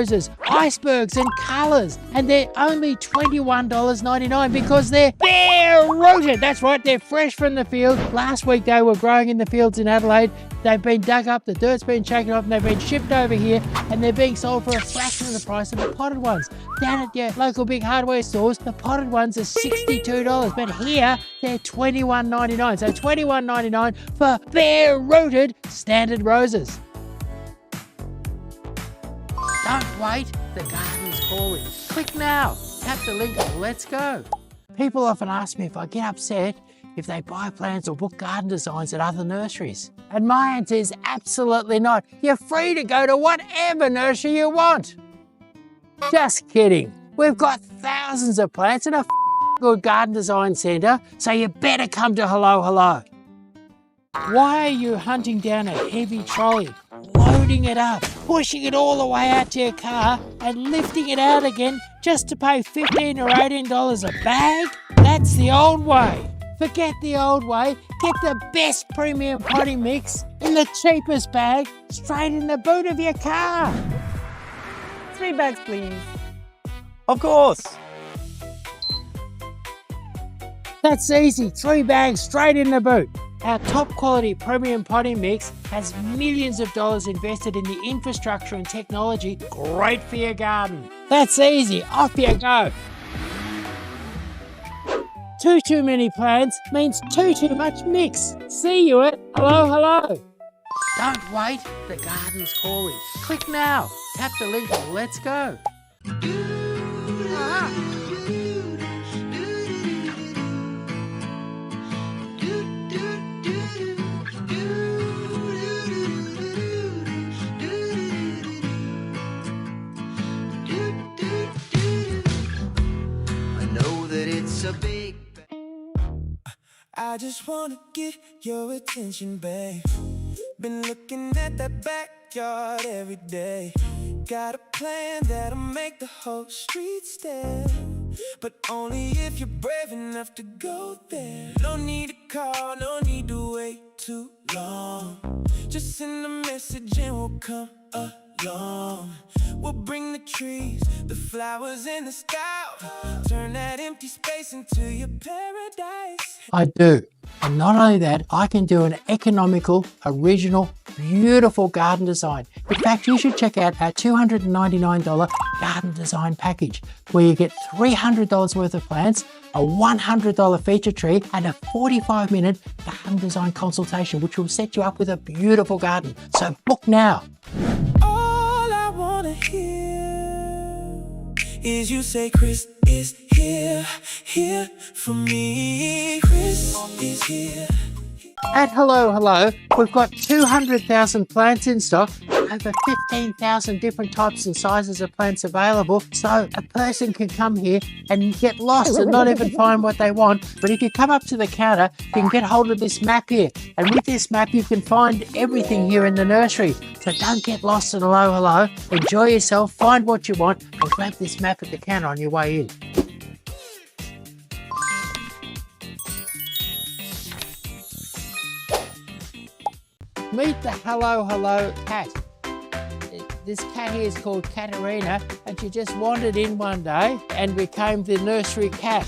roses, icebergs and colours, and they're only $21.99 because they're bare rooted. That's right, they're fresh from the field. Last week they were growing in the fields in Adelaide. They've been dug up, the dirt's been shaken off, and they've been shipped over here, and they're being sold for a fraction of the price of the potted ones. Down at your local big hardware stores, the potted ones are $62, but here they're $21.99. So $21.99 for bare rooted standard roses. Don't wait, the garden's calling. Click now, tap the link and let's go. People often ask me if I get upset if they buy plants or book garden designs at other nurseries. And my answer is absolutely not. You're free to go to whatever nursery you want. Just kidding. We've got thousands of plants and a good garden design centre, so you better come to Hello Hello. Why are you hunting down a heavy trolley, loading it up, pushing it all the way out to your car and lifting it out again just to pay $15 or $18 a bag? That's the old way. Forget the old way, get the best premium potting mix in the cheapest bag straight in the boot of your car. 3 bags, please. Of course. That's easy, 3 bags straight in the boot. Our top quality premium potting mix has millions of dollars invested in the infrastructure and technology, great for your garden. That's easy, off you go. Too many plants means too much mix. See you at Hello Hello. Don't wait, the garden's calling. Click now, tap the link and let's go. I know that it's a big. I just wanna get your attention, babe. Been looking at that backyard every day. Got a plan that'll make the whole street stare, but only if you're brave enough to go there. No need to call, no need to wait too long. Just send a message and we'll come along. We'll bring the trees, the flowers in the sky. Turn that empty space into your paradise. I do. And not only that, I can do an economical, original, beautiful garden design. In fact, you should check out our $299 garden design package, where you get $300 worth of plants, a $100 feature tree, and a 45-minute garden design consultation, which will set you up with a beautiful garden. So book now. All I wanna hear is you say Chris is here, here for me. Chris is here. At Hello Hello, we've got 200,000 plants in stock, over 15,000 different types and sizes of plants available, so a person can come here and get lost and not even find what they want. But if you come up to the counter, you can get hold of this map here, and with this map you can find everything here in the nursery. So don't get lost at Hello Hello, enjoy yourself, find what you want, and grab this map at the counter on your way in. Meet the Hello Hello cat. This cat here is called Katerina, and she just wandered in one day and became the nursery cat.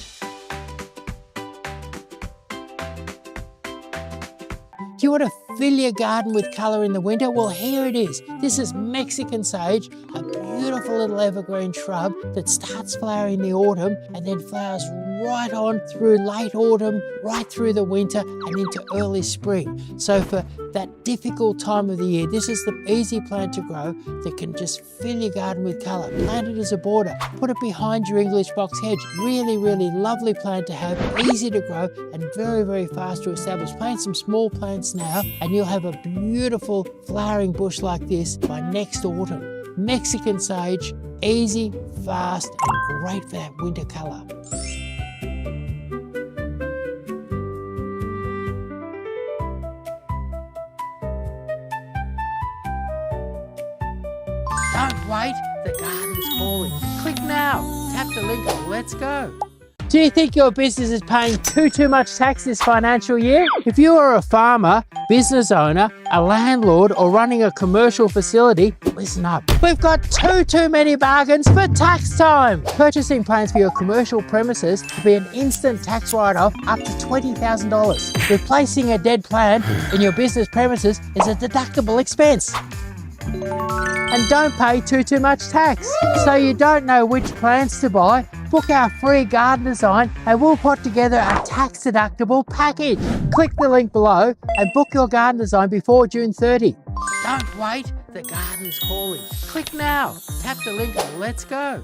Do you want to fill your garden with colour in the winter? Well, here it is. This is Mexican sage, a beautiful little evergreen shrub that starts flowering in the autumn and then flowers right on through late autumn, right through the winter and into early spring. So for that difficult time of the year, this is the easy plant to grow that can just fill your garden with colour. Plant it as a border, put it behind your English box hedge. Really, really lovely plant to have, easy to grow and very, very fast to establish. Plant some small plants now and you'll have a beautiful flowering bush like this by next autumn. Mexican sage, easy, fast and great for that winter colour. Don't wait, the garden's calling. Click now, tap the link and let's go. Do you think your business is paying too much tax this financial year? If you are a farmer, business owner, a landlord or running a commercial facility, listen up. We've got too many bargains for tax time. Purchasing plants for your commercial premises will be an instant tax write-off up to $20,000. Replacing a dead plant in your business premises is a deductible expense. And don't pay too much tax. So you don't know which plants to buy, book our free garden design and we'll put together a tax deductible package. Click the link below and book your garden design before June 30. Don't wait, the garden's calling. Click now, tap the link and let's go.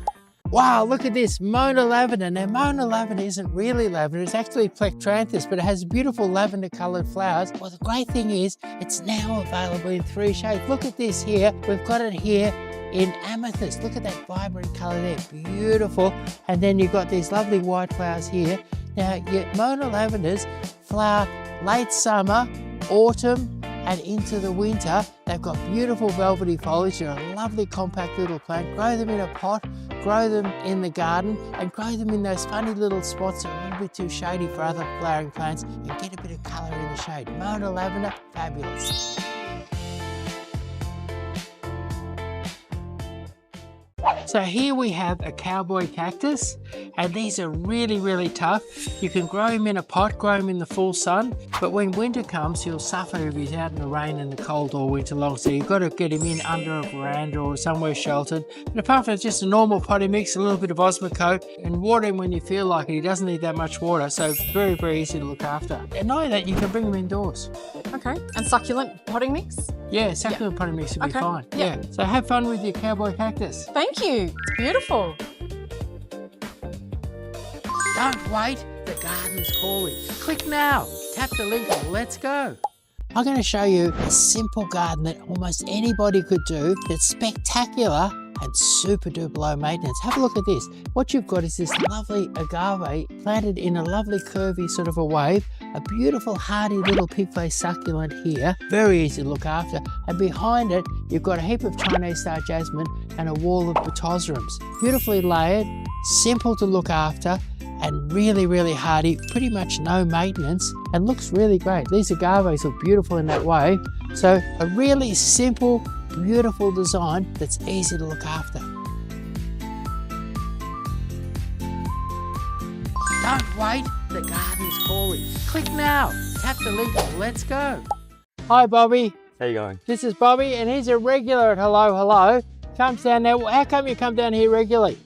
Wow, look at this, Mona lavender. Now Mona lavender isn't really lavender, it's actually plectranthus, but it has beautiful lavender coloured flowers. Well, the great thing is, it's now available in 3 shades. Look at this here, we've got it here in amethyst. Look at that vibrant colour there, beautiful. And then you've got these lovely white flowers here. Now, your Mona lavenders flower late summer, autumn, and into the winter. They've got beautiful velvety foliage. They're a lovely compact little plant. Grow them in a pot, grow them in the garden, and grow them in those funny little spots that are a little bit too shady for other flowering plants, and get a bit of colour in the shade. Mona lavender, fabulous. So here we have a cowboy cactus, and these are really tough. You can grow him in a pot, grow him in the full sun, but when winter comes, he'll suffer if he's out in the rain and the cold all winter long. So you've got to get him in under a veranda or somewhere sheltered. But apart from just a normal potting mix, a little bit of Osmocote, and water him when you feel like it. He doesn't need that much water, so very easy to look after. And knowing that, you can bring him indoors. Okay, and succulent potting mix? Yeah, succulent potting mix will be fine. Yeah. So have fun with your cowboy cactus. Thank you, it's beautiful. Don't wait, the garden's calling. Click now, tap the link and let's go. I'm going to show you a simple garden that almost anybody could do that's spectacular and super duper low maintenance. Have a look at this. What you've got is this lovely agave planted in a lovely curvy sort of a wave, a beautiful hardy little pig-faced succulent here, very easy to look after, and behind it you've got a heap of Chinese star jasmine and a wall of Botosrums. Beautifully layered, simple to look after, and really hardy, pretty much no maintenance, and looks really great. These agaves look beautiful in that way. So a really simple, beautiful design that's easy to look after. Don't wait, the garden's calling. Click now, tap the link and let's go. Hi Bobby. How you going? This is Bobby and he's a regular at Hello Hello. Comes down there. How come you come down here regularly?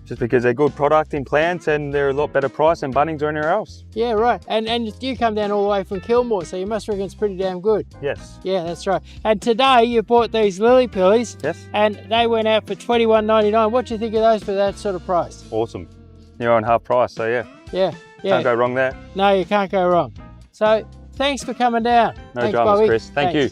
Just because they're good product in plants and they're a lot better price than Bunnings or anywhere else. Yeah, right. And you come down all the way from Kilmore, so you must reckon it's pretty damn good. Yes. Yeah, that's right. And today you bought these lily pillies. Yes. And they went out for $21.99. What do you think of those for that sort of price? Awesome. You're on half price, so yeah. Yeah. Can't go wrong there. No, you can't go wrong. So thanks for coming down. No Thanks, dramas, Bobby. Chris. Thank you.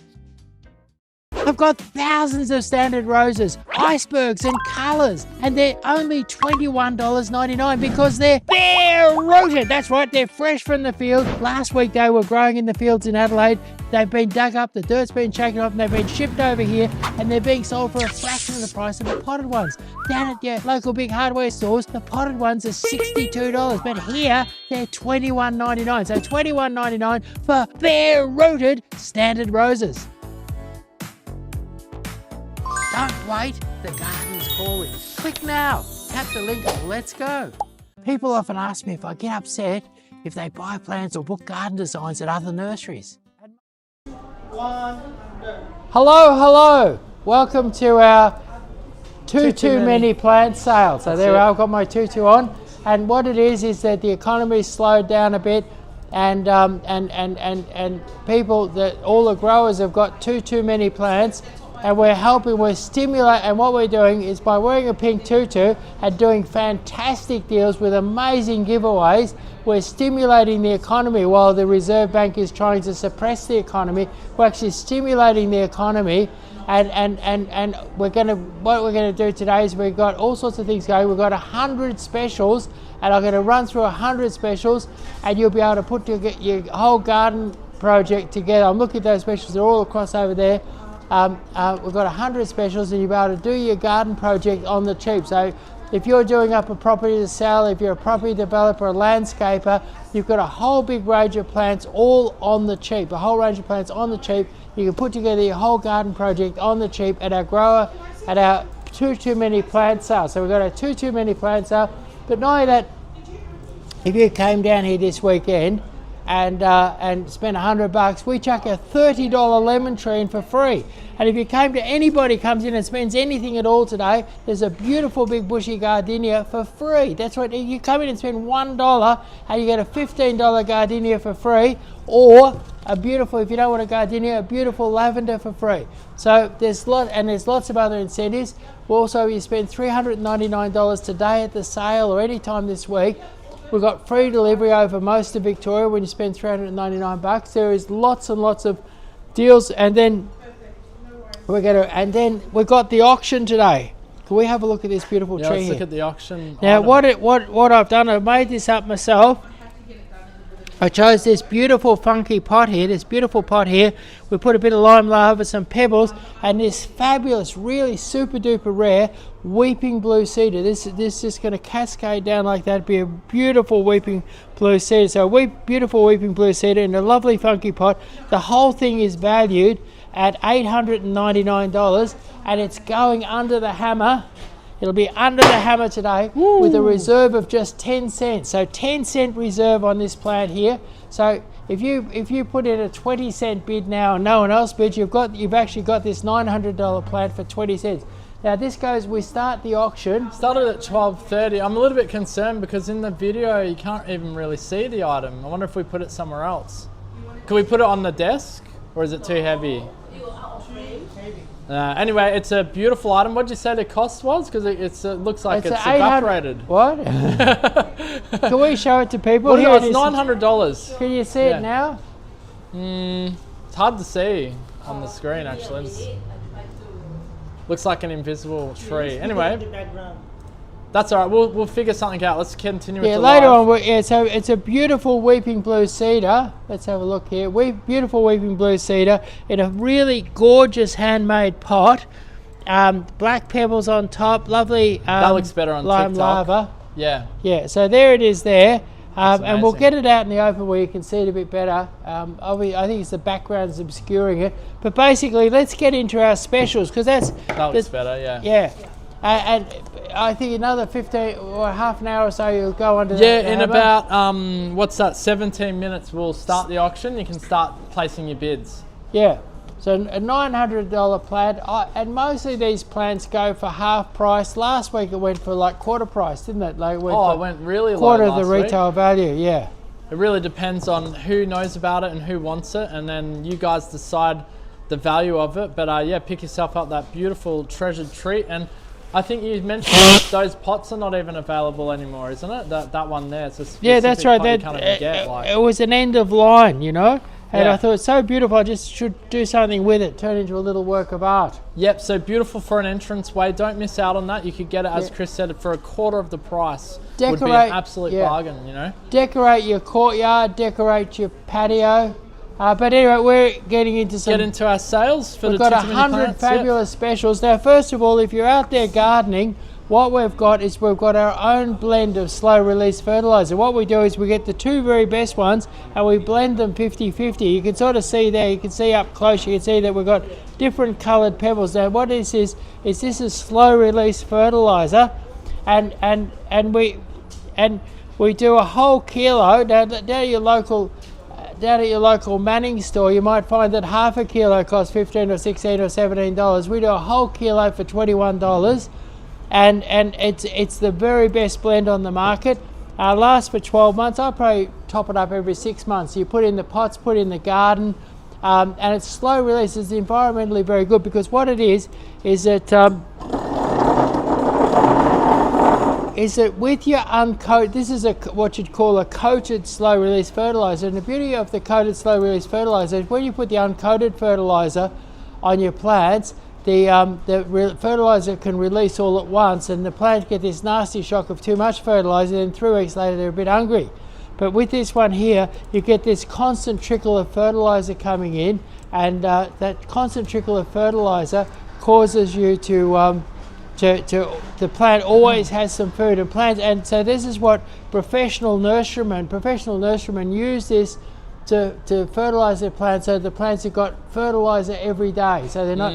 I've got thousands of standard roses, icebergs and colours, and they're only $21.99 because they're bare rooted. That's right, they're fresh from the field. Last week they were growing in the fields in Adelaide. They've been dug up, the dirt's been shaken off, and they've been shipped over here, and they're being sold for a fraction of the price of the potted ones. Down at your local big hardware stores, the potted ones are $62, but here they're $21.99. So $21.99 for bare rooted standard roses. Don't wait, the garden's calling. Click now, tap the link and let's go. People often ask me if I get upset if they buy plants or book garden designs at other nurseries. Hello. Welcome to our Tutu Many Plants sale. So there I've got my tutu on. And what it is that the economy's slowed down a bit, and people, all the growers have got too many plants. And we're stimulating, and what we're doing is by wearing a pink tutu and doing fantastic deals with amazing giveaways, we're stimulating the economy while the Reserve Bank is trying to suppress the economy. We're actually stimulating the economy, and what we're gonna do today is we've got all sorts of things going. We've got 100 specials, and I'm gonna run through 100 specials, and you'll be able to put your whole garden project together. I'm looking at those specials, they're all across over there. We've got 100 specials and you'll be able to do your garden project on the cheap. So if you're doing up a property to sell, if you're a property developer, a landscaper, you've got a whole big range of plants all on the cheap, a whole range of plants on the cheap You can put together your whole garden project on the cheap at our grower, at our Tutu Many Plants sale. So we've got our Tutu Many Plants sale. But not only that, if you came down here this weekend and spent $100, we chuck a $30 lemon tree in for free. And if you came to anybody comes in and spends anything at all today, there's a beautiful big bushy gardenia for free. That's what you come in and spend $1 and you get a $15 gardenia for free, or a beautiful, if you don't want a gardenia, a beautiful lavender for free. So there's lots of other incentives. Also, you spend $399 today at the sale or any time this week. We've got free delivery over most of Victoria when you spend $399. There is lots and lots of deals, and then we've got the auction today. Can we have a look at this beautiful tree let's here? look at the auction. Now, item. what I've done, I've made this up myself. I chose this beautiful funky pot here, We put a bit of lime lava, some pebbles, and this fabulous, really super duper rare weeping blue cedar. This is just going to cascade down like that. It'd be a beautiful weeping blue cedar. So beautiful weeping blue cedar in a lovely funky pot. The whole thing is valued at $899, and it's going under the hammer. It'll be under the hammer today. Woo. With a reserve of just 10 cents. So 10-cent reserve on this plant here. So if you put in a 20-cent bid now and no one else bids, you've actually got this $900 plant for 20 cents. Now we start the auction. Started at 12:30. I'm a little bit concerned because in the video you can't even really see the item. I wonder if we put it somewhere else. Can we put it on the desk, or is it too heavy? Anyway, it's a beautiful item. What did you say the cost was? Because it looks like it's evaporated. What? Can we show it to people? Here it's $900. Can you see it now? It's hard to see on the screen actually. Looks like an invisible tree. Anyway, that's all right. We'll figure something out. Let's continue with the later live. on. So it's a beautiful weeping blue cedar. Let's have a look here. Beautiful weeping blue cedar in a really gorgeous handmade pot. Black pebbles on top. Lovely. That looks better on lime TikTok. lava. Yeah. Yeah. So there it is there. And we'll get it out in the open where you can see it a bit better. I think it's the background's obscuring it. But basically, let's get into our specials because that looks better. Yeah. Yeah. And I think another 15 or half an hour or so you'll go under the in about 17 minutes we'll start the auction. You can start placing your bids. Yeah, so a $900 plant, and mostly these plants go for half price. Last week it went for like quarter price, didn't it? Like it went really quarter low of the retail value. Yeah, it really depends on who knows about it and who wants it, and then you guys decide the value of it. But pick yourself up that beautiful treasured treat. And I think you mentioned those pots are not even available anymore, isn't it? That one there. It's a specific that's right. pot you can't even get, it was an end of line, you know. And Yeah. I thought it's so beautiful, I just should do something with it, turn it into a little work of art. Yep, so beautiful for an entranceway. Don't miss out on that. You could get it, as Chris said, for a quarter of the price. Would be an absolute bargain, you know. Decorate your courtyard, decorate your patio. But anyway, we're getting into some... Get into our sales for We've the got Tutu Many 100 Plants. fabulous specials. Now, first of all, if you're out there gardening, what we've got is we've got our own blend of slow release fertilizer. What we do is we get the two very best ones and we blend them 50-50. You can sort of see there, you can see up close, you can see that we've got different colored pebbles. Now what this is this is slow release fertilizer, and we do a whole kilo. Now down at your local Manning store, you might find that half a kilo costs $15 or $16 or $17. We do a whole kilo for $21. And it's the very best blend on the market. Lasts for 12 months. I probably top it up every 6 months. You put in the pots, put in the garden, and it's slow release. It's environmentally very good because what it is that with your uncoated, this is what you'd call a coated slow release fertilizer. And the beauty of the coated slow release fertilizer is when you put the uncoated fertilizer on your plants, the fertilizer can release all at once, and the plants get this nasty shock of too much fertilizer, and 3 weeks later they're a bit hungry. But with this one here, you get this constant trickle of fertilizer coming in, and that constant trickle of fertilizer causes you to the plant always has some food and plants. And so this is what professional nurserymen use to fertilize their plants, so the plants have got fertilizer every day. So they're not.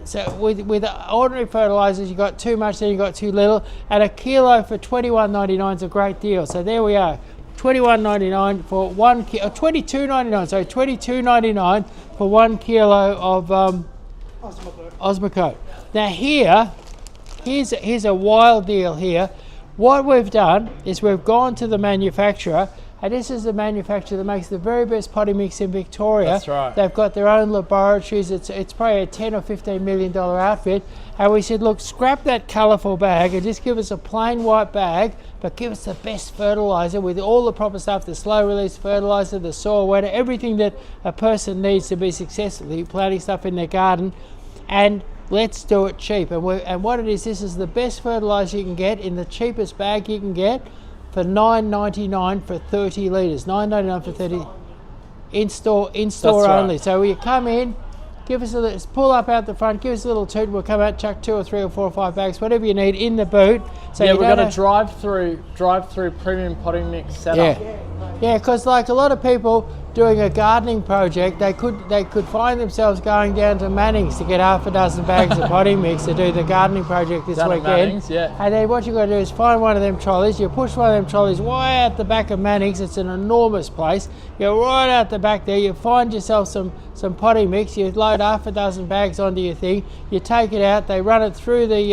So with ordinary fertilizers, you got too much, then you got too little. And a kilo for $21.99 is a great deal. So there we are, $21.99 for 1 kilo, $22.99. So $22.99 for 1 kilo of Osmocote. Now here's a wild deal here. What we've done is we've gone to the manufacturer, and this is the manufacturer that makes the very best potting mix in Victoria. That's right. They've got their own laboratories. It's probably a $10 or $15 million outfit. And we said, look, scrap that colourful bag and just give us a plain white bag, but give us the best fertiliser with all the proper stuff, the slow release fertiliser, the soil wetter, everything that a person needs to be successfully planting stuff in their garden. And let's do it cheap. And what it is, this is the best fertiliser you can get in the cheapest bag you can get for $9.99 for 30 litres. $9.99 for 30 in-store only. Right. So you come in, give us pull up out the front, give us a little toot, we'll come out, chuck 2 or 3 or 4 or 5 bags, whatever you need in the boot. So yeah, we've got a drive-through premium potting mix setup. Yeah, because like a lot of people doing a gardening project, they could find themselves going down to Manning's to get half a dozen bags of potting mix to do the gardening project this weekend. Manning's, yeah. And then what you've got to do is find one of them trolleys, you push one of them trolleys way out the back of Manning's. It's an enormous place. You're right out the back there, you find yourself some potting mix, you load half a dozen bags onto your thing, you take it out, they run it through the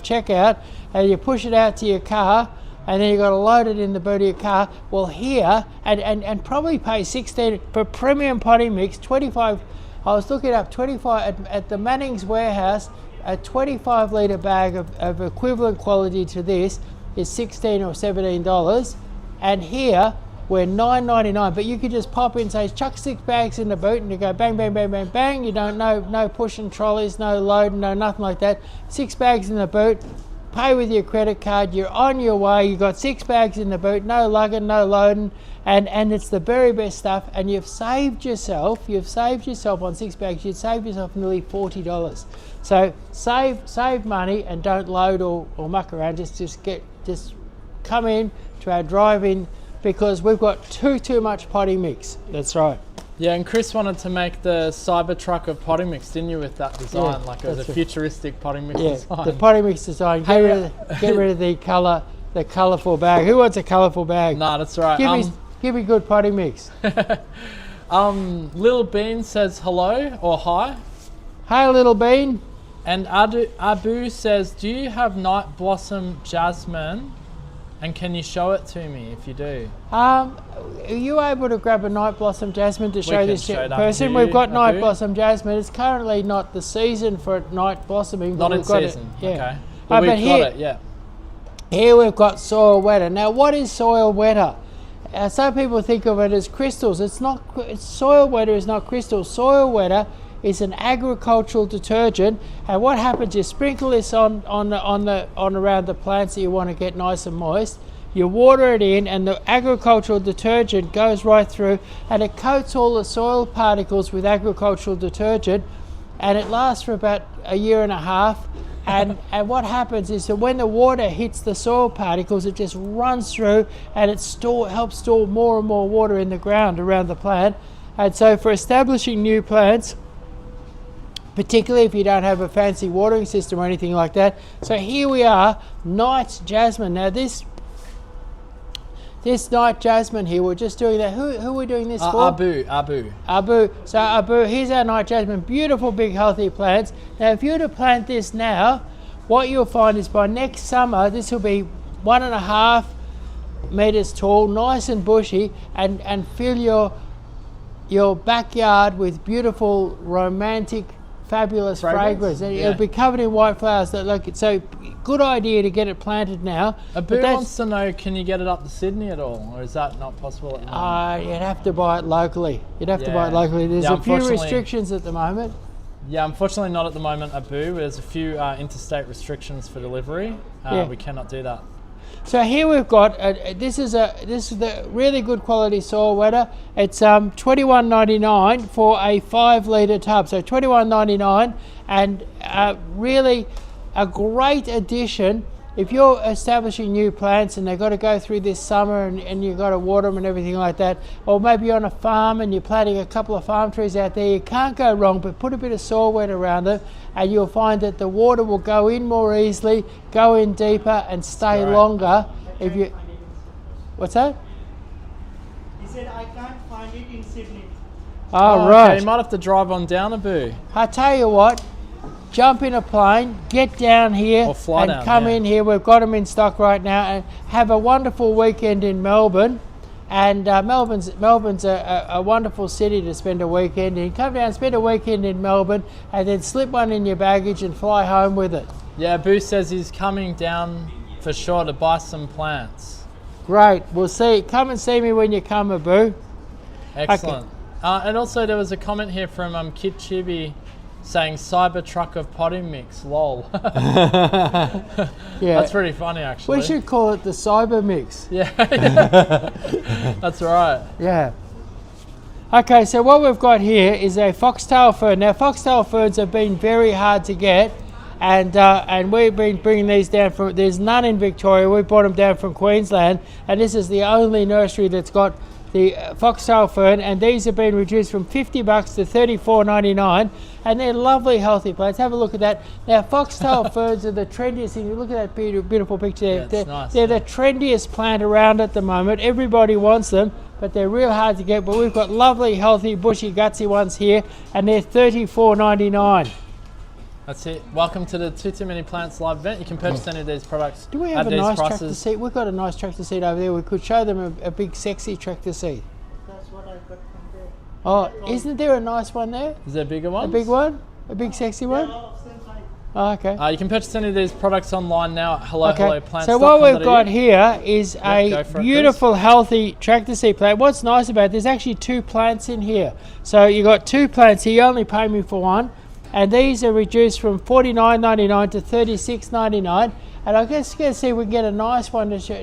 checkout, and you push it out to your car, and then you've got to load it in the boot of your car. Well, here, and probably pay $16 for premium potting mix, 25, I was looking up 25 at the Manning's warehouse, a 25 litre bag of equivalent quality to this is $16 or $17, and here we're $9.99, but you could just pop in, say, chuck 6 bags in the boot, and you go bang, bang, bang, bang, bang. You don't no pushing trolleys, no loading, no nothing like that. 6 bags in the boot. Pay with your credit card, you're on your way, you've got 6 bags in the boot, no lugging, no loading, and it's the very best stuff, and you've saved yourself on 6 bags, you'd save yourself nearly $40. So save money and don't load or muck around, just come in to our drive-in, because we've got too much potting mix. That's right. Yeah, and Chris wanted to make the Cybertruck of potting mix, didn't you, with that design? Yeah, like it was a futuristic potting mix design. The potting mix design. Get rid of the colourful bag. Who wants a colourful bag? Nah, that's right. Give me good potting mix. Little Bean says hello or hi. Hey, Little Bean. And Abu says, do you have night blossom jasmine? And can you show it to me if you do? Are you able to grab a night blossom jasmine to show this person? We've got night blossom jasmine. It's currently not the season for night blossoming. Not in season. Yeah. Okay. But we've got it. Yeah. Here we've got soil wetter. Now, what is soil wetter? Some people think of it as crystals. It's not. Soil wetter is not crystals. Soil wetter is an agricultural detergent, and what happens, you sprinkle this on around the plants that you want to get nice and moist, you water it in, and the agricultural detergent goes right through and it coats all the soil particles with agricultural detergent, and it lasts for about a year and a half. And what happens is that when the water hits the soil particles, it just runs through, and it helps store more and more water in the ground around the plant. And so for establishing new plants, particularly if you don't have a fancy watering system or anything like that. So here we are, night jasmine. Now this night jasmine here, we're just doing that. Who are we doing this for? Abu. So Abu, here's our night jasmine. Beautiful, big, healthy plants. Now if you were to plant this now, what you'll find is by next summer, this will be 1.5 meters tall, nice and bushy, and fill your backyard with beautiful, romantic, fabulous fragrance. And it'll be covered in white flowers. So good idea to get it planted now. Abu wants to know, can you get it up to Sydney at all, or is that not possible at the moment? You'd have to buy it locally. There's a few restrictions at the moment. Yeah, unfortunately not at the moment, Abu. There's a few interstate restrictions for delivery. We cannot do that. So here we've got this is the really good quality soil wetter. It's $21.99 for a 5 litre tub. So $21.99, and really a great addition if you're establishing new plants and they've got to go through this summer and you've got to water them and everything like that, or maybe you're on a farm and you're planting a couple of farm trees out there, you can't go wrong, but put a bit of soil wet around it and you'll find that the water will go in more easily, go in deeper and stay longer. If you, what's that? He said, I can't find it in Sydney. Oh, Okay, right. you might have to drive on down a boo. I tell you what, jump in a plane, get down here Or fly and down, come yeah. in here. We've got them in stock right now, and have a wonderful weekend in Melbourne. And Melbourne's a wonderful city to spend a weekend in. Come down, spend a weekend in Melbourne, and then slip one in your baggage and fly home with it. Yeah, Boo says he's coming down for sure to buy some plants. Great. We'll see. Come and see me when you come, Abu. Excellent. And also there was a comment here from Kid Chibi saying Cybertruck of potting mix, lol. Yeah. That's pretty funny actually. We should call it the Cyber Mix. Yeah. That's right. Yeah. Okay, so what we've got here is a foxtail fern. Now, foxtail ferns have been very hard to get, and we've been bringing these down from. There's none in Victoria. We brought them down from Queensland, and this is the only nursery that's got the foxtail fern, and these have been reduced from $50 to $34.99, and they're lovely, healthy plants. Have a look at that. Now, foxtail ferns are the trendiest thing. Look at that beautiful picture there. Yeah, it's nice, they're the trendiest plant around at the moment. Everybody wants them, but they're real hard to get. But we've got lovely, healthy, bushy, gutsy ones here, and they're $34.99. That's it. Welcome to the Tutu Many Plants live event. You can purchase any of these products. Do we at have a these nice prices. tractor seat? We've got a nice tractor seat over there. We could show them a big, sexy tractor seat. That's what I got from there. Oh, isn't there a nice one there? Is there bigger ones? A big one? A big, sexy one? Oh, okay. You can purchase any of these products online now at hellohelloplants.com.au. So what we've got here is go a for it, beautiful, healthy tractor seed plant. What's nice about it, there's actually 2 plants in here. So you got 2 plants here. You only pay me for one. And these are reduced from $49.99 to $36.99. And I guess going to see if we can get a nice one to show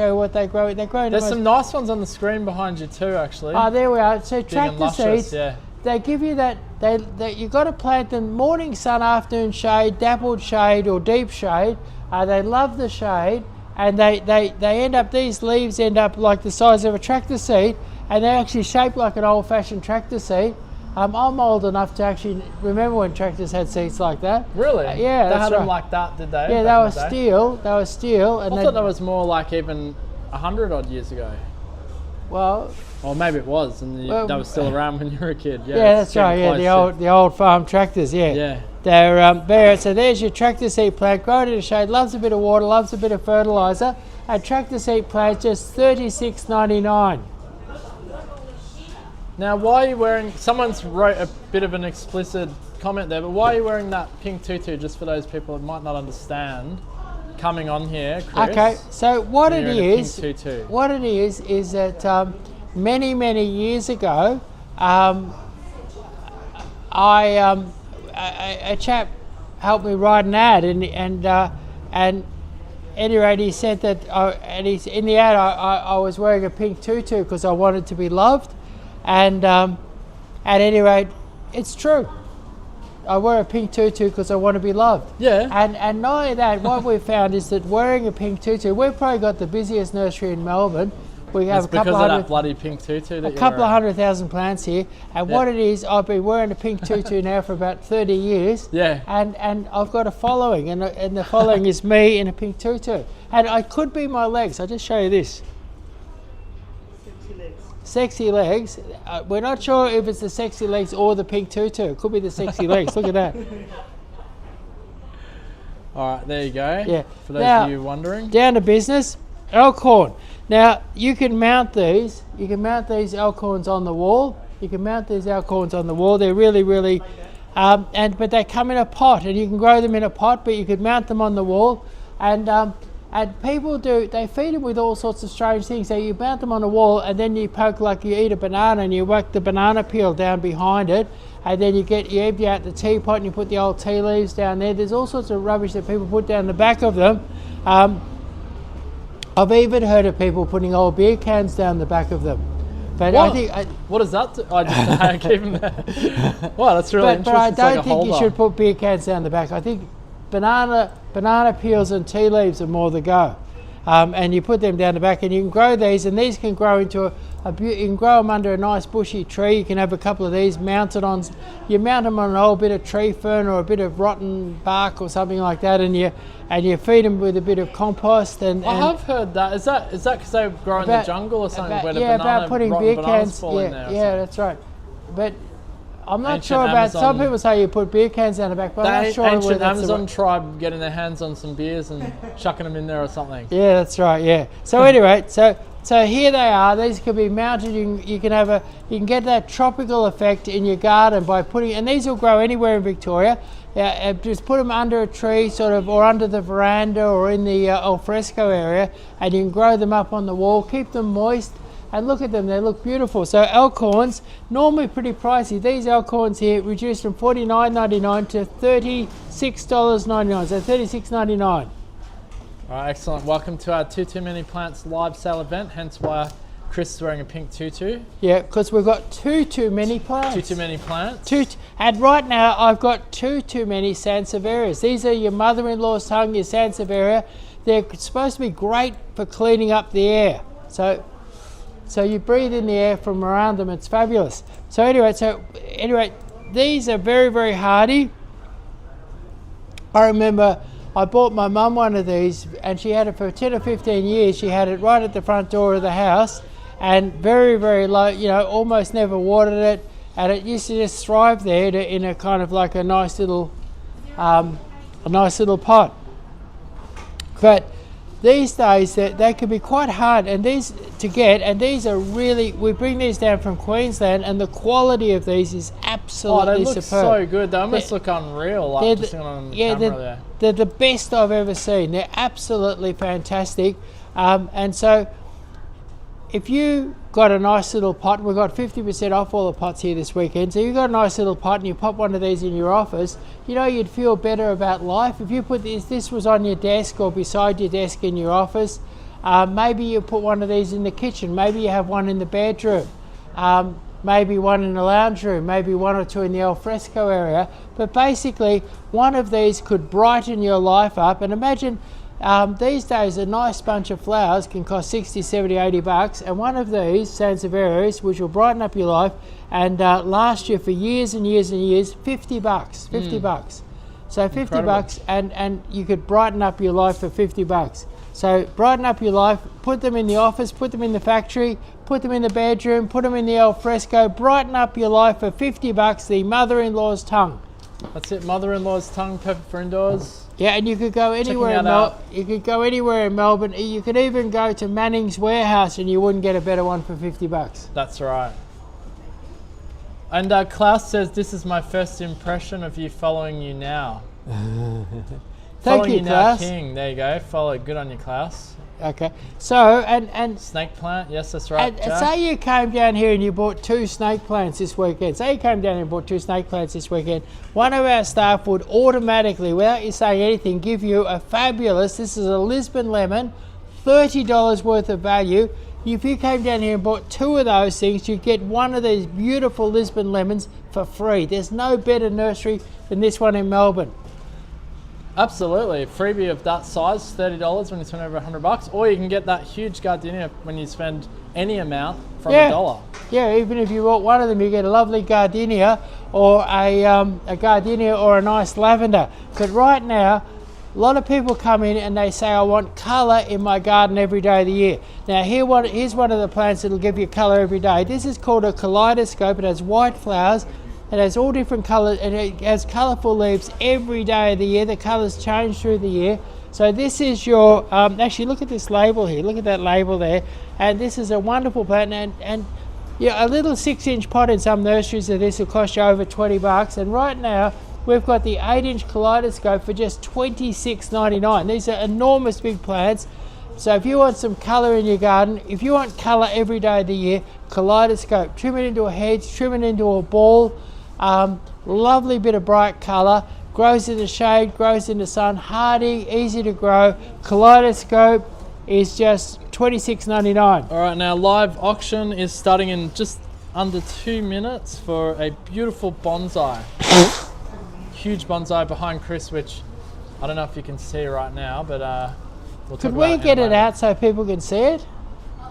you what they grow. They're growing. There's some nice ones on the screen behind you too, actually. Oh, there we are. So Big and tractor luscious, seeds, yeah. they give you that. You got to plant them morning sun, afternoon shade, dappled shade, or deep shade. They love the shade, and they end up. These leaves end up like the size of a tractor seed, and they're actually shaped like an old-fashioned tractor seed. I'm old enough to actually remember when tractors had seats like that. Really? Yeah, They that's had right. them like that, did they? Yeah, back they in were the day? steel. They were steel, and I thought that was more like even 100 odd years ago. well. Or maybe it was, and they were still around when you were a kid. Yeah, Yeah, it's that's right. getting Yeah, close, the old farm tractors. Yeah. Yeah. They're there. So there's your tractor seed plant, grown in the shade, loves a bit of water, loves a bit of fertilizer. A tractor seed plant just $36.99. Now, why are you wearing? Someone's wrote a bit of an explicit comment there, but why are you wearing that pink tutu? Just for those people that might not understand, coming on here, Chris. Okay, so what and it you're in a is, pink tutu. what it is that many years ago, a chap helped me write an ad, and at any rate he said that, and he's in the ad I was wearing a pink tutu because I wanted to be loved, and at any rate, it's true. I wear a pink tutu because I want to be loved. Yeah. And not only that, what we've found is that wearing a pink tutu, we've probably got the busiest nursery in Melbourne. We have It's because of that bloody pink tutu that a you're couple of wearing. 100,000 plants here, and Yeah. what it is, I've been wearing a pink tutu now for about 30 years. Yeah. And I've got a following, and the following is me in a pink tutu. And I could be my legs. I'll just show you this. Sexy legs. We're not sure if it's the sexy legs or the pink tutu. It could be the sexy legs. Look at that. All right, there you go. Yeah. For those Now, of you wondering. Down to business. Elkhorn. Now you can mount these. You can mount these elkhorns on the wall. You can mount these elkhorns on the wall. They're really, but they come in a pot, and you can grow them in a pot. But you could mount them on the wall, and people they feed them with all sorts of strange things. So you mount them on a wall, and then you poke like you eat a banana, and you whack the banana peel down behind it, and then you empty out the teapot, and you put the old tea leaves down there. There's all sorts of rubbish that people put down the back of them. I've even heard of people putting old beer cans down the back of them. But What? I think, What does that do? I just keep them there. Wow, that's really but I interesting. It's like don't a think you holder. should put beer cans down the back. I think banana peels and tea leaves are more the go. And you put them down the back, and you can grow these, and these can grow into you can grow them under a nice bushy tree. You can have a couple of these mounted on, you mount them on an old bit of tree fern or a bit of rotten bark or something like that, and you feed them with a bit of compost. And I have heard that. Is that because they grow in the jungle or something? Where the about putting beer cans. Fall in there That's right. But I'm not Ancient sure about. Amazon. Some people say you put beer cans down the back, but I'm not sure. Ancient that's Amazon tribe getting their hands on some beers and chucking them in there or something. Yeah, that's right. Yeah. So anyway, so here they are. These can be mounted. You can get that tropical effect in your garden by putting, and these will grow anywhere in Victoria. Just put them under a tree, sort of, or under the veranda, or in the al fresco area, and you can grow them up on the wall. Keep them moist. And look at them, they look beautiful. So elkhorns, normally pretty pricey. These elkhorns here reduced from $49.99 to $36.99, so $36.99. All right, excellent. Welcome to our Tutu Many Plants live sale event, hence why Chris is wearing a pink tutu. Yeah, because we've got too many plants. Too many plants. And right now, I've got too many sansevierias. These are your mother-in-law's tongue, your sansevieria. They're supposed to be great for cleaning up the air. So you breathe in the air from around them. It's fabulous. So anyway, these are very, very hardy. I remember I bought my mum one of these, and she had it for 10 or 15 years. She had it right at the front door of the house, and very, very low. Almost never watered it, and it used to just thrive there in a kind of like a nice little pot. But these days, they can be quite hard, and these to get, and these are really, we bring these down from Queensland, and the quality of these is absolutely they look superb. so good. They almost look unreal, like just on camera there. They're the best I've ever seen. They're absolutely fantastic. And so if you got a nice little pot, we've got 50% off all the pots here this weekend. So you've got a nice little pot and you pop one of these in your office, you'd feel better about life. If you put this was on your desk or beside your desk in your office, maybe you put one of these in the kitchen, maybe you have one in the bedroom, maybe one in the lounge room, maybe one or two in the al fresco area. But basically, one of these could brighten your life up. And imagine, these days a nice bunch of flowers can cost 60, 70, 80 bucks, and one of these sansevierias, which will brighten up your life and last you for years and years and years, 50 bucks. So 50 Incredible. bucks, and you could brighten up your life for 50 bucks. So brighten up your life, put them in the office, put them in the factory, put them in the bedroom, put them in the al fresco, brighten up your life for 50 bucks, the mother-in-law's tongue. That's it, mother-in-law's tongue, perfect for indoors. Yeah, and you could go anywhere in Melbourne. You could even go to Manning's warehouse and you wouldn't get a better one for 50 bucks. That's right. And Klaus says, this is my first impression of you following you now. Thank you, Klaus. Now, King. There you go. Follow. Good on you, Klaus. Okay. So, and snake plant. Yes, that's right. And say you came down here and you bought 2 snake plants this weekend. Say you came down here and bought 2 snake plants this weekend. One of our staff would automatically, without you saying anything, give you a fabulous, this is a Lisbon lemon, $30 worth of value. If you came down here and bought 2 of those things, you'd get one of these beautiful Lisbon lemons for free. There's no better nursery than this one in Melbourne. Absolutely, a freebie of that size, $30 when you spend over $100, or you can get that huge gardenia when you spend any amount from $1. Yeah, even if you bought one of them, you get a lovely gardenia or a gardenia or a nice lavender. But right now, a lot of people come in and they say, I want colour in my garden every day of the year. Now here's one of the plants that'll give you colour every day. This is called a kaleidoscope. It has white flowers. It has all different colours, and it has colourful leaves every day of the year. The colours change through the year. So this is your, actually look at this label here, look at that label there. And this is a wonderful plant, and yeah, a little 6-inch pot in some nurseries of this will cost you over 20 bucks. And right now, we've got the 8-inch kaleidoscope for just $26.99. These are enormous big plants. So if you want some colour in your garden, if you want colour every day of the year, kaleidoscope, trim it into a hedge, trim it into a ball. Lovely bit of bright colour, grows in the shade, grows in the sun, hardy, easy to grow. Kaleidoscope is just $26.99. All right, now live auction is starting in just under 2 minutes for a beautiful bonsai. Huge bonsai behind Chris, which I don't know if you can see right now, but we'll talk Could about we in a get it moment. out so people can see it?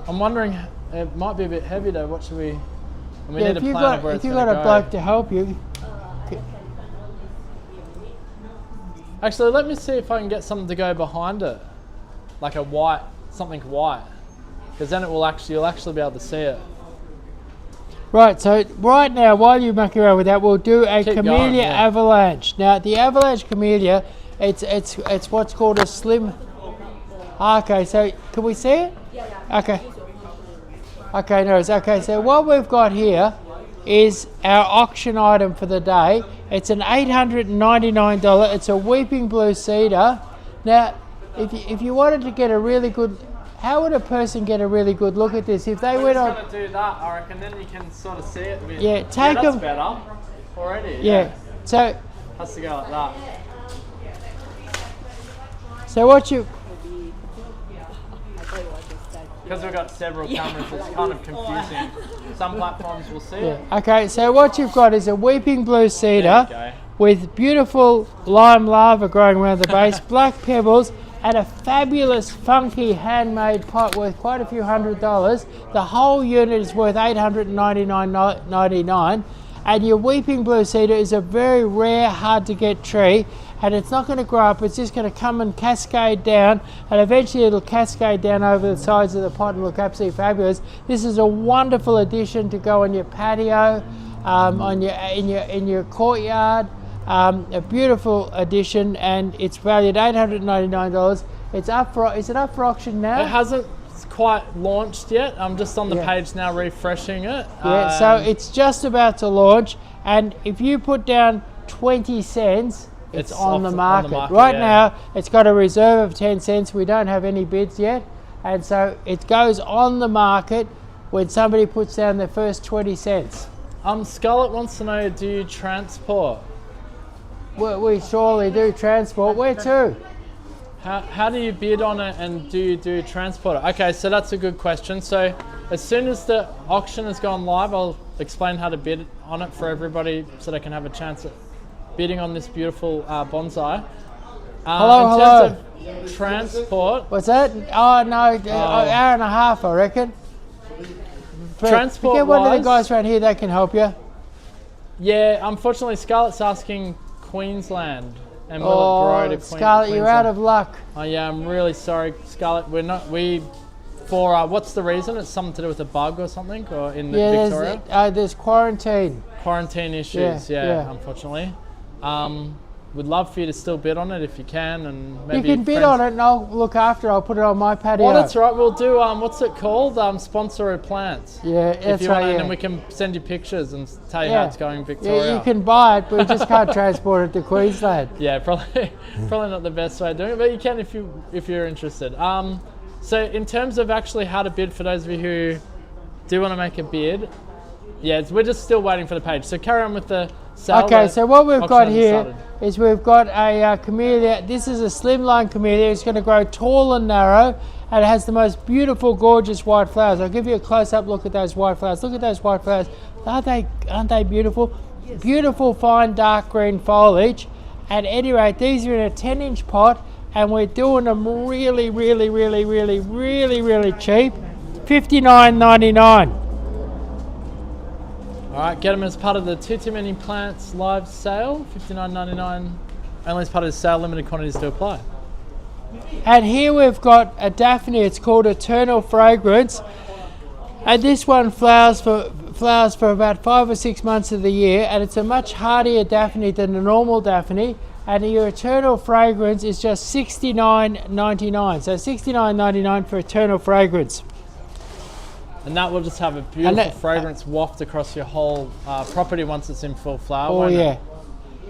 I'm wondering, it might be a bit heavy though. What should we? And we Yeah, need a plan of where if it's you've going got to a go. bloke to help you. Actually, let me see if I can get something to go behind it, like a white, something white, because then you'll actually be able to see it. Right, so right now, while you're mucking around with that, we'll do a Keep camellia going, yeah. avalanche. Now, the avalanche camellia, it's what's called a slim. Okay, so can we see it? Yeah. Okay. Okay, no, it's okay. So what we've got here is our auction item for the day. It's an $899. It's a weeping blue cedar. Now, if you wanted to get a really good, how would a person get a really good look at this? If they We're went just on, going to do that, I reckon, then you can sort of see it a bit. Yeah, take that's 'em- better already. yeah. So Has to go like that. what you, Because we've got several cameras, it's kind of confusing. Some platforms will see it. okay, so what you've got is a weeping blue cedar There you go. with beautiful lime lava growing around the base, black pebbles, and a fabulous, funky, handmade pot worth quite a few $100s. The whole unit is worth $899.99, and your weeping blue cedar is a very rare, hard-to-get tree, and it's not going to grow up. It's just going to come and cascade down, and eventually it'll cascade down over the sides of the pot and look absolutely fabulous. This is a wonderful addition to go on your patio, in your courtyard. A beautiful addition, and it's valued $899. Is it up for auction now? It hasn't quite launched yet. I'm just on the Yeah. page now refreshing it. Yeah, so it's just about to launch, and if you put down 20 cents, it's on the market. Right yeah. now, it's got a reserve of 10 cents. We don't have any bids yet, and so it goes on the market when somebody puts down their first 20 cents. Scarlett wants to know, do you transport? We surely do transport. Where to? How do you bid on it, and do you do transport it? Okay, so that's a good question. So as soon as the auction has gone live, I'll explain how to bid on it for everybody so they can have a chance at bidding on this beautiful bonsai. Hello. In terms of transport, What's that? Oh no, an hour and a half, I reckon. Transport Get one of the wise- guys around here that can help you. yeah, unfortunately Scarlett's asking Queensland, and will it grow to Scarlett, you're out of luck. Oh yeah, I'm really sorry, Scarlett. What's the reason? It's something to do with a bug or something, or in Victoria? There's quarantine. Quarantine issues, Yeah. unfortunately. Would love for you to still bid on it if you can, and maybe You can bid on it and I'll look after it. I'll put it on my patio. Oh, that's right. We'll do what's it called? Sponsor plants. Yeah, If that's you right. want, Yeah. and then we can send you pictures and tell you how it's going in Victoria. Yeah, you can buy it, but you just can't transport it to Queensland. Yeah, probably not the best way of doing it, but you can if you're interested. So in terms of actually how to bid, for those of you who do want to make a bid, we're just still waiting for the page. So carry on with the sale. Okay, so what we've got auction here hasn't is we've got a camellia. This is a slimline camellia. It's going to grow tall and narrow, and it has the most beautiful, gorgeous white flowers. I'll give you a close-up look at those white flowers. Look at those white flowers. Aren't they beautiful? Yes. Beautiful, fine, dark green foliage. At any rate, these are in a 10-inch pot, and we're doing them really, really, really, really, really, really cheap. $59.99. All right, get them as part of the Tutu Many Plants live sale, $59.99. Only as part of the sale, limited quantities to apply. And here we've got a Daphne. It's called Eternal Fragrance, and this one flowers for about 5 or 6 months of the year, and it's a much hardier Daphne than the normal Daphne. And your Eternal Fragrance is just $69.99. So $69.99 for Eternal Fragrance. And that will just have a beautiful fragrance waft across your whole property once it's in full flower. Oh won't it?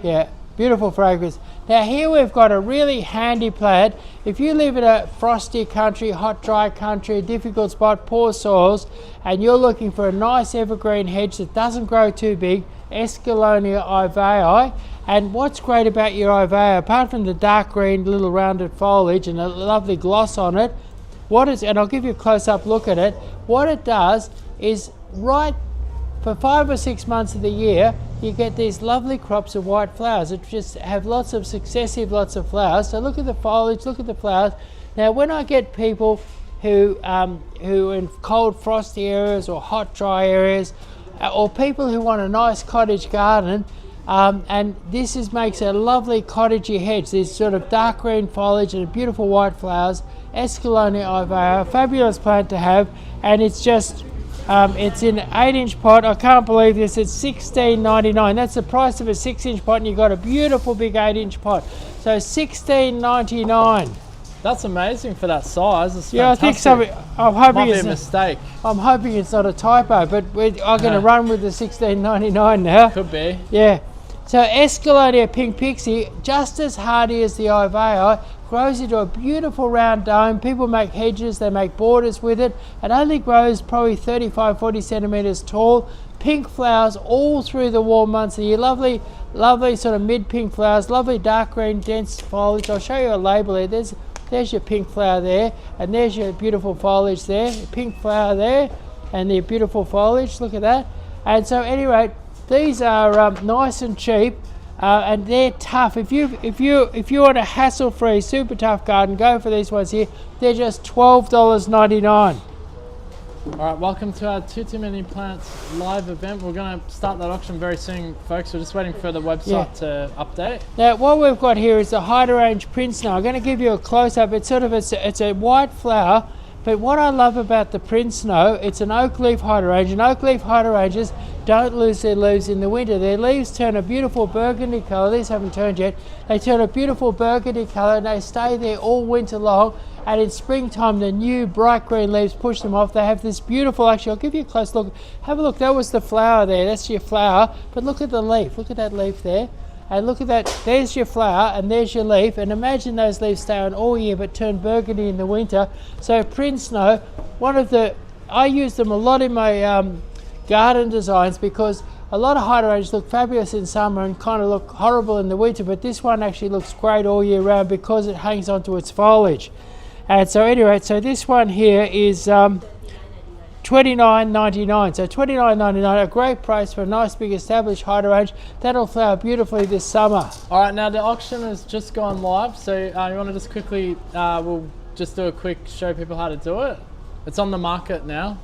yeah, beautiful fragrance. Now here we've got a really handy plant. If you live in a frosty country, hot, dry country, difficult spot, poor soils, and you're looking for a nice evergreen hedge that doesn't grow too big, Escallonia ivei. And what's great about your ivei, apart from the dark green little rounded foliage and a lovely gloss on it, and I'll give you a close-up look at it, what it does is right for 5 or 6 months of the year, you get these lovely crops of white flowers that just have lots of flowers. So look at the foliage, look at the flowers. Now, when I get people who in cold, frosty areas or hot, dry areas, or people who want a nice cottage garden, and this makes a lovely cottagey hedge. There's sort of dark green foliage and beautiful white flowers. Escalonia ivrea, fabulous plant to have, and it's just it's in an 8-inch pot. I can't believe this. It's $16.99. That's the price of a 6-inch pot, and you've got a beautiful big 8-inch pot. So $16.99. That's amazing for that size. It's yeah, fantastic. I think so. I'm hoping Might be it's a mistake. I'm hoping it's not a typo, but I'm going to run with the $16.99 now. Could be. Yeah. So Escalonia pink pixie, just as hardy as the ivrea, grows into a beautiful round dome. People make hedges, they make borders with it. It only grows probably 35-40 centimeters tall. Pink flowers all through the warm months of the year. Lovely, lovely sort of mid-pink flowers. Lovely dark green dense foliage. I'll show you a label here. There's your pink flower there, and there's your beautiful foliage there. Pink flower there, and the beautiful foliage. Look at that. And so, anyway, these are nice and cheap. And they're tough. If you want a hassle-free, super tough garden, go for these ones here. They're just $12.99. All right, welcome to our Tutu Many Plants live event. We're going to start that auction very soon, folks. We're just waiting for the website to update. Now, what we've got here is the Hydrangea Prince. Now, I'm going to give you a close-up. It's a white flower. But what I love about the Prince Snow, it's an oak leaf hydrangea, and oak leaf hydrangeas don't lose their leaves in the winter. Their leaves turn a beautiful burgundy colour. These haven't turned yet. They turn a beautiful burgundy colour, and they stay there all winter long. And in springtime, the new bright green leaves push them off. They have this beautiful, actually, I'll give you a close look. Have a look, that was the flower there. That's your flower. But look at the leaf. Look at that leaf there. And look at that, there's your flower and there's your leaf, and imagine those leaves stay on all year but turn burgundy in the winter. So Prince Snow, I use them a lot in my garden designs because a lot of hydrangeas look fabulous in summer and kind of look horrible in the winter, but this one actually looks great all year round because it hangs onto its foliage. And so anyway, so this one here is $29.99. So $29.99, a great price for a nice big established hydrangea. That'll flower beautifully this summer. All right, now the auction has just gone live. So you want to just quickly, we'll just do a quick show people how to do it. It's on the market now.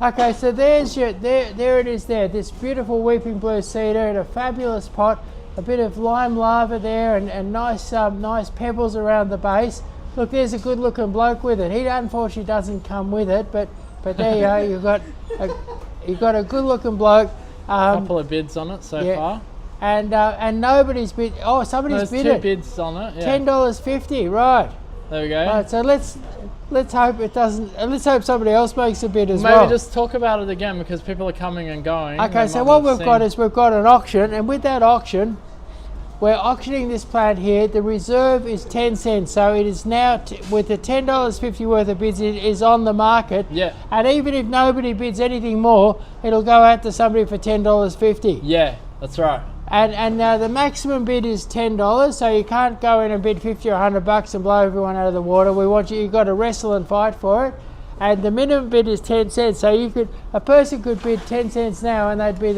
Okay, so there it is there. This beautiful weeping blue cedar in a fabulous pot. A bit of lime lava there and nice pebbles around the base. Look, there's a good looking bloke with it. He unfortunately doesn't come with it, but there you go. You've got a good-looking bloke. A couple of bids on it so far, and nobody's bid. Oh, somebody's bid it. There's 2 bids on it. Yeah. $10.50. Right. There we go. Right. So let's hope it doesn't. Let's hope somebody else makes a bid as well. Maybe just talk about it again because people are coming and going. Okay. So what we've got is we've got an auction, and with that auction, we're auctioning this plant here. The reserve is 10 cents, so it is now, with the $10.50 worth of bids, it is on the market. Yeah. And even if nobody bids anything more, it'll go out to somebody for $10.50. Yeah, that's right. And now the maximum bid is $10, so you can't go in and bid 50 or $100 and blow everyone out of the water. You've got to wrestle and fight for it. And the minimum bid is 10 cents, so a person could bid 10 cents now, and they'd be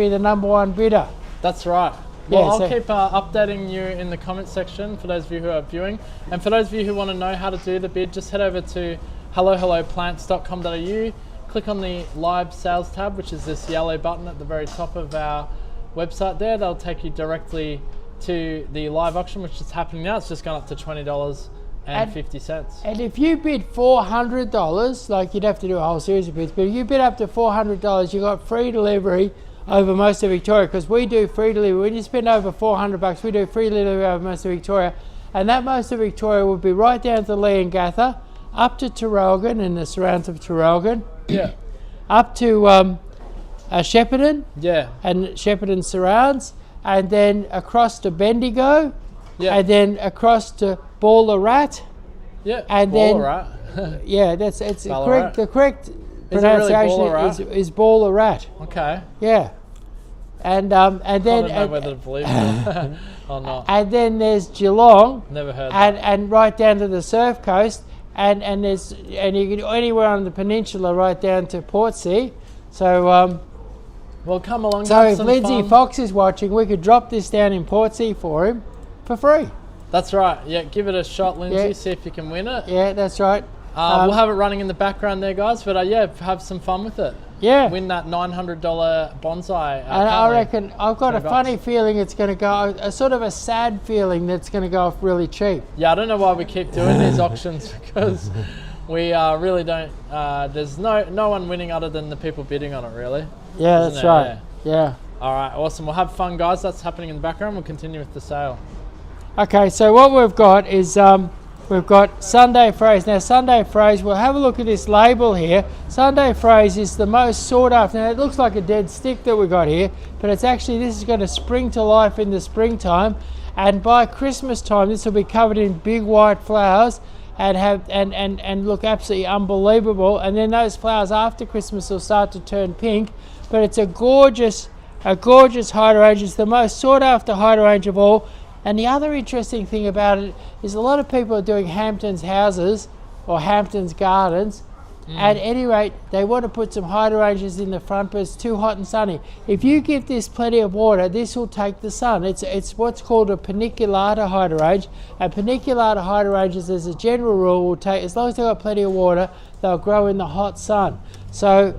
the number one bidder. That's right. Well, I'll keep updating you in the comment section for those of you who are viewing. And for those of you who want to know how to do the bid, just head over to helloplants.com.au, click on the live sales tab, which is this yellow button at the very top of our website there. That'll take you directly to the live auction, which is happening now. It's just gone up to $20.50. And if you bid $400, like you'd have to do a whole series of bids, but if you bid up to $400, you got free delivery over most of Victoria, because we do free delivery. When you spend over $400, we do free delivery over most of Victoria, and that most of Victoria would be right down to Leongatha, up to Traralgon and the surrounds of Traralgon, up to Shepparton, and Shepparton surrounds, and then across to Bendigo, and then across to Ballarat, and Ballarat. The correct pronunciation is Ballarat. Okay. Yeah. And then I don't know whether to believe that or not. And then there's Geelong. Never heard that. And right down to the surf coast, and you can anywhere on the peninsula right down to Portsea. So Well, come along. So have if some Lindsay fun. Fox is watching, we could drop this down in Portsea for him for free. That's right. Yeah, give it a shot, Lindsay. Yeah. See if you can win it. Yeah, that's right. We'll have it running in the background there, guys. But yeah, have some fun with it. Yeah. Win that $900 bonsai. And I can't we? reckon I've got a $20. funny feeling it's going to go, a sort of a sad feeling that's going to go off really cheap. Yeah, I don't know why we keep doing these auctions because we really don't. There's no one winning other than the people bidding on it, really. Yeah, Isn't that's there? right. Yeah. All right, awesome. We'll have fun, guys. That's happening in the background. We'll continue with the sale. Okay, so what we've got is we've got Sunday Phrase. Now, Sunday Phrase, we'll have a look at this label here. Sunday Phrase is the most sought after. Now, it looks like a dead stick that we got here, but it's actually, this is going to spring to life in the springtime. And by Christmas time, this will be covered in big white flowers and have and look absolutely unbelievable. And then those flowers after Christmas will start to turn pink. But it's a gorgeous hydrangea. It's the most sought after hydrangea of all. And the other interesting thing about it is a lot of people are doing Hampton's houses or Hampton's gardens. At any rate, they want to put some hydrangeas in the front, but it's too hot and sunny. If you give this plenty of water, this will take the sun. It's what's called a paniculata hydrangea. And paniculata hydrangeas, as a general rule, will take, as long as they've got plenty of water, they'll grow in the hot sun. So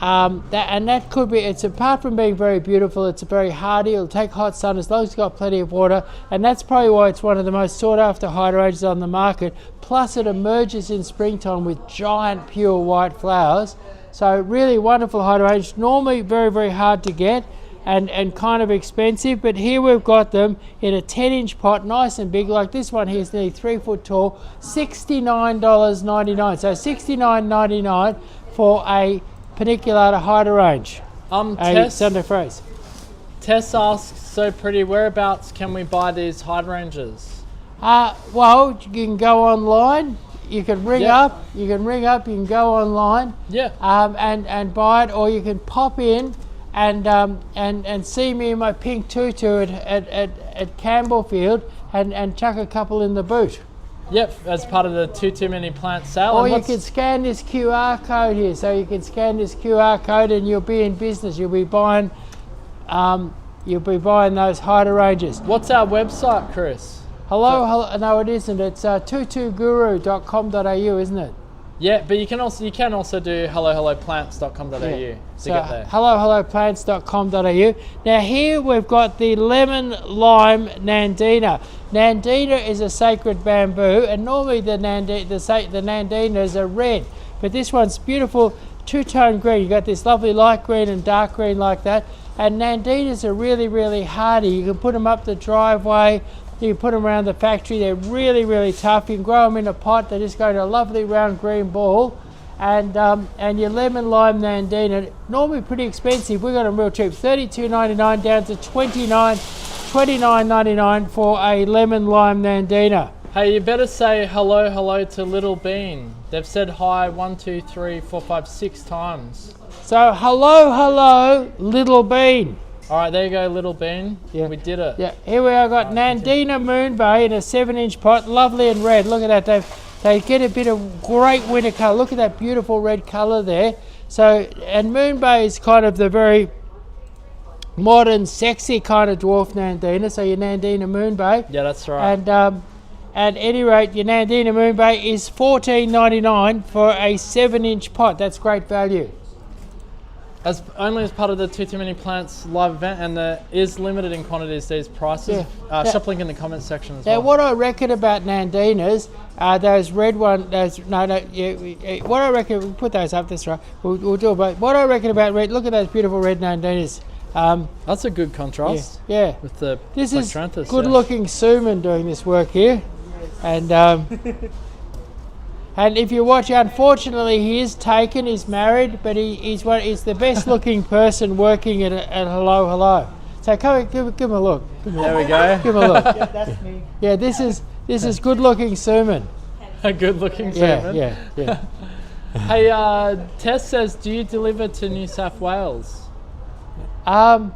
that could be, it's apart from being very beautiful, it's very hardy. It'll take hot sun as long as it's got plenty of water, and that's probably why it's one of the most sought after hydrangeas on the market. Plus it emerges in springtime with giant pure white flowers. So really wonderful hydrangea, normally very, very hard to get and kind of expensive, but here we've got them in a 10-inch pot, nice and big. Like this one here is nearly 3 foot tall, $69.99. So $69.99 for a paniculata hydrangea. Tess, Sunday Phrase. Tess asks, so pretty, whereabouts can we buy these hydrangeas? Well, you can go online. You can ring Yep. up. You can go online. Yeah. And buy it, or you can pop in and see me in my pink tutu at Campbellfield and chuck a couple in the boot. Yep, as part of the Tutu Many Plants sale. Or And you what's- can scan this QR code here. So you can scan this QR code and you'll be in business. You'll be buying those hydrangeas. What's our website, Chris? Hello, no it isn't. It's tutuguru.com.au, isn't it? Yeah, but you can also do helloplants.com.au to So get there. helloplants.com.au. Now here we've got the lemon lime nandina. Nandina is a sacred bamboo, and normally the nandinas are red, but this one's beautiful two-tone green. You got this lovely light green and dark green like that. And nandinas are really, really hardy. You can put them up the driveway. You can put them around the factory. They're really, really tough. You can grow them in a pot. They just go to a lovely round green ball. And your lemon lime nandina, normally pretty expensive. We got them real cheap, $32.99 down to $29.99 for a lemon lime nandina. Hey, you better say hello to Little Bean. They've said hi 1, 2, 3, 4, 5, 6 times. So hello, Little Bean. All right, there you go, Little Bean. Yeah. We did it. Yeah, here we are. Got Nandina Moonbay in a 7-inch pot, lovely and red. Look at that. They get a bit of great winter colour. Look at that beautiful red colour there. So, and Moonbay is kind of the very modern, sexy kind of dwarf Nandina. So your Nandina Moonbay. Yeah, that's right. And at any rate, your Nandina Moonbay is $14.99 for a 7-inch pot. That's great value. Only as part of the Tutu Many Plants live event, and there is limited in quantities these prices. Yeah. Shop link in the comments section as Now, well. what I reckon about Nandinas, those red ones, what I reckon, we'll put those up, that's right, we'll do about, what I reckon about red, look at those beautiful red Nandinas. That's a good contrast. Yeah. With the This is Plectranthus, good looking Suman doing this work here. And and if you watch, unfortunately, he is taken, he's married, but he's the best looking person working at Hello. So come give him a look. There we go. Give him a look. Yeah, that's me. Yeah, this is good looking Suman. A good looking Yeah, Suman. yeah. Hey, Tess says, do you deliver to New South Wales? Only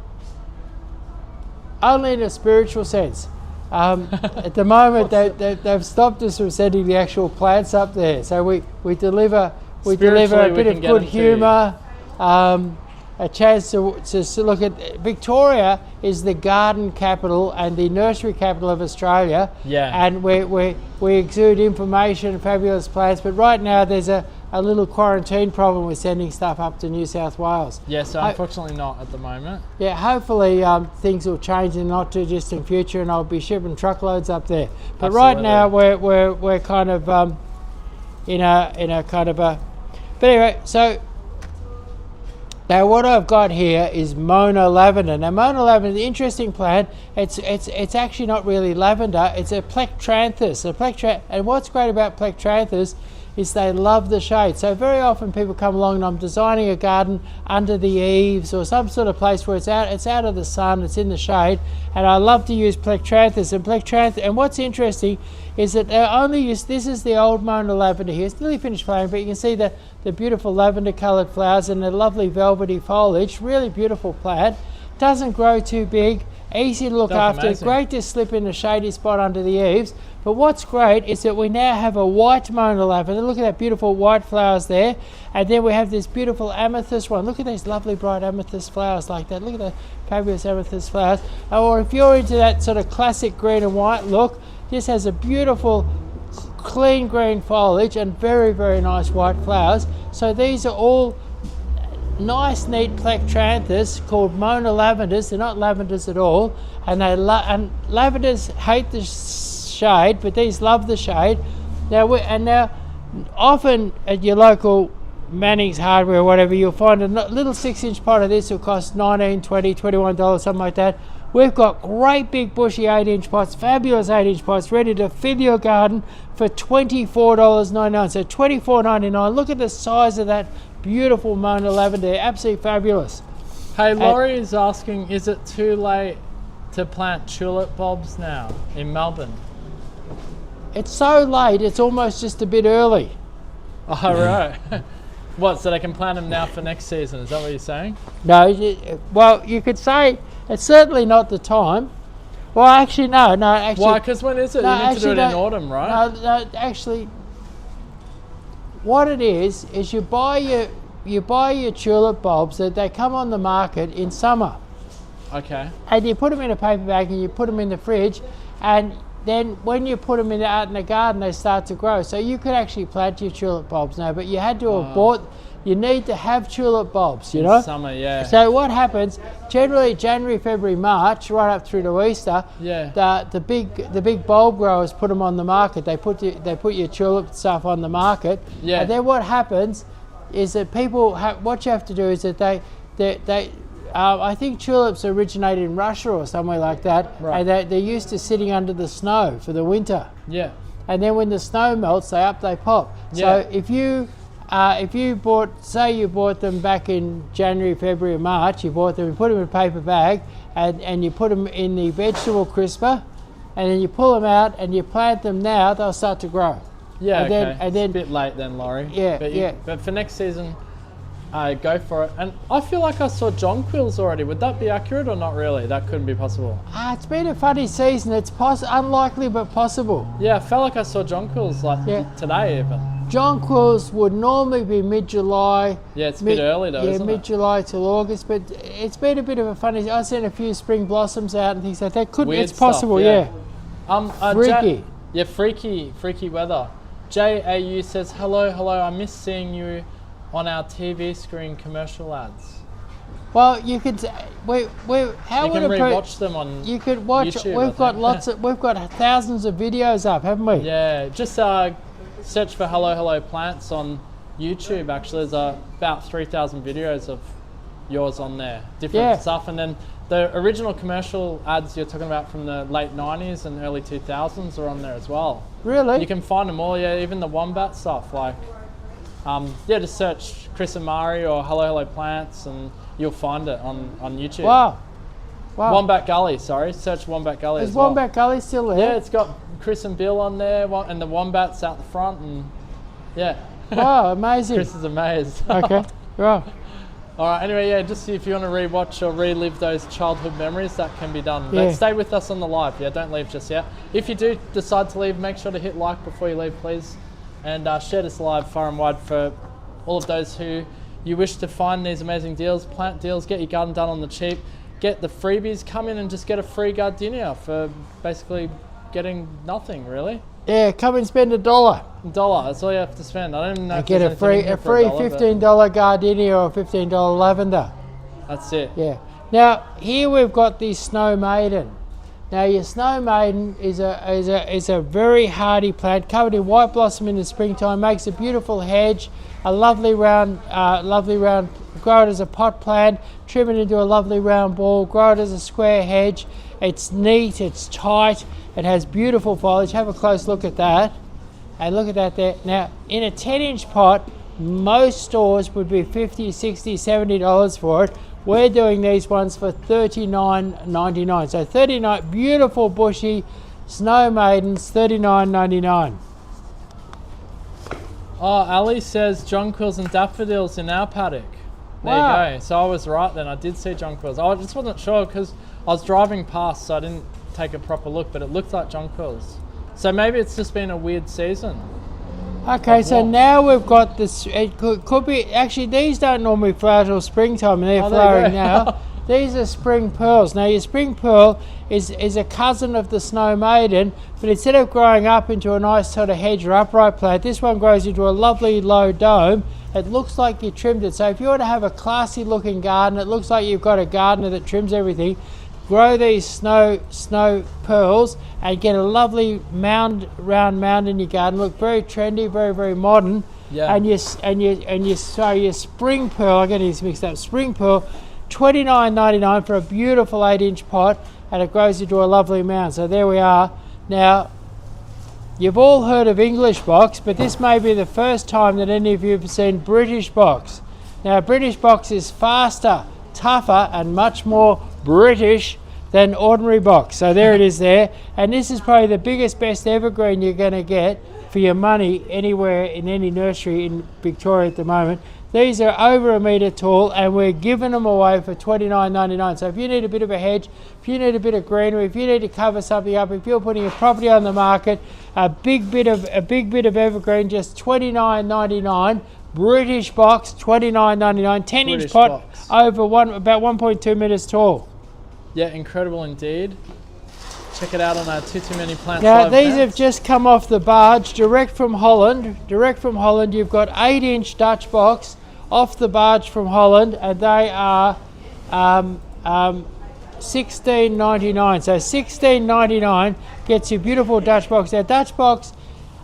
in a spiritual sense. At the moment, they've stopped us from sending the actual plants up there. So we deliver a bit Spiritually, of we can get good them to you. humour, a chance to look at Victoria is the garden capital and the nursery capital of Australia. Yeah. And we exude information, fabulous plants. But right now there's a little quarantine problem with sending stuff up to New South Wales. Yeah, so unfortunately not at the moment. Yeah, hopefully things will change in the not too distant future, and I'll be shipping truckloads up there. But Absolutely. right now we're kind of in a kind of a. But anyway, so now what I've got here is Mona lavender. Now Mona lavender is an interesting plant. It's actually not really lavender. It's a plectranthus. And what's great about plectranthus is they love the shade. So very often people come along and I'm designing a garden under the eaves or some sort of place where it's out of the sun, it's in the shade, and I love to use plectranthus. And what's interesting is that they only use, this is the old Mona lavender here, it's nearly finished flowering, but you can see the beautiful lavender coloured flowers and the lovely velvety foliage. Really beautiful plant. Doesn't grow too big, easy to look after, amazing. great to slip in a shady spot under the eaves. But what's great is that we now have a white Mona lavender. Look at that beautiful white flowers there. And then we have this beautiful amethyst one. Look at these lovely bright amethyst flowers like that. Look at the fabulous amethyst flowers. Or if you're into that sort of classic green and white look, this has a beautiful clean green foliage and very, very nice white flowers. So these are all nice, neat plectranthus called Mona lavenders. They're not lavenders at all. And and lavenders hate the shade, but these love the shade. Now often at your local Manning's Hardware or whatever, you'll find a little 6-inch pot of this will cost $19, $20, $21, something like that. We've got great big bushy 8-inch pots, fabulous 8-inch pots, ready to fill your garden for $24.99. So $24.99. Look at the size of that beautiful Mona lavender, absolutely fabulous. Hey, Laurie is asking, is it too late to plant tulip bulbs now in Melbourne? It's so late, it's almost just a bit early. Oh, right. What, so they can plant them now for next season? Is that what you're saying? No, well, you could say it's certainly not the time. Well, actually, no, actually. Why? Because when is it? No, you need to do it in actually, autumn, right? No, actually, what it is you buy your tulip bulbs that they come on the market in summer. Okay. And you put them in a paper bag and you put them in the fridge, and then when you put them out in the garden, they start to grow. So you could actually plant your tulip bulbs now, but you had to have bought. You need to have tulip bulbs, you know. In summer, yeah. So what happens? Generally, January, February, March, right up through to Easter. Yeah. The big bulb growers put them on the market. They put your tulip stuff on the market. Yeah. And then what happens is that people what you have to do is that they I think tulips originate in Russia or somewhere like that, right. and they're used to sitting under the snow for the winter. Yeah. And then when the snow melts, they pop. Yeah. So if you bought them back in January, February, March, you put them in a paper bag, and you put them in the vegetable crisper, and then you pull them out and you plant them now, they'll start to grow. Yeah, and then it's a bit late then, Laurie. Yeah, But for next season, go for it. And I feel like I saw jonquils already. Would that be accurate or not really? That couldn't be possible. It's been a funny season. It's unlikely but possible. Yeah, I felt like I saw jonquils today even. Jonquils would normally be mid-July. Yeah, it's a bit early though, isn't it? Yeah, mid-July till August, but it's been a bit of a funny. I've seen a few spring blossoms out and things like that. It's possible, stuff, yeah. Freaky. Freaky weather. JAU says, hello, I miss seeing you on our TV screen commercial ads. Well, you could. You can rewatch them on. You could watch. YouTube, We've got thousands of videos up, haven't we? Yeah, just search for Hello Plants on YouTube. Actually, there's about 3,000 videos of yours on there, different stuff, and then the original commercial ads you're talking about from the late 90s and early 2000s are on there as well. Really? You can find them all. Yeah, even the wombat stuff, like. Just search Chris Amari or Hello Plants and you'll find it on YouTube. Wow. Wombat Gully, search Wombat Gully Is Wombat Gully still there? Yeah, it's got Chris and Bill on there and the wombats out the front and yeah. Wow, amazing. Chris is amazed. Okay, right. All right, anyway, just if you want to rewatch or relive those childhood memories, that can be done. Yeah. But stay with us on the live, don't leave just yet. If you do decide to leave, make sure to hit like before you leave, please. And share this live far and wide for all of those who you wish to find these amazing deals, plant deals, get your garden done on the cheap, get the freebies, come in and just get a free gardenia for basically getting nothing really. Yeah, come and spend $1. $1, that's all you have to spend. I don't even know And if get there's a free anything in here for $1, but $15 gardenia or a $15 lavender. that's it. Yeah. Now here we've got the Snow Maiden. Now your Snow Maiden is a very hardy plant, covered in white blossom in the springtime, makes a beautiful hedge, a lovely round, grow it as a pot plant, trim it into a lovely round ball, grow it as a square hedge. It's neat, it's tight, it has beautiful foliage. Have a close look at that. And look at that there. Now in a 10-inch pot, most stores would be $50, $60, $70 for it. We're doing these ones for $39.99. So 39 beautiful bushy Snow Maidens, $39.99. Oh, Ali says jonquils and daffodils in our paddock. There Wow. you go. So I was right then. I did see jonquils. I just wasn't sure because I was driving past, so I didn't take a proper look, but it looked like jonquils. So maybe it's just been a weird season. Okay, so now we've got this. It could be actually these don't normally flower till springtime, and they're flowering now. These are spring pearls. Now your spring pearl is a cousin of the Snow Maiden, but instead of growing up into a nice sort of hedge or upright plant, this one grows into a lovely low dome. It looks like you trimmed it. So if you want to have a classy looking garden, it looks like you've got a gardener that trims everything. Grow these snow pearls and get a lovely round mound in your garden. Look very trendy, very, very modern. Yeah. And your spring pearl, I get these mixed up. Spring pearl, $29.99 for a beautiful 8-inch pot, and it grows into a lovely mound. So there we are. Now, you've all heard of English box, but this may be the first time that any of you have seen British box. Now, British box is faster, tougher, and much more British than ordinary box. So there it is there. And this is probably the biggest, best evergreen you're going to get for your money anywhere in any nursery in Victoria at the moment. These are over 1 metre tall, and we're giving them away for $29.99. So if you need a bit of a hedge, if you need a bit of greenery, if you need to cover something up, if you're putting a property on the market, a big bit of evergreen, just $29.99. British box, $29.99. 10-inch pot, box. about 1.2 metres tall. Yeah, incredible indeed. Check it out on our Tutu Many Plants Now live these events. have just come off the barge, direct from Holland. You've got 8-inch Dutch box off the barge from Holland, and they are $16.99. So $16.99 gets you beautiful Dutch box. Now Dutch box,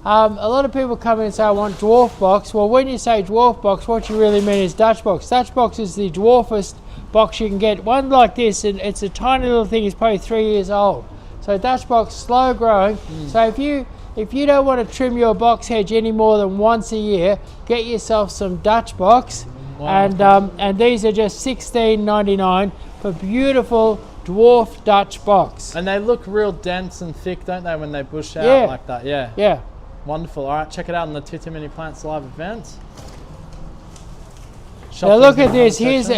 a lot of people come in and say, I want dwarf box. Well, when you say dwarf box, what you really mean is Dutch box. Dutch box is the dwarfest box you can get. One like this, and it's a tiny little thing, it's probably 3 years old. So Dutch box, slow growing. So if you don't want to trim your box hedge any more than once a year, get yourself some Dutch box. Wow. And these are just $16.99 for beautiful dwarf Dutch box. And they look real dense and thick, don't they, when they bush out Yeah. like that? Yeah. Yeah. Wonderful. All right, check it out on the Tutu Many Plants live event. Now look at this. Here's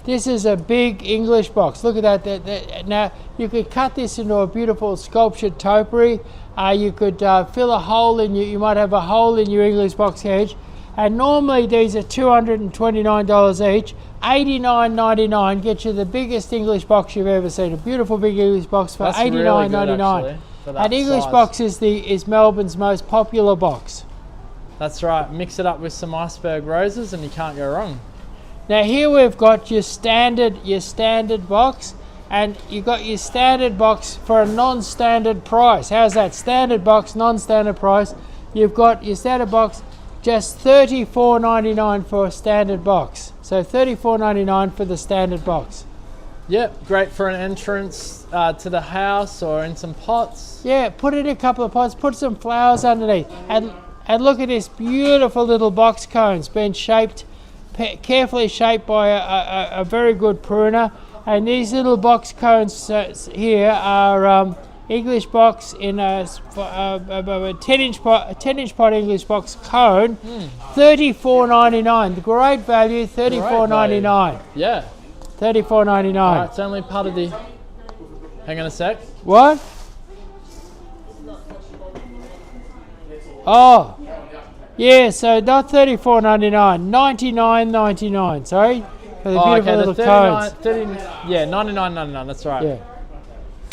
This is a big English box. Look at that. Now you could cut this into a beautiful sculptured topiary. You could fill a hole in you might have a hole in your English box hedge. And normally these are $229 each. $89.99 gets you the biggest English box you've ever seen. A beautiful big English box for $89.99. And English box is Melbourne's most popular box. That's right. Mix it up with some iceberg roses and you can't go wrong. Now here we've got your standard box, and you've got your standard box for a non-standard price. How's that? Standard box, non-standard price. You've got your standard box just $34.99 for a standard box. So $34.99 for the standard box. Yep, great for an entrance to the house or in some pots. Yeah, put it in a couple of pots, put some flowers underneath, and look at this beautiful little box cones being shaped, carefully shaped by a very good pruner. And these little box cones here are English box in a 10-inch pot English box cone, $34.99. Great value, $34.99. Yeah. $34.99. All right, it's only part of the... Hang on a sec. What? Oh. Yeah, so not $34.99, $99.99. Sorry, for the beautiful little cones. 99.99. That's right. Yeah.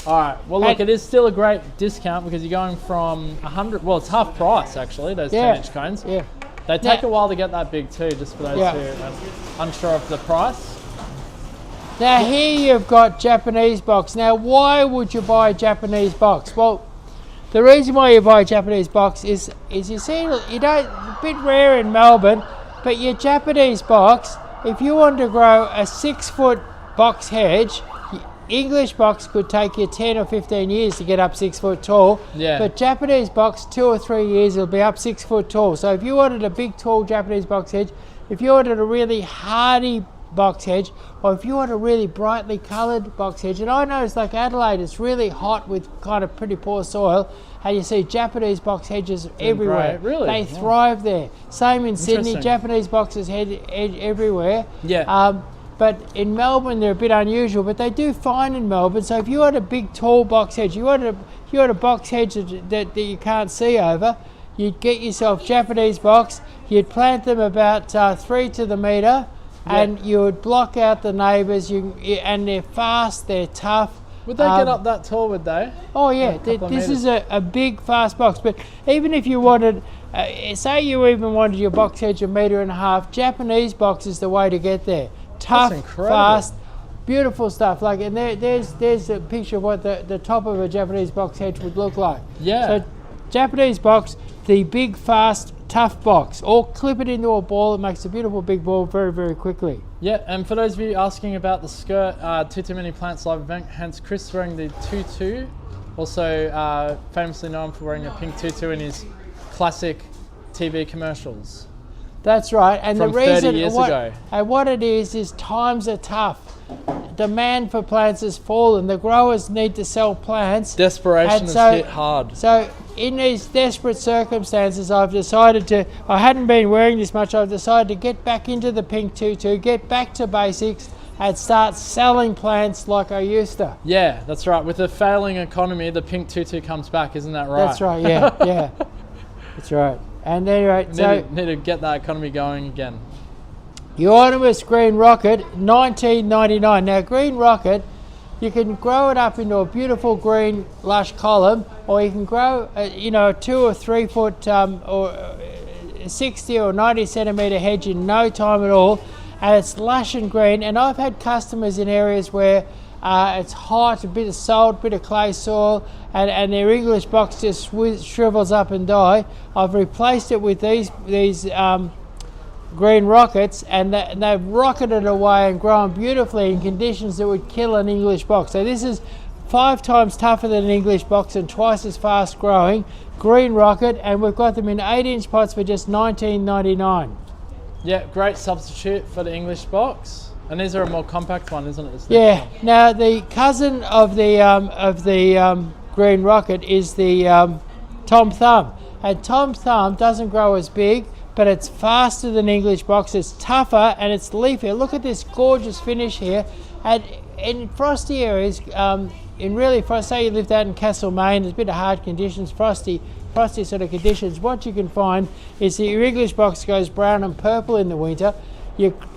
All right. Well, look, And- it is still a great discount because you're going from 100. Well, it's half price actually. Those Yeah. 10-inch cones. Yeah. They take Now- a while to get that big too, just for those Yeah. who are unsure of the price. Now here you've got Japanese box. Now why would you buy a Japanese box? Well, the reason why you buy a Japanese box is you see, you don't, a bit rare in Melbourne, but your Japanese box, if you want to grow a 6-foot box hedge, English box could take you 10 or 15 years to get up 6 foot tall. Yeah. But Japanese box, 2 or 3 years, it'll be up 6 foot tall. So if you wanted a big, tall Japanese box hedge, if you wanted a really hardy box hedge, or if you want a really brightly coloured box hedge, and I notice like Adelaide, it's really hot with kind of pretty poor soil, and you see Japanese box hedges everywhere. great. Really? They thrive there. Same in Sydney, Interesting. Japanese boxes hedge everywhere. Yeah. But in Melbourne, they're a bit unusual, but they do fine in Melbourne. So if you had a big, tall box hedge, you had a box hedge that you can't see over, you'd get yourself Japanese box, you'd plant them about 3 to the metre, and you would block out the neighbours, and they're fast, they're tough. Would they get up that tall? Would they? Oh yeah, couple of this is a big, fast box. But even if you wanted, say you even wanted your box hedge 1.5 metres, Japanese box is the way to get there. Tough, incredible. fast, beautiful stuff. Like, and there's a picture of what the top of a Japanese box hedge would look like. Yeah. So Japanese box, the big, fast, tough box, or clip it into a ball. It makes a beautiful big ball very, very quickly. Yeah, and for those of you asking about the skirt, Tutu Many Plants live event, hence Chris wearing the tutu, also famously known for wearing a pink tutu in his classic TV commercials. That's right, and From the reason 30 years ago. And what it is times are tough. Demand for plants has fallen. The growers need to sell plants. Desperation And has hit hard. So in these desperate circumstances, I hadn't been wearing this much, I've decided to get back into the pink tutu, get back to basics, and start selling plants like I used to. Yeah, that's right. With a failing economy, the pink tutu comes back, isn't that right? That's right, yeah. That's right. And anyway, Need to get that economy going again. Euonymus Green Rocket, $19.99. Now, Green Rocket, you can grow it up into a beautiful green lush column, or you can grow a 2 or 3 foot or 60 or 90 centimetre hedge in no time at all, and it's lush and green. And I've had customers in areas where it's hot, a bit of salt, a bit of clay soil, and their English box just shrivels up and die. I've replaced it with these green rockets, and they've rocketed away and grown beautifully in conditions that would kill an English box. So this is 5 times tougher than an English box and twice as fast growing. Green rocket, and we've got them in 8-inch pots for just $19.99. Yeah, great substitute for the English box. And these are a more compact one, isn't it? This Yeah. next one? Now the cousin of the green rocket is the Tom Thumb, and Tom Thumb doesn't grow as big, but it's faster than English box. It's tougher and it's leafier. Look at this gorgeous finish here. And in frosty areas, in really frost, say you lived out in Castlemaine, there's a bit of hard conditions, frosty sort of conditions. What you can find is that your English box goes brown and purple in the winter.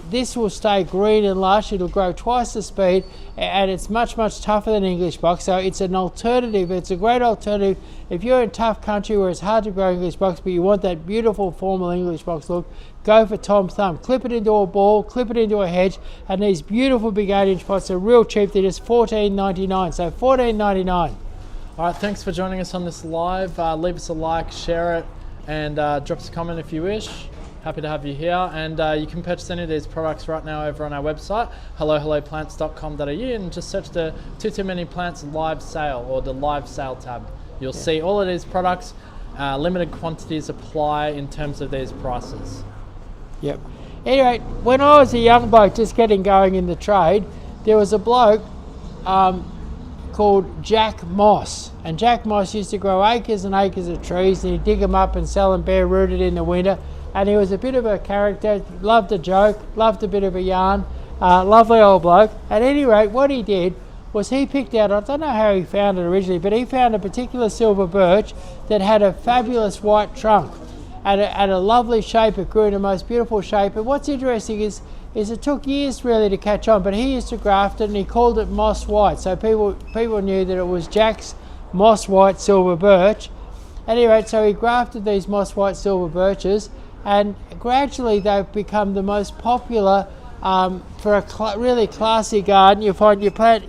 This will stay green and lush. It'll grow twice the speed, and it's much, much tougher than English box. So it's an alternative. It's a great alternative if you're in tough country where it's hard to grow English box, but you want that beautiful formal English box look. Go for Tom Thumb. Clip it into a ball, clip it into a hedge, and these beautiful big 8-inch pots are real cheap. They're just $14.99. So $14.99. All right, thanks for joining us on this live. Leave us a like, share it, and drop us a comment if you wish. Happy to have you here, and you can purchase any of these products right now over on our website, helloplants.com.au, and just search the Tutu Many Plants live sale or the live sale tab. You'll see all of these products. Limited quantities apply in terms of these prices. Yep. Anyway, when I was a young bloke just getting going in the trade, there was a bloke called Jack Moss, and Jack Moss used to grow acres and acres of trees, and he'd dig them up and sell them bare rooted in the winter. And he was a bit of a character, loved a joke, loved a bit of a yarn, lovely old bloke. At any rate, what he did was he picked out, I don't know how he found it originally, but he found a particular silver birch that had a fabulous white trunk. at a lovely shape. It grew in the most beautiful shape. And what's interesting is it took years really to catch on, but he used to graft it and he called it moss white. So people knew that it was Jack's moss white silver birch. At any rate, so he grafted these moss white silver birches, and gradually they've become the most popular for a really classy garden. You find you plant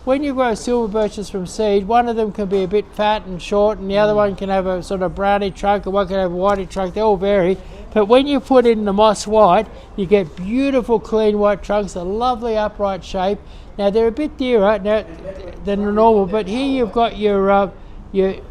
when you grow silver birches from seed, one of them can be a bit fat and short, and the other one can have a sort of browny trunk, and one can have a whitey trunk. They all vary. But when you put in the moss white, you get beautiful clean white trunks, a lovely upright shape. Now they're a bit dearer now than the normal, but here you've got your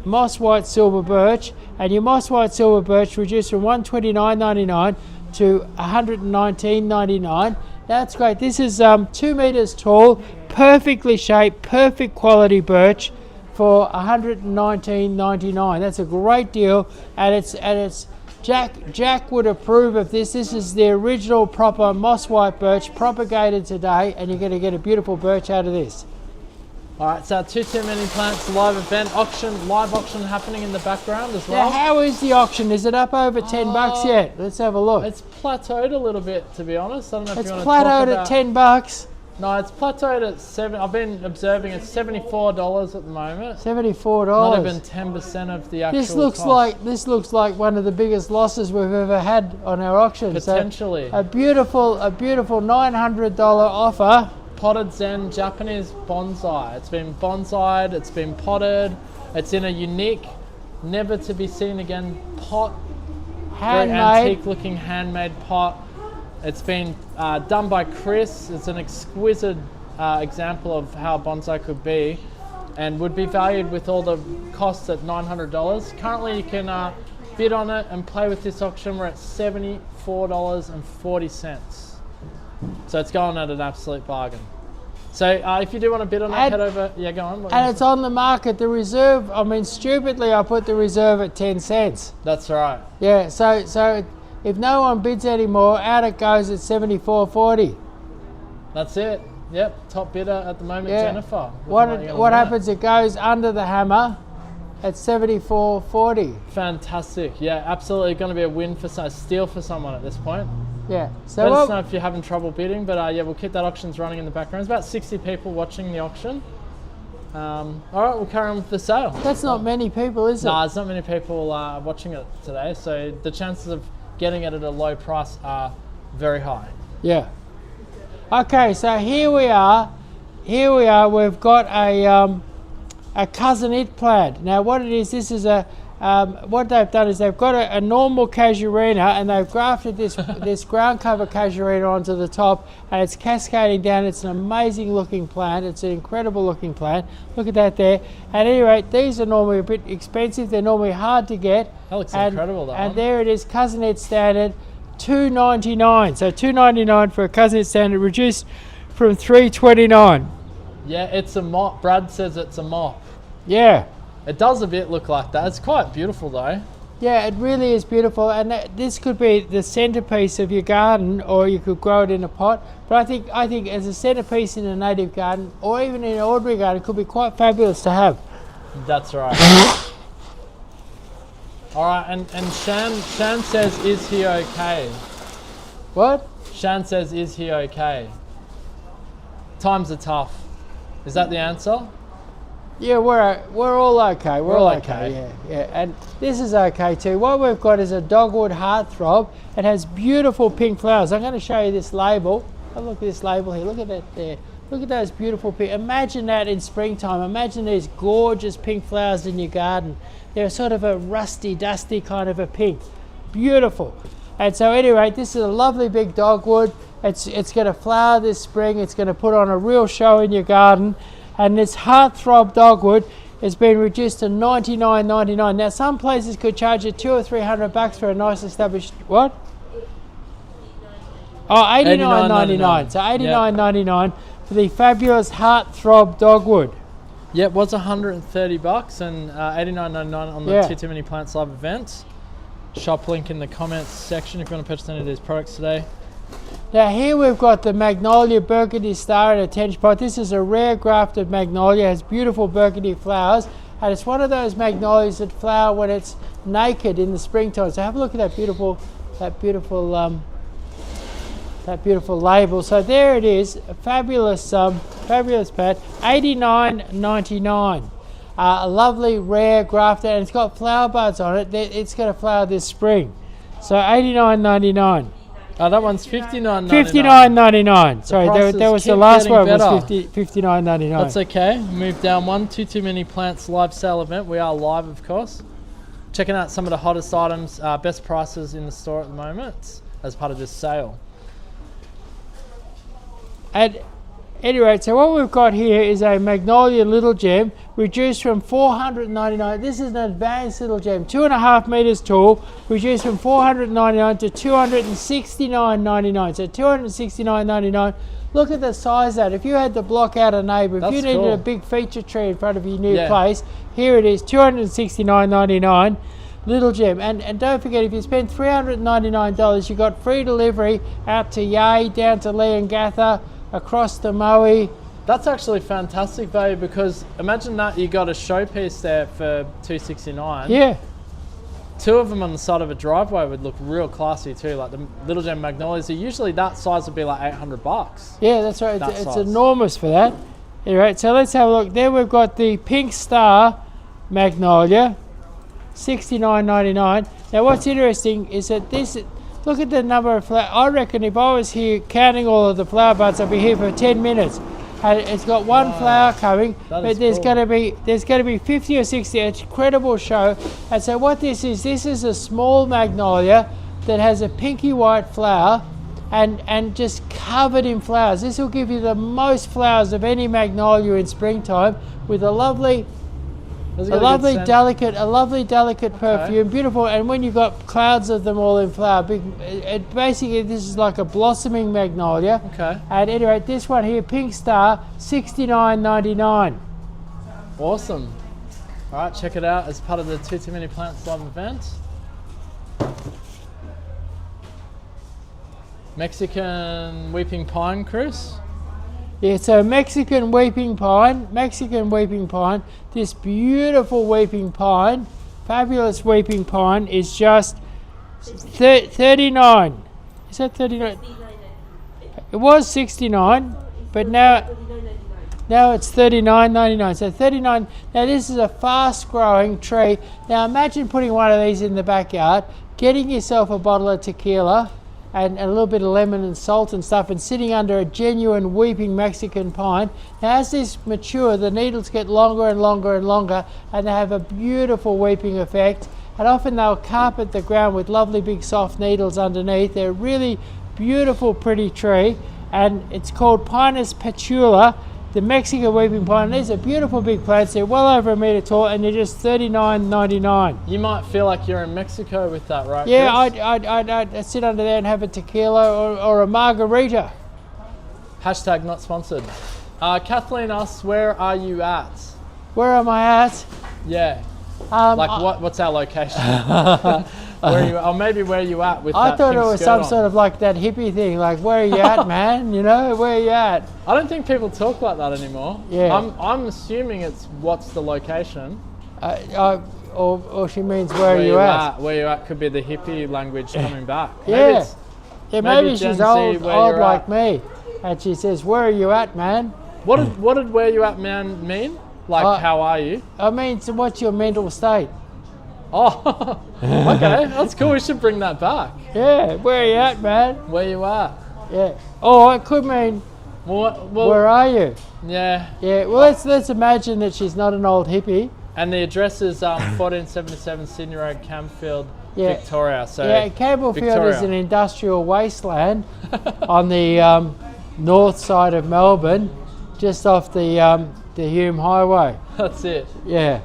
moss white silver birch, and your moss white silver birch reduced from $129.99 to $119.99. That's great. This is 2 meters tall, perfectly shaped, perfect quality birch for $119.99. That's a great deal, and it's Jack would approve of this. This is the original proper moss white birch propagated today, and you're going to get a beautiful birch out of this. All right, so Tutu Many Plants live event live auction happening in the background as well. Now, how is the auction? Is it up over $10 yet? Let's have a look. It's plateaued a little bit, to be honest. I don't know if It's you want to talk plateaued about... at $10. No, it's plateaued at $7. I've been observing it's $74 at the moment. $74. Not even 10% of the actual This looks like one of the biggest losses we've ever had on our auction. Potentially. So a beautiful $900 offer. Potted Zen Japanese Bonsai. It's been bonsaied, it's been potted, it's in a unique, never to be seen again pot. Handmade. Very antique looking handmade pot. It's been done by Chris. It's an exquisite example of how bonsai could be, and would be valued with all the costs at $900. Currently you can bid on it and play with this auction. We're at $74.40. So it's going at an absolute bargain. So if you do want to bid on it, head over. Yeah, go on. And it's on the market. The reserve, I mean, stupidly, I put the reserve at 10 cents. That's right. Yeah, so if no one bids anymore, out it goes at $74.40. That's it. Yep, top bidder at the moment, Yeah. Jennifer. What happens? It goes under the hammer at $74.40. Fantastic. Yeah, absolutely going to be a win for a steal for someone at this point. Yeah. So Let us know if you're having trouble bidding, but yeah, we'll keep that auctions running in the background. There's about 60 people watching the auction. All right, we'll carry on with the sale. That's not many people, is it? No, there's not many people watching it today, so the chances of getting it at a low price are very high. Yeah. Okay, so here we are. We've got a cousin-it plant. Now, what it is, this is what they've done is they've got a normal casuarina, and they've grafted this ground cover casuarina onto the top, and it's cascading down. It's an amazing looking plant. It's an incredible looking plant. Look at that there. At any rate, these are normally a bit expensive. They're normally hard to get. That looks incredible, that And one. there it is, cousin-it standard, $2.99. So $2.99 for a cousin-it standard, reduced from $3.29. Yeah, it's a mop. Brad says it's a mop. Yeah. It does a bit look like that. It's quite beautiful though. Yeah, it really is beautiful, and this could be the centerpiece of your garden, or you could grow it in a pot. But I think as a centerpiece in a native garden, or even in an ordinary garden, it could be quite fabulous to have. That's right. All right, and Shan says, is he okay? What? Shan says, is he okay? Times are tough. Is that the answer? Yeah, we're all okay. We're all okay. okay. Yeah. And this is okay too. What we've got is a dogwood heartthrob. It has beautiful pink flowers. I'm going to show you this label. Oh, look at this label here. Look at that there. Look at those beautiful pink. Imagine that in springtime. Imagine these gorgeous pink flowers in your garden. They're sort of a rusty, dusty kind of a pink. Beautiful. And so anyway, this is a lovely big dogwood. It's going to flower this spring. It's going to put on a real show in your garden. And this heartthrob dogwood has been reduced to $99.99. Now, some places could charge you $200 or $300 for a nice established what? Oh, $89.99. So $89.99 for the fabulous heartthrob dogwood. Yeah, it was $130 and $89.99 on the Tutu Many Plants live event. Shop link in the comments section if you want to purchase any of these products today. Now here we've got the Magnolia Burgundy Star in a tench pot. This is a rare grafted magnolia. It has beautiful burgundy flowers, and it's one of those magnolias that flower when it's naked in the springtime. So have a look at that beautiful label. So there it is, a fabulous plant, $89.99. A lovely rare grafted, and it's got flower buds on it. It's going to flower this spring. So $89.99. Oh, that one's $59.99. $59.99. Sorry, that was the last one. Was $59.99. That's okay. Move down one. Too Many Plants live sale event. We are live, of course. Checking out some of the hottest items, best prices in the store at the moment as part of this sale. At any rate, so what we've got here is a Magnolia Little Gem, reduced from $499. This is an advanced little gem, 2.5 meters tall, reduced from $499 to $269.99. So $269.99. Look at the size of that. If you had to block out a neighbour, if you needed a big feature tree in front of your new place, here it is, $269.99. Little gem. And don't forget, if you spend $399, you got free delivery out to Yea, down to Leongatha, across to Maui. That's actually fantastic value, because imagine that you got a showpiece there for $269. Yeah. 2 of them on the side of a driveway would look real classy too. Like the Little Gem Magnolias, usually that size would be like $800. Yeah, that's right. It's enormous for that. Anyway, so let's have a look. There we've got the Pink Star Magnolia, $69.99. Now what's interesting is that this, look at the number of flowers. I reckon if I was here counting all of the flower buds, I'd be here for 10 minutes. And it's got one flower coming, but there's going to be 50 or 60. It's an incredible show. And so what this is a small magnolia that has a pinky white flower and just covered in flowers. This will give you the most flowers of any magnolia in springtime, with a lovely delicate perfume, beautiful. And when you've got clouds of them all in flower, basically this is like a blossoming magnolia. Okay. At any rate, this one here, Pink Star, $69.99. Awesome. All right, check it out as part of the Too Many Plants live event. Mexican weeping pine, Chris. Yeah, so Mexican weeping pine. This beautiful weeping pine, fabulous weeping pine, is just $39. Is that $39? It was $69, but now it's $39.99. So $39. Now this is a fast-growing tree. Now imagine putting one of these in the backyard, getting yourself a bottle of tequila and a little bit of lemon and salt and stuff, and sitting under a genuine weeping Mexican pine. Now as these mature, the needles get longer and longer and longer, and they have a beautiful weeping effect. And often they'll carpet the ground with lovely big soft needles underneath. They're a really beautiful, pretty tree, and it's called Pinus patula, the Mexican weeping pine. These are beautiful big plants. They're well over 1 meter tall, and they're just $39.99. You might feel like you're in Mexico with that, right? Yeah, I'd sit under there and have a tequila or a margarita. Hashtag not sponsored. Kathleen asks, where are you at? Where am I at? Yeah. What's our location? Where are you, or maybe where are you at with that? I thought it was some on? sort of like that hippie thing, like where are you at, man? You know, where are you at? I don't think people talk like that anymore. Yeah. I'm assuming it's what's the location. Or she means where are you at? Where you at could be the hippie language coming back. Yeah. Maybe she's old like at. me, and she says, "Where are you at, man?" What did where you at, man mean? Like, how are you? I mean, so what's your mental state? Oh, okay, that's cool. We should bring that back. Yeah, where are you at, man? Where you at? Yeah. Oh, it could mean, where are you? Yeah. Yeah. Well, let's imagine that she's not an old hippie. And the address is 1477 Sydney Road, Campfield, Victoria. So Campbellfield is an industrial wasteland on the north side of Melbourne, just off the Hume Highway. That's it. Yeah.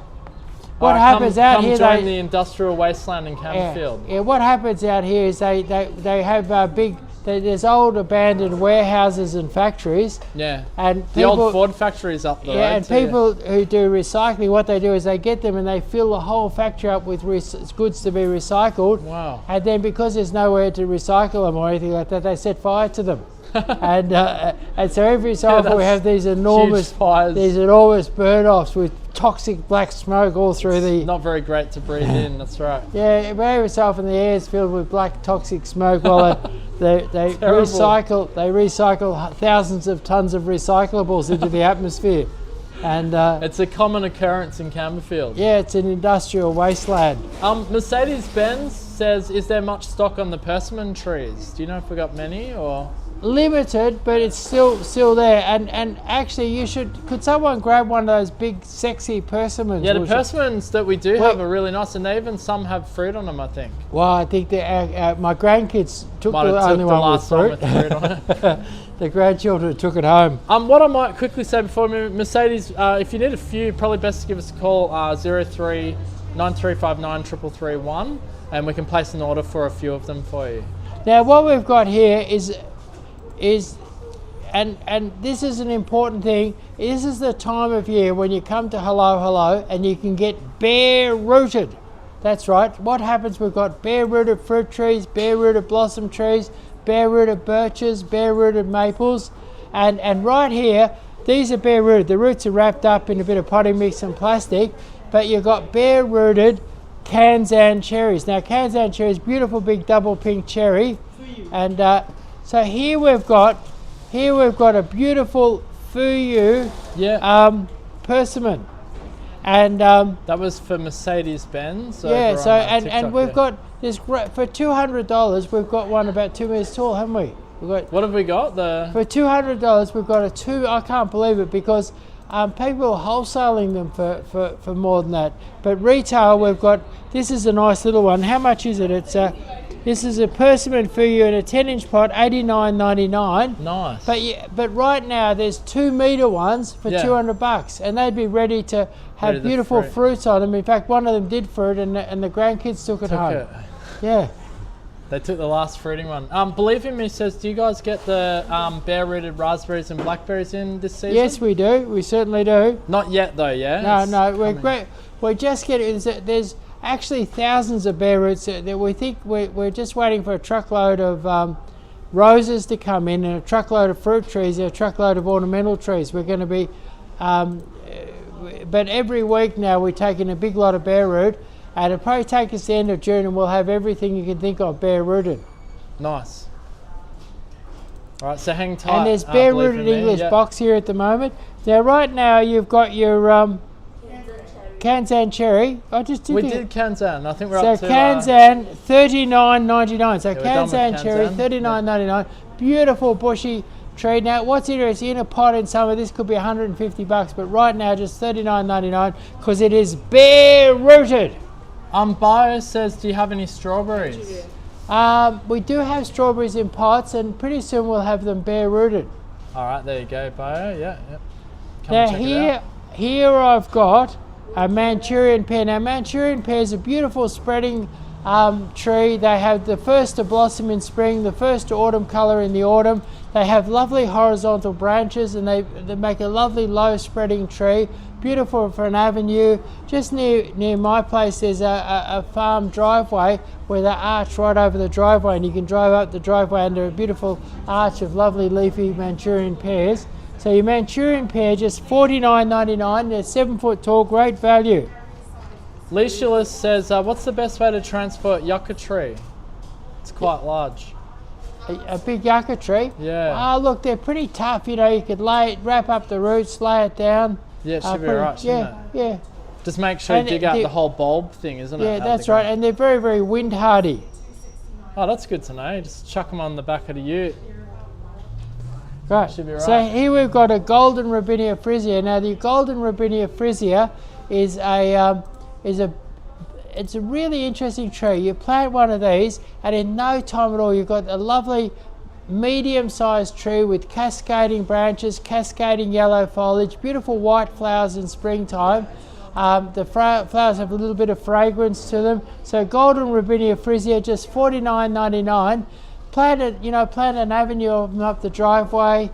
What happens out here? Join the industrial wasteland in Campfield. Yeah. What happens out here is they have big. There's old abandoned warehouses and factories. Yeah. And the old Ford factories up the road. Yeah, and people who do recycling, what they do is they get them and they fill the whole factory up with goods to be recycled. Wow. And then because there's nowhere to recycle them or anything like that, they set fire to them. and so every so often we have these enormous fires. burn-offs with toxic black smoke all through the. Not very great to breathe in. That's right. Yeah, every so often the air is filled with black toxic smoke while they recycle. They recycle thousands of tons of recyclables into the atmosphere, and it's a common occurrence in Camberfield. yeah, it's an industrial wasteland. Mercedes-Benz says, is there much stock on the persimmon trees? Do you know if we got many or? Limited, but it's still there. And actually, could someone grab one of those big, sexy persimmons? Yeah, the persimmons that we do have are really nice, and they even some have fruit on them, I think. Well, I think my grandkids took the only one with fruit. On it. The grandchildren took it home. What I might quickly say before Mercedes, if you need a few, probably best to give us a call 03 9359 3331, and we can place an order for a few of them for you. Now, what we've got here is and this is an important thing. This is the time of year when you come to Hello and you can get bare rooted. That's right. What happens? We've got bare rooted fruit trees, bare rooted blossom trees, bare rooted birches, bare rooted maples, and right here these are bare rooted. The roots are wrapped up in a bit of potting mix and plastic, but you've got bare rooted Kansan cherries. Now Kansan cherries, beautiful big double pink cherry, and so here we've got a beautiful Fuyu persimmon, and that was for Mercedes-Benz. Yeah. So and we've got this for $200. We've got one about 2 meters tall, haven't we? What have we got? For $200, we've got a two. I can't believe it because people are wholesaling them for more than that. But retail, we've got. This is a nice little one. How much is it? It's This is a persimmon Fuyu in a 10-inch pot, $89.99. Nice. But right now there's 2 meter ones for $200, and they'd be ready to have beautiful fruits on them. In fact, one of them did fruit, and the grandkids took it home. Yeah. They took the last fruiting one. Believe in Me says, do you guys get the bare-rooted raspberries and blackberries in this season? Yes, we do. We certainly do. Not yet, though. Yeah. No. We're great. We're just getting. There's actually thousands of bare roots that we think we're just waiting for a truckload of roses to come in, and a truckload of fruit trees, and a truckload of ornamental trees. We're going to be, but every week now we're taking a big lot of bare root, and it'll probably take us the end of June, and we'll have everything you can think of bare rooted. Nice. All right, so hang tight. And there's bare rooted English box here at the moment. Now, right now you've got your Kansan cherry. We did Kansan. I think we're up to... So Kansan, $39.99. So Kansan cherry, $39.99. Beautiful bushy tree. Now, what's interesting, in a pot in summer, this could be $150, but right now just $39.99 because it is bare rooted. Bio says, do you have any strawberries? We do have strawberries in pots, and pretty soon we'll have them bare rooted. All right, there you go, Bio. Yeah. Come now check it out. Here I've got a Manchurian pear. Now Manchurian pear is a beautiful spreading tree. They have the first to blossom in spring, the first to autumn colour in the autumn. They have lovely horizontal branches, and they make a lovely low spreading tree. Beautiful for an avenue. Just near my place there's a farm driveway where they arch right over the driveway, and you can drive up the driveway under a beautiful arch of lovely leafy Manchurian pears. So your Manchurian pear, just $49.99. They're 7 foot tall, great value. Leishaless says, what's the best way to transport yucca tree? It's quite large. A big yucca tree? Yeah. Oh, look, they're pretty tough. You know, you could wrap up the roots, lay it down. Yeah, it should be alright, shouldn't it? Yeah. Just make sure you dig out the whole bulb thing, isn't it? Yeah, that's right. And they're very, very wind hardy. Oh, that's good to know. Just chuck them on the back of the ute. Right. Should be right. So here we've got a golden Robinia frisia. Now the golden Robinia frisia is it's a really interesting tree. You plant one of these, and in no time at all, you've got a lovely medium-sized tree with cascading branches, cascading yellow foliage, beautiful white flowers in springtime. The flowers have a little bit of fragrance to them. So golden Robinia frisia, just $49.99. Plant plant an avenue of them up the driveway.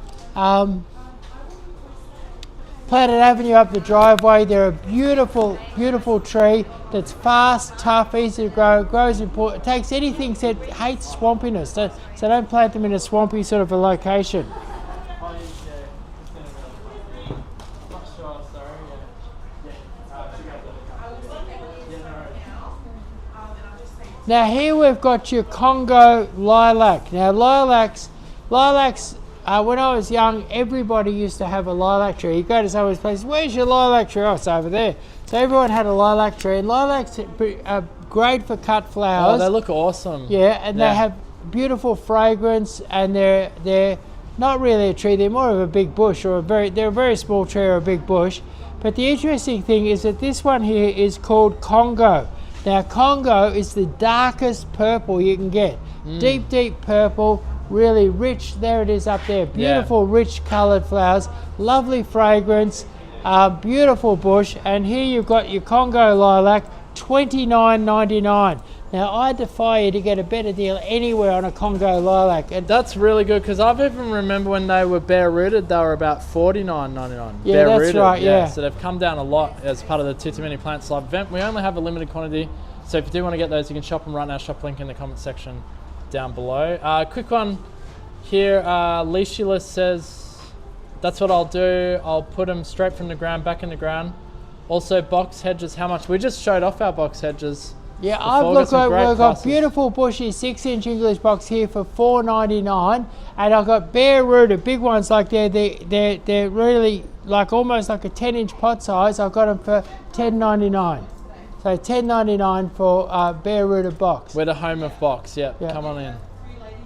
Planted Avenue up the driveway. They're a beautiful, beautiful tree that's fast, tough, easy to grow, grows important. It takes anything that hates swampiness, so don't plant them in a swampy sort of a location. Now here we've got your Congo lilac. Now lilacs, when I was young, everybody used to have a lilac tree. You go to someone's place, where's your lilac tree? Oh, it's over there. So everyone had a lilac tree, and lilacs are great for cut flowers. Oh, they look awesome. Yeah, and they have beautiful fragrance, and they're not really a tree. They're more of a big bush, or they're a very small tree or a big bush. But the interesting thing is that this one here is called Congo. Now Congo is the darkest purple you can get. Deep, deep purple, really rich. There it is up there. Beautiful, rich coloured flowers, lovely fragrance, beautiful bush. And here you've got your Congo lilac, $29.99. Now I defy you to get a better deal anywhere on a Congo lilac. And that's really good, because I've even remember when they were bare rooted, they were about $49.99. Yeah, that's rooted. right. Yeah. So they've come down a lot as part of the Tutu Many Plants live event. We only have a limited quantity, so if you do want to get those, you can shop them right now. Shop link in the comment section down below. Quick one here. Leishless says, that's what I'll do. I'll put them straight from the ground back in the ground. Also box hedges. How much? We just showed off our box hedges. Yeah, we've got beautiful bushy 6-inch English box here for $4.99, and I've got bare rooted big ones like they're really like almost like a 10-inch pot size. I've got them for $10.99. So $10.99 for bare rooted box. We're the home of box. Yeah, come on in.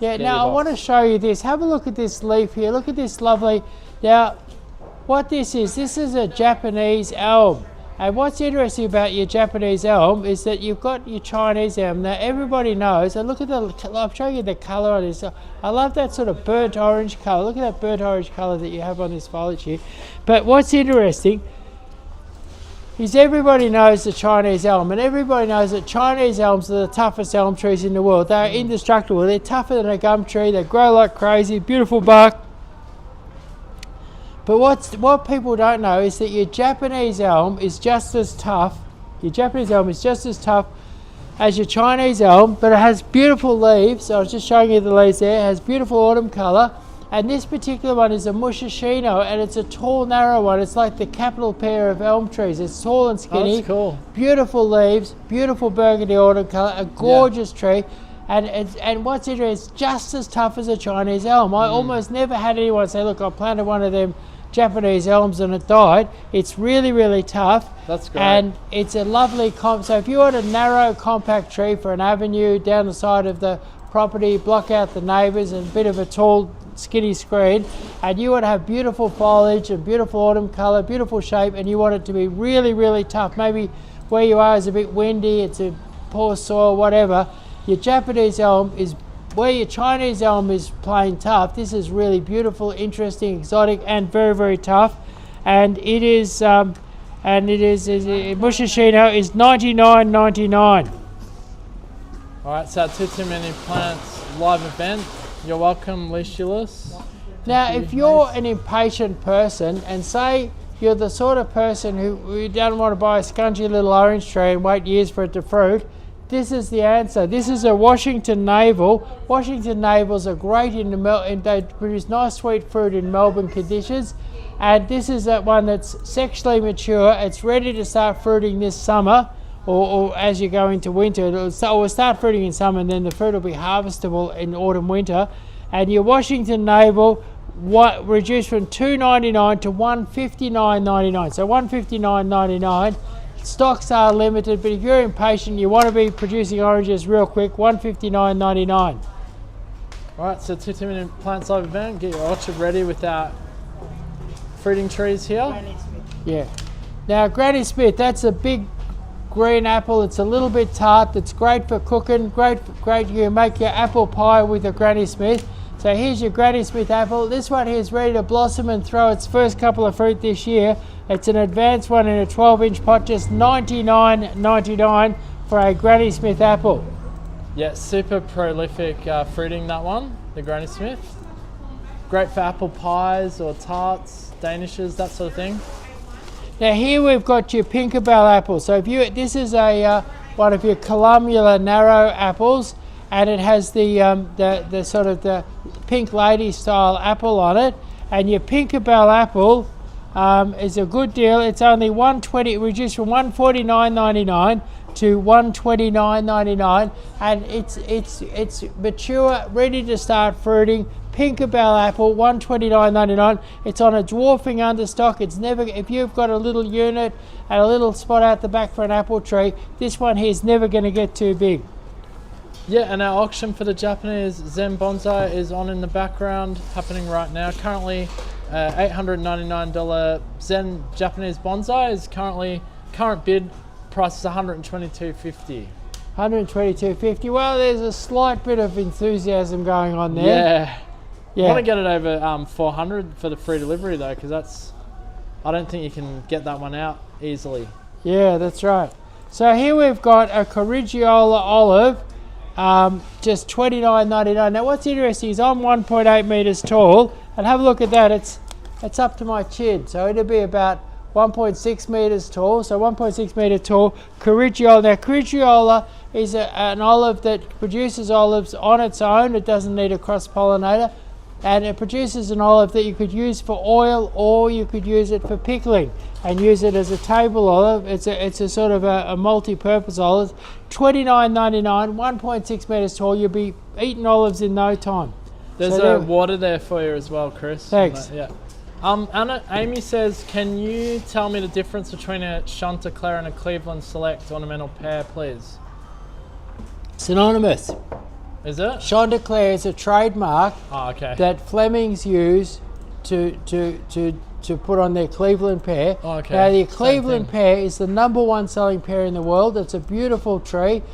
Yeah, now I want to show you this. Have a look at this leaf here. Look at this lovely. Now, what this is a Japanese elm. And what's interesting about your Japanese elm is that you've got your Chinese elm. Now everybody knows, and look at I'm showing you the colour on this. I love that sort of burnt orange colour. Look at that burnt orange colour that you have on this foliage here. But what's interesting is everybody knows the Chinese elm, and everybody knows that Chinese elms are the toughest elm trees in the world. They're indestructible. They're tougher than a gum tree. They grow like crazy, beautiful bark. But what people don't know is that your Japanese elm is just as tough. Your Japanese elm is just as tough as your Chinese elm, but it has beautiful leaves. I was just showing you the leaves there. It has beautiful autumn colour. And this particular one is a Mushishino, and it's a tall, narrow one. It's like the capital pair of elm trees. It's tall and skinny. Oh, that's cool. Beautiful leaves, beautiful burgundy autumn colour, a gorgeous tree. And what's interesting, it's just as tough as a Chinese elm. I almost never had anyone say, look, I planted one of them Japanese elms and it died. It's really, really tough. That's great. And it's a lovely so if you want a narrow compact tree for an avenue down the side of the property, block out the neighbours, and a bit of a tall skinny screen, and you want to have beautiful foliage and beautiful autumn colour, beautiful shape, and you want it to be really, really tough. Maybe where you are is a bit windy, it's a poor soil, whatever. Your Japanese elm is where your Chinese elm is plain tough. This is really beautiful, interesting, exotic, and very, very tough. And it is, Mushishino is $99.99. All right, so Tutu Many Plants live event. You're welcome, Leishless. Now, if you're an impatient person, and say you're the sort of person who don't want to buy a scungy little orange tree and wait years for it to fruit, this is the answer. This is a Washington navel. Washington navels are great they produce nice sweet fruit in Melbourne conditions. And this is one that's sexually mature. It's ready to start fruiting this summer, or as you go into winter. It will start fruiting in summer, and then the fruit will be harvestable in autumn, winter. And your Washington navel reduced from $2.99 to $159.99. So $159.99. Stocks are limited, but if you're impatient, you want to be producing oranges real quick, $159.99. Alright, so Tutu Many Plants live event. Get your orchard ready with our fruiting trees here. Yeah. Now Granny Smith, that's a big green apple. It's a little bit tart. It's great for cooking. Great. You can make your apple pie with a Granny Smith. So here's your Granny Smith apple. This one here is ready to blossom and throw its first couple of fruit this year. It's an advanced one in a 12-inch pot, just $99.99 for a Granny Smith apple. Yeah, super prolific fruiting, that one, the Granny Smith. Great for apple pies or tarts, danishes, that sort of thing. Now here we've got your Tinkerbell apple. So if you, this is a one of your columnar narrow apples, and it has the sort of the pink lady style apple on it. And your Tinkerbell apple is a good deal. It's only $120, reduced from $149.99 to $129.99, and it's mature, ready to start fruiting. Tinkerbell apple, $129.99. It's on a dwarfing understock. It's never, if you've got a little unit and a little spot out the back for an apple tree, this one here is never going to get too big. Yeah, and our auction for the Japanese Zen Bonsai is on in the background, happening right now. Currently, $899 Zen Japanese Bonsai is current bid price is $122.50. $122.50. Well, there's a slight bit of enthusiasm going on there. Yeah. I want to get it over $400 for the free delivery though, because I don't think you can get that one out easily. Yeah, that's right. So here we've got a Corrigiola olive, just $29.99. Now what's interesting is I'm 1.8 meters tall, and have a look at that. It's up to my chin, so it'll be about 1.6 meters tall. So 1.6 meter tall Corrigiola. Now Corrigiola is an olive that produces olives on its own. It doesn't need a cross pollinator. And it produces an olive that you could use for oil, or you could use it for pickling and use it as a table olive. It's a sort of a multi-purpose olive. $29.99, 1.6 meters tall. You'll be eating olives in no time. There's a water there for you as well, Chris. Thanks. Yeah. Amy says, can you tell me the difference between a Chanticleer and a Cleveland Select ornamental pear, please? Synonymous. Is it? Chanticleer is a trademark that Flemings use to put on their Cleveland pear. Oh, okay. Now the Cleveland pear is the #1 selling pear in the world. It's a beautiful tree.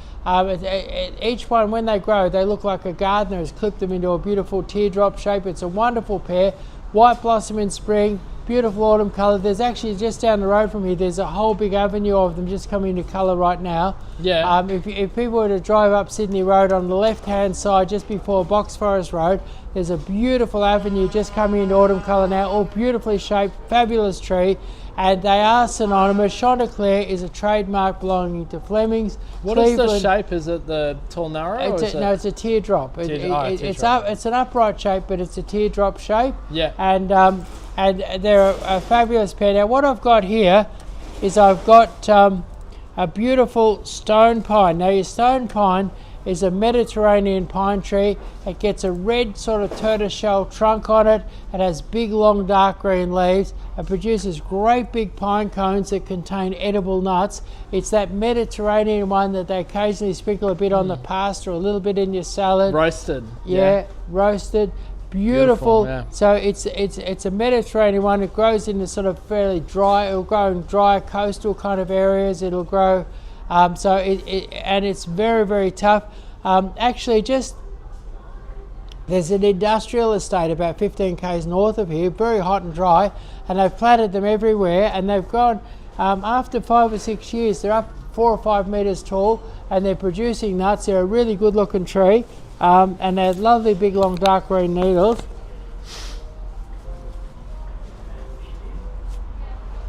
Each one, when they grow, they look like a gardener has clipped them into a beautiful teardrop shape. It's a wonderful pear. White blossom in spring, beautiful autumn colour. There's actually just down the road from here, there's a whole big avenue of them just coming into colour right now. Yeah. If people were to drive up Sydney Road, on the left hand side just before Box Forest Road, there's a beautiful avenue just coming into autumn colour now, all beautifully shaped, fabulous tree, and they are synonymous. Chanticleer is a trademark belonging to Flemings. What is the shape? Is it the tall narrow? No, it's a teardrop. Teardrop. It's an upright shape, but it's a teardrop shape. Yeah. And they're a fabulous pair. Now what I've got here is I've got a beautiful stone pine. Now your stone pine is a Mediterranean pine tree. It gets a red sort of tortoiseshell trunk on it. It has big, long, dark green leaves. It produces great big pine cones that contain edible nuts. It's that Mediterranean one that they occasionally sprinkle a bit on the pasta, or a little bit in your salad. Roasted. Yeah, roasted. Beautiful. Yeah. So it's a Mediterranean one. It grows in the sort of fairly dry. It'll grow in dry coastal kind of areas. It'll grow. And it's very, very tough. Actually, there's an industrial estate about 15 k's north of here, very hot and dry, and they've planted them everywhere, and they've gone, after 5 or 6 years, they're up 4 or 5 meters tall, and they're producing nuts. They're a really good looking tree, and they have lovely big long dark green needles.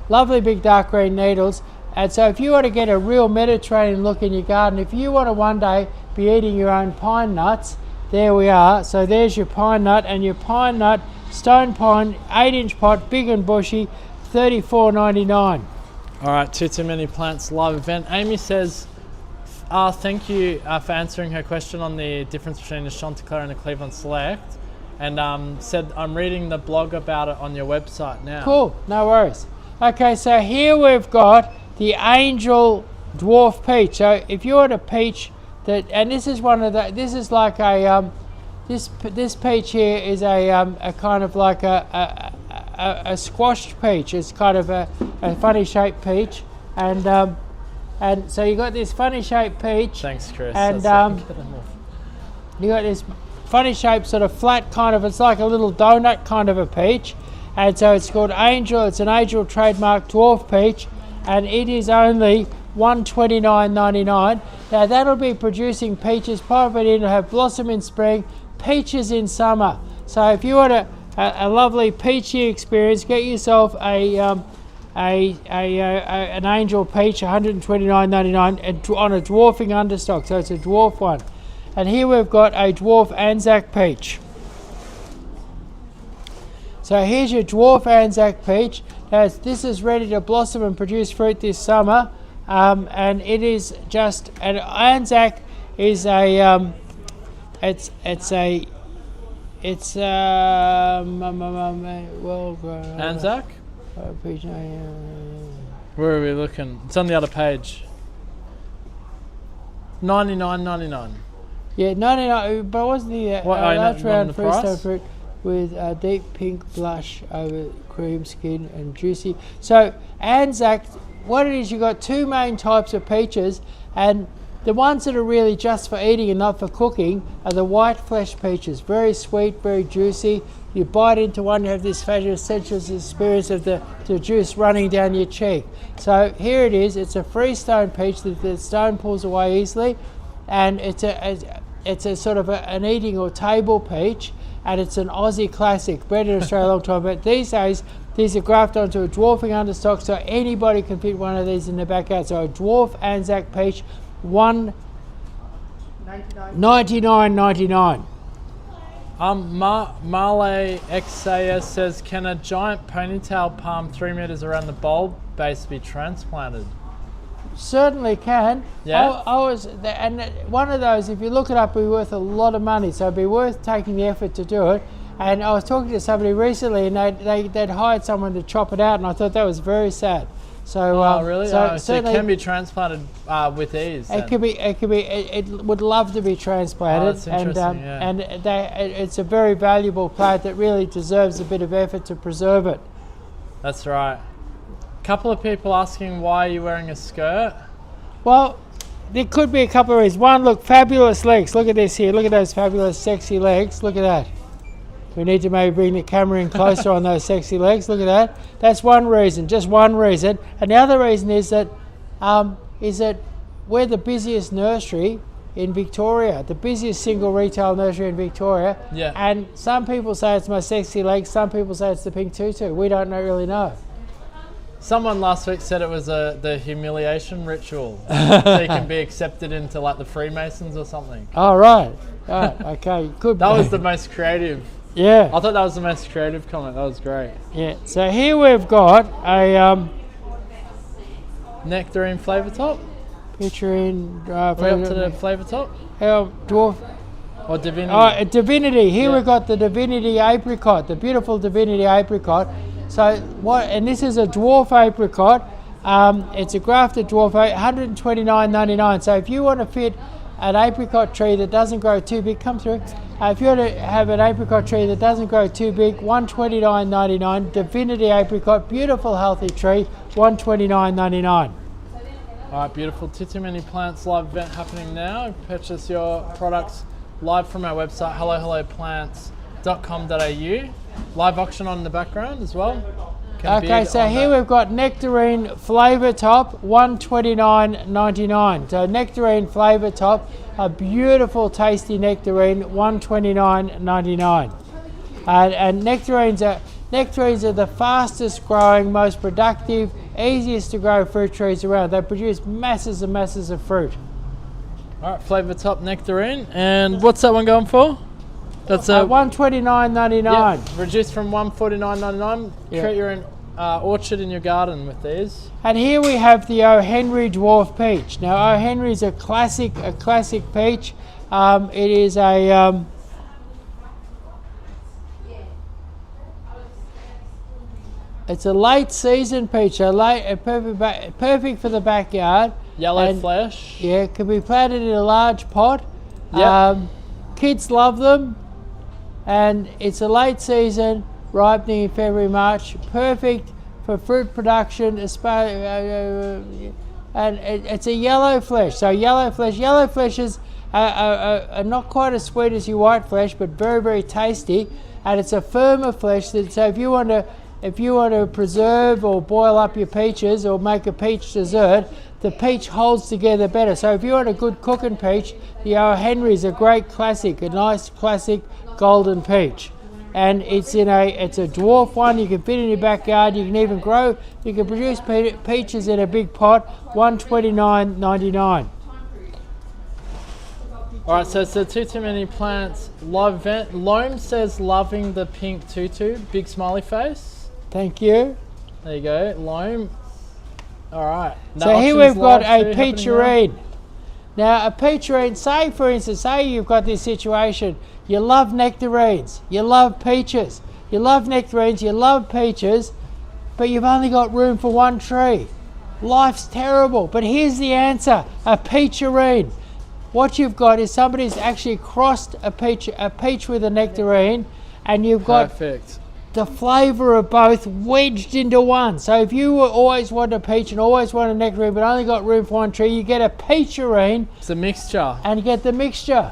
Lovely big dark green needles. And so if you want to get a real Mediterranean look in your garden, if you want to one day be eating your own pine nuts, there we are. So there's your pine nut, and your pine nut, stone pine, 8-inch pot, big and bushy, $34.99. All right, Tutu Many Plants live event. Amy says, thank you for answering her question on the difference between a Chanticleer and a Cleveland Select, and said, I'm reading the blog about it on your website now. Cool, no worries. Okay, so here we've got the Angel Dwarf Peach. So if you want a peach that, and this is one of the, this is like a, this peach here is a kind of like a squashed peach. It's kind of a funny shaped peach, and so you got this funny shaped peach. Thanks, Chris. And you got this funny shaped sort of flat kind of, it's like a little donut kind of a peach, and so it's called Angel. It's an Angel trademark dwarf peach, and it is only $129.99. Now that'll be producing peaches, probably it'll have blossom in spring, peaches in summer. So if you want a lovely peachy experience, get yourself a an angel peach, $129.99, on a dwarfing understock, so it's a dwarf one. And here we've got a dwarf Anzac peach. So here's your dwarf Anzac peach. Now this is ready to blossom and produce fruit this summer, and it is just an Anzac is a well grown Anzac? peach. Where are we looking? It's on the other page. $99.99. Yeah, 99. But wasn't the large round price? freestone fruit with a deep pink blush over cream skin and juicy. So Anzac, what it is, you got two main types of peaches, and the ones that are really just for eating and not for cooking are the white flesh peaches. Very sweet, very juicy. You bite into one, you have this fabulous sensuous experience of the juice running down your cheek. So here it is. It's a freestone peach that the stone pulls away easily, and it's a sort of an eating or table peach, and it's an Aussie classic, bred in Australia a long time. But these days, these are grafted onto a dwarfing understock, so anybody can fit one of these in their backyard. So a dwarf Anzac peach, $199.99. Marley XAS says, can a giant ponytail palm 3 meters around the bulb base be transplanted? Certainly can. Yeah. And one of those, if you look it up, will be worth a lot of money. So it'd be worth taking the effort to do it. And I was talking to somebody recently, and they'd hired someone to chop it out, and I thought that was very sad. So really? So so it can be transplanted with ease. It could be. It would love to be transplanted. Oh, that's interesting. And it's a very valuable plant that really deserves a bit of effort to preserve it. That's right. Couple of people asking why you're wearing a skirt. Well, there could be a couple of reasons. One, look, fabulous legs. Look at this here. Look at those fabulous, sexy legs. Look at that. We need to maybe bring the camera in closer on those sexy legs. Look at that. That's one reason, just one reason. And the other reason is that we're the busiest nursery in Victoria, the busiest single retail nursery in Victoria. Yeah. And some people say it's my sexy legs. Some people say it's the pink tutu. We don't really know. Someone last week said it was the humiliation ritual, so you can be accepted into like the Freemasons or something. Oh, right. Okay, good. That was the most creative. Yeah. I thought that was the most creative comment. That was great. Yeah. So here we've got a nectarine flavour top. Picture in. Are we up to the flavour top? Dwarf. Or divinity? Oh, divinity. Here we've got the divinity apricot, the beautiful divinity apricot. So what? And this is a dwarf apricot. It's a grafted dwarf, $129.99. So if you want to fit an apricot tree that doesn't grow too big, come through. If you want to have an apricot tree that doesn't grow too big, $129.99. Divinity apricot, beautiful healthy tree, $129.99. All right, beautiful. Tutu Many Plants live event happening now. Purchase your products live from our website, hellohelloplants.com.au. Live auction on in the background as well. Okay, so here we've got nectarine flavour top, $129.99. So nectarine flavour top, a beautiful tasty nectarine, $129.99. And nectarines are the fastest growing, most productive, easiest to grow fruit trees around. They produce masses and masses of fruit. All right, flavour top nectarine. And what's that one going for? That's $129.99. Yeah, reduced from $149.99. Yeah. Create your own orchard in your garden with these. And here we have the O. Henry dwarf peach. Now O. Henry is a classic peach. It is it's a late season peach, perfect for the backyard. Yellow flesh. Yeah, it can be planted in a large pot. Yep. Kids love them, and it's a late season, ripening in February, March. Perfect for fruit production, and it's a yellow flesh. So yellow fleshes are not quite as sweet as your white flesh, but very, very tasty. And it's a firmer flesh. So if you want to preserve or boil up your peaches or make a peach dessert, the peach holds together better. So if you want a good cooking peach, the O. Henry is a great classic, a nice classic golden peach. and it's a dwarf one. You can fit in your backyard. You can even grow. You can produce peaches in a big pot. $129.99. All right, so it's the Tutu Many Plants live event. Loam says loving the pink tutu, big smiley face. Thank you. There you go, Loam. All right. So here we've got a peacherine. Now a peacherine, say for instance, say you've got this situation, you love nectarines, you love peaches, you love nectarines, you love peaches, but you've only got room for one tree. Life's terrible, but here's the answer, a peacherine. What you've got is somebody's actually crossed a peach with a nectarine, and you've got perfect. The flavour of both wedged into one. So if you always want a peach and always want a nectarine but only got room for one tree, you get a peacherine. It's a mixture. And you get the mixture.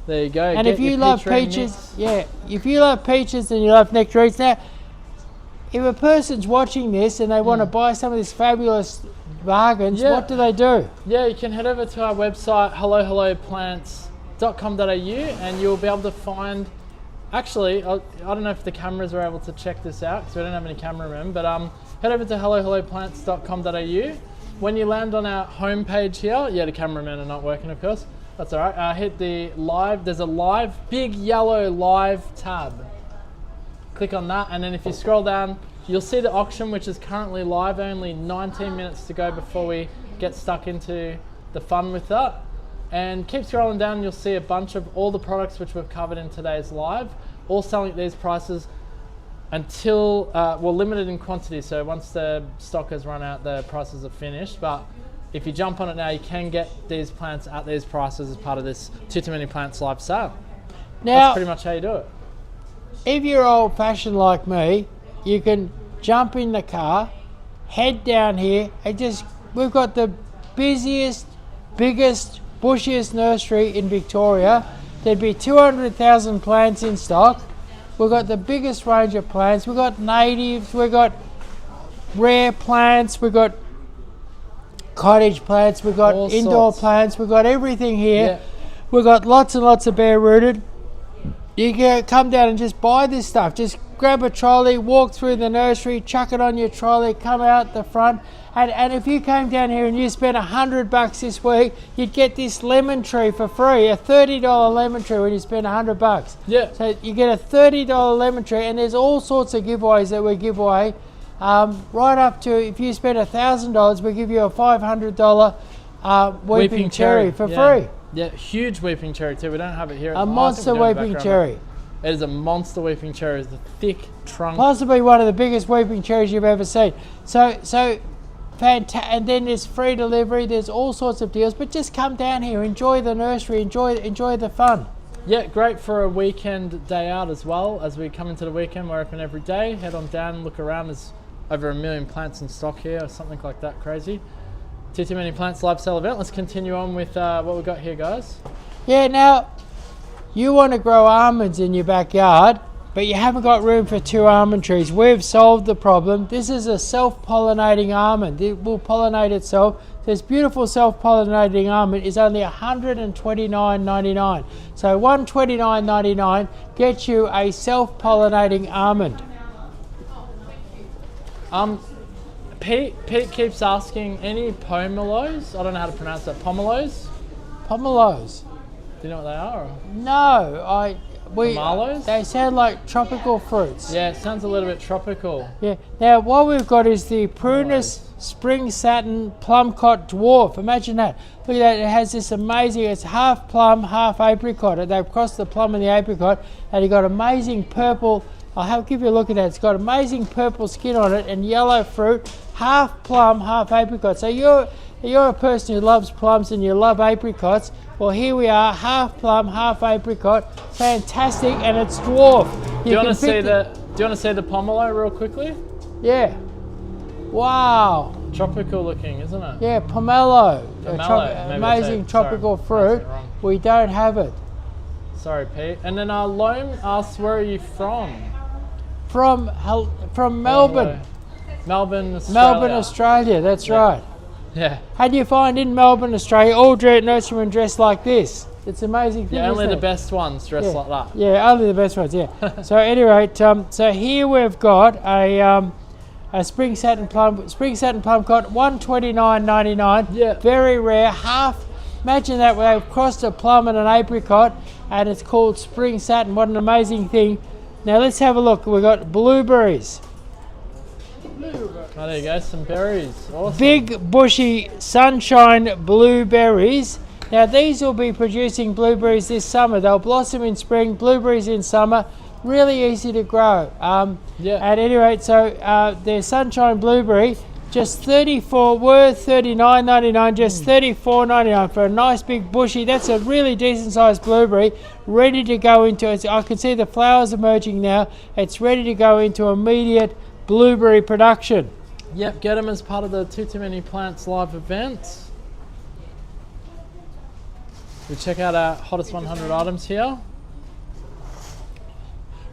There you go. And if you love peaches, if you love peaches and you love nectarines. Now, if a person's watching this and they want to buy some of these fabulous bargains, what do they do? Yeah, you can head over to our website, hellohelloplants.com.au, and you'll be able to find. Actually, I don't know if the cameras are able to check this out because we don't have any cameramen, but head over to hellohelloplants.com.au. When you land on our homepage here, the cameramen are not working, of course. That's all right. Hit the live. There's a live, big yellow live tab. Click on that, and then if you scroll down, you'll see the auction, which is currently live. Only 19 minutes to go before we get stuck into the fun with that. And keep scrolling down, you'll see a bunch of all the products which we've covered in today's live, all selling at these prices until, limited in quantity. So once the stock has run out, the prices are finished. But if you jump on it now, you can get these plants at these prices as part of this Tutu Many Plants live sale. Now, that's pretty much how you do it. If you're old fashioned like me, you can jump in the car, head down here, and we've got the busiest, biggest, bushiest nursery in Victoria. There'd be 200,000 plants in stock. We've got the biggest range of plants. We've got natives, we've got rare plants, we've got cottage plants, we've got all indoor plants, we've got everything here. Yeah. We've got lots and lots of bare rooted. You can come down and just buy this stuff. Just grab a trolley, walk through the nursery, chuck it on your trolley, come out the front. And if you came down here and you spent $100 this week, you'd get this lemon tree for free, a $30 lemon tree when you spend $100. Yeah. So you get a $30 lemon tree, and there's all sorts of giveaways that we give away. Right up to, if you spend $1,000, we give you a $500 weeping cherry for free. Yeah, huge weeping cherry too. We don't have it here. A monster weeping cherry. It is a monster weeping cherry. It's a thick trunk. Possibly one of the biggest weeping cherries you've ever seen. So fantastic. And then there's free delivery. There's all sorts of deals. But just come down here, enjoy the nursery, enjoy the fun. Yeah, great for a weekend day out as well. As we come into the weekend, we're open every day. Head on down and look around. There's over 1 million plants in stock here, or something like that. Crazy. Tutu Many Plants live sale event. Let's continue on with what we've got here, guys. Yeah, now you want to grow almonds in your backyard, but you haven't got room for 2 almond trees. We've solved the problem. This is a self-pollinating almond. It will pollinate itself. This beautiful self-pollinating almond is only $129.99. So $129.99 gets you a self-pollinating almond. Pete keeps asking, any pomelos? I don't know how to pronounce that. Pomelos? Pomelos. Do you know what they are? Or? No, Pomelos? They sound like tropical fruits. Yeah, it sounds a little bit tropical. Yeah. Now what we've got is the Prunus Spring Satin Plumcot Dwarf. Imagine that. Look at that. It has this amazing. It's half plum, half apricot. They've crossed the plum and the apricot, and you've got amazing purple. I'll give you a look at that. It's got amazing purple skin on it and yellow fruit, half plum, half apricot. So you're a person who loves plums and you love apricots. Well, here we are, half plum, half apricot. Fantastic, and it's dwarf. Do you want to see the pomelo real quickly? Yeah. Wow. Tropical looking, isn't it? Yeah, pomelo. Amazing tropical fruit. We don't have it. Sorry, Pete. And then Loam asks, where are you from? From Melbourne. Melbourne, Australia. Melbourne, Australia, that's right. Yeah. How do you find in Melbourne, Australia, all nurserymen dressed like this? It's amazing thing. Yeah, only isn't the it? best ones dressed like that. Yeah, only the best ones. Yeah. So anyway, so here we've got a spring satin plum cotton, $129.99. Yeah. Very rare. Half. Imagine that they've crossed a plum and an apricot, and it's called spring satin. What an amazing thing! Now let's have a look. We've got blueberries. Oh, there you go, some berries. Awesome. Big bushy sunshine blueberries. Now these will be producing blueberries this summer. They'll blossom in spring, blueberries in summer. Really easy to grow. Yeah. At any rate, so their sunshine blueberry, just worth $39.99, just $34.99 for a nice big bushy. That's a really decent sized blueberry, ready to go into it. I can see the flowers emerging now. It's ready to go into immediate blueberry production. Yep, get them as part of the Tutu Many Plants live event. We check out our hottest 100 items here.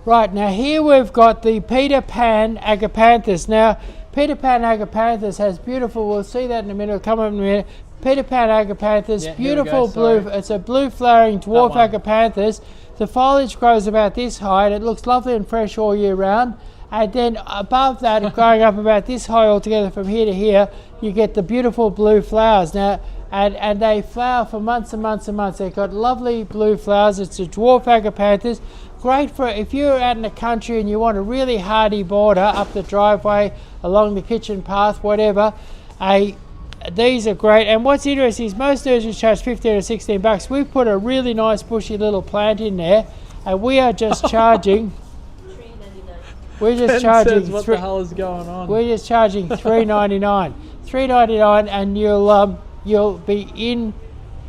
Right, now here we've got the Peter Pan agapanthus. Now, Peter Pan agapanthus has beautiful, we'll see that in a minute, it'll come up in a minute. Peter Pan agapanthus, Yeah, here we beautiful go, blue, sorry. it's a blue flowering dwarf one. agapanthus. The foliage grows about this high, and it looks lovely and fresh all year round. And then above that, going up about this high altogether from here to here, you get the beautiful blue flowers. Now, and they flower for months and months and months. They've got lovely blue flowers. It's a dwarf agapanthus. Great for if you're out in the country and you want a really hardy border up the driveway, along the kitchen path, whatever. These are great. And what's interesting is most nurseries charge 15 or 16 bucks. We've put a really nice bushy little plant in there, and we are just charging. We're just Ben charging. says, what the hell is going on? We're just charging $3.99. $3.99, and you'll be in.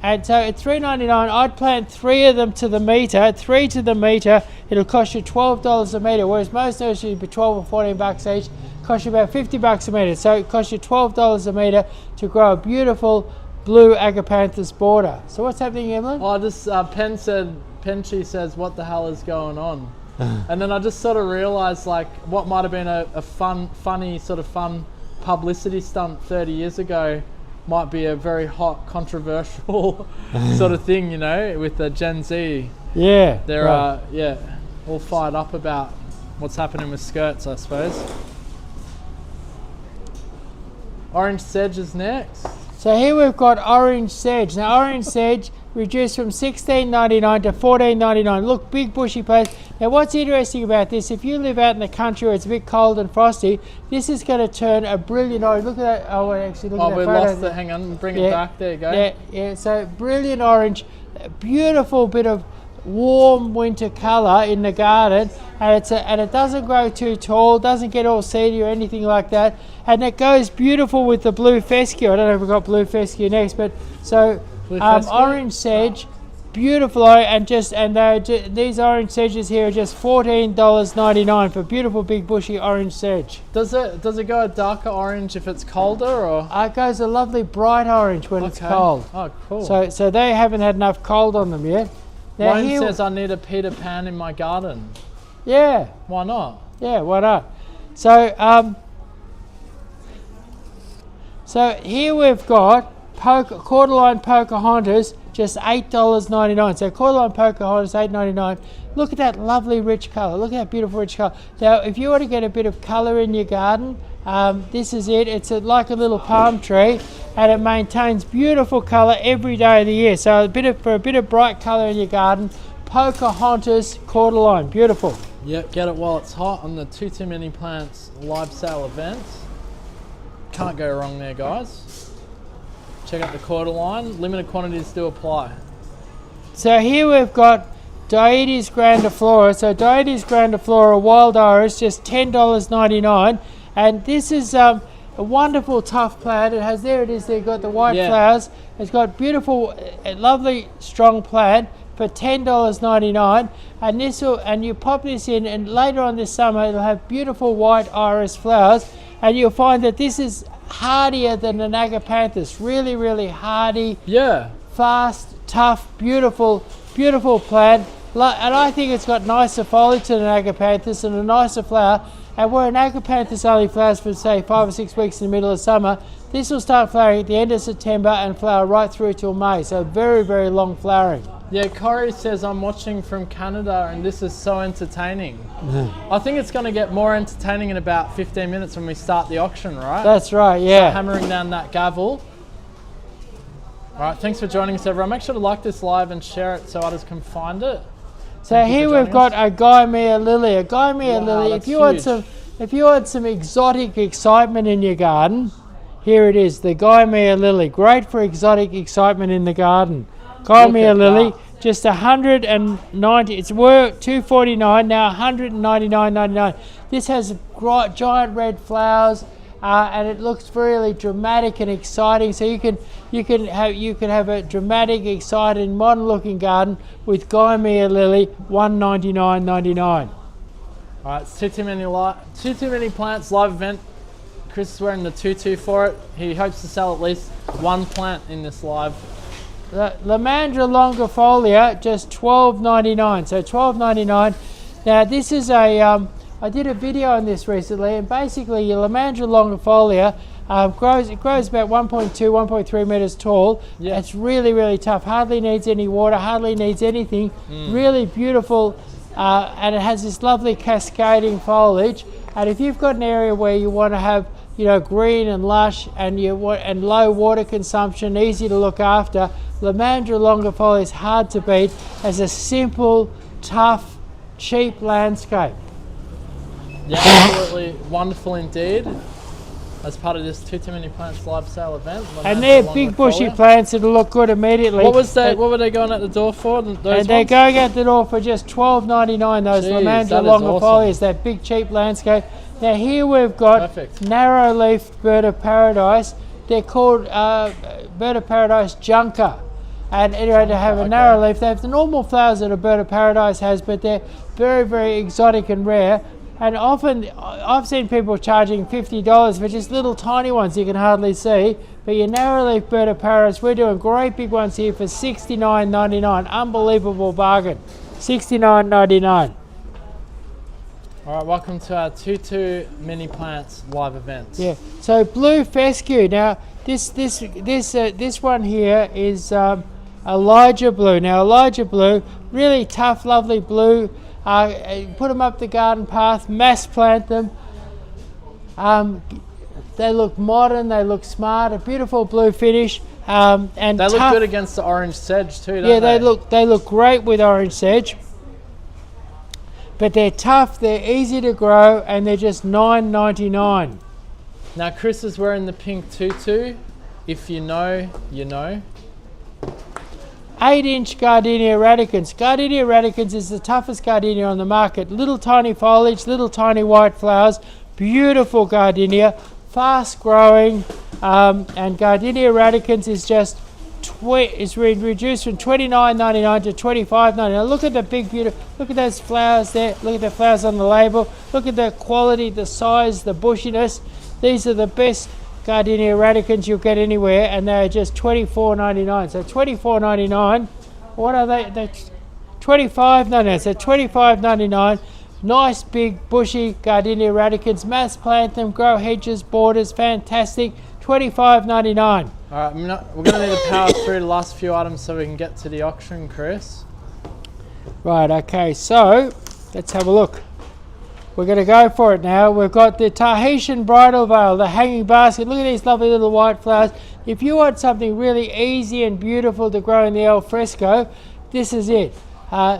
And so at $3.99, I'd plant 3 of them to the meter. 3 to the meter, it'll cost you $12 a meter. Whereas most nurseries would be 12 or 14 bucks each. Cost you about 50 bucks a meter. So it costs you $12 a meter to grow a beautiful blue agapanthus border. So what's happening, Evelyn? Oh, this Penchi says, what the hell is going on? And then I just sort of realized, like, what might have been a fun publicity stunt 30 years ago might be a very hot, controversial sort of thing, you know, with the Gen Z. Yeah. They're right. all fired up about what's happening with skirts, I suppose. Orange sedge is next. So here we've got orange sedge. Now orange sedge reduced from $16.99 to $14.99. Look, big bushy plants. Now what's interesting about this, if you live out in the country where it's a bit cold and frosty, this is going to turn a brilliant orange. Look at that. Oh, actually, look at that. Oh, we photo. lost it. Hang on, bring it back. There you go. Yeah. So brilliant orange, beautiful bit of warm winter colour in the garden, and it doesn't grow too tall, doesn't get all seedy or anything like that, and it goes beautiful with the blue fescue. I don't know if we've got blue fescue next, but so orange sedge, beautiful, and these orange sedges here are just $14.99 for beautiful big bushy orange sedge. Does it go a darker orange if it's colder, or? It goes a lovely bright orange when it's cold. Oh, cool. So they haven't had enough cold on them yet. Now Wayne says I need a Peter Pan in my garden. Yeah. Why not? Yeah, why not? So so here we've got Cordyline Pocahontas, just $8.99. So Cordyline Pocahontas, $8.99. Look at that lovely rich colour. Look at that beautiful rich colour. Now, if you want to get a bit of colour in your garden, this is it. It's like a little palm tree, and it maintains beautiful colour every day of the year. So for a bit of bright colour in your garden, Pocahontas Cordyline, beautiful. Yep, get it while it's hot on the Tutu Many Plants live sale event. Can't go wrong there, guys. Check out the Cordyline. Limited quantities do apply. So here we've got Dioides grandiflora. So Dioides grandiflora wild iris, just $10.99. And this is a wonderful tough plant. It has, there it is, they've got the white flowers. It's got beautiful, lovely, strong plant for $10.99. And you pop this in, and later on this summer it'll have beautiful white iris flowers. And you'll find that this is hardier than an agapanthus. Really, really hardy. Yeah. Fast, tough, beautiful, beautiful plant. And I think it's got nicer foliage than an agapanthus and a nicer flower. And where an agapanthus only flowers for say 5 or 6 weeks in the middle of summer, this will start flowering at the end of September and flower right through till May. So very, very long flowering. Yeah, Corey says, I'm watching from Canada and this is so entertaining. I think it's going to get more entertaining in about 15 minutes when we start the auction, right? That's right, yeah. So hammering down that gavel. All right, thanks for joining us, everyone. Make sure to like this live and share it so others can find it. So here we've got a Gaimea lily. A Gaimea lily, that's if you want some exotic excitement in your garden, here it is, the Gaimea lily. Great for exotic excitement in the garden. Gaimea lily, just 190. It's worth $249 now, $199.99. This has giant red flowers, and it looks really dramatic and exciting. So you can have a dramatic, exciting, modern-looking garden with Gaimea lily, $199.99. Mm. All right, it's Tutu Many Plants live event. Chris is wearing the tutu for it. He hopes to sell at least one plant in this live. Lamandra longifolia, just $12.99. So $12.99. Now this is a I did a video on this recently, and basically your Lamandra longifolia grows about 1.2, 1.3 meters tall. Yeah. It's really, really tough. Hardly needs any water. Hardly needs anything. Really beautiful, and it has this lovely cascading foliage. And if you've got an area where you want to have, green and lush, and low water consumption, easy to look after, Lamandra longifolia is hard to beat as a simple, tough, cheap landscape. Yeah, absolutely wonderful indeed. As part of this Tutu Many Plants live sale event. And they're big bushy plants that'll look good immediately. What were they going at the door for? They're going out the door for just $12.99. Those Lamandra longifolias, awesome. That big cheap landscape. Now here we've got narrow-leafed bird of paradise. They're called bird of paradise junker. And anyway, to have a narrow leaf, they have the normal flowers that a bird of paradise has, but they're very, very exotic and rare. And often, I've seen people charging $50 for just little tiny ones you can hardly see. But your narrow-leaf bird of paradise, we're doing great big ones here for $69.99. Unbelievable bargain. $69.99. All right, welcome to our Tutu Many Plants live event. Yeah. So blue fescue. Now this one here is Elijah blue. Now Elijah blue, really tough, lovely blue. Put them up the garden path, mass plant them. They look modern, they look smart, a beautiful blue finish. And they look good against the orange sedge too, don't they? Yeah, they look great with orange sedge. But they're tough, they're easy to grow, and they're just $9.99. Now Chris is wearing the pink tutu. If you know, you know. 8-inch Gardenia radicans. Gardenia radicans is the toughest gardenia on the market. Little tiny foliage, little tiny white flowers, beautiful gardenia, fast growing, and Gardenia radicans is just reduced from $29.99 to $25.99. Look at the big beautiful, look at those flowers there, look at the flowers on the label, look at the quality, the size, the bushiness. These are the best Gardenia radicans you'll get anywhere, and they're just $24.99. So $24.99. What are they? They're $25.99. So $25.99. Nice big bushy Gardenia radicans. Mass plant them, grow hedges, borders, fantastic. $25.99. All right, we're going to need to power through the last few items so we can get to the auction, Chris. Right. Okay. So let's have a look. We're going to go for it now. We've got the Tahitian bridal veil, the hanging basket. Look at these lovely little white flowers. If you want something really easy and beautiful to grow in the al fresco, this is it.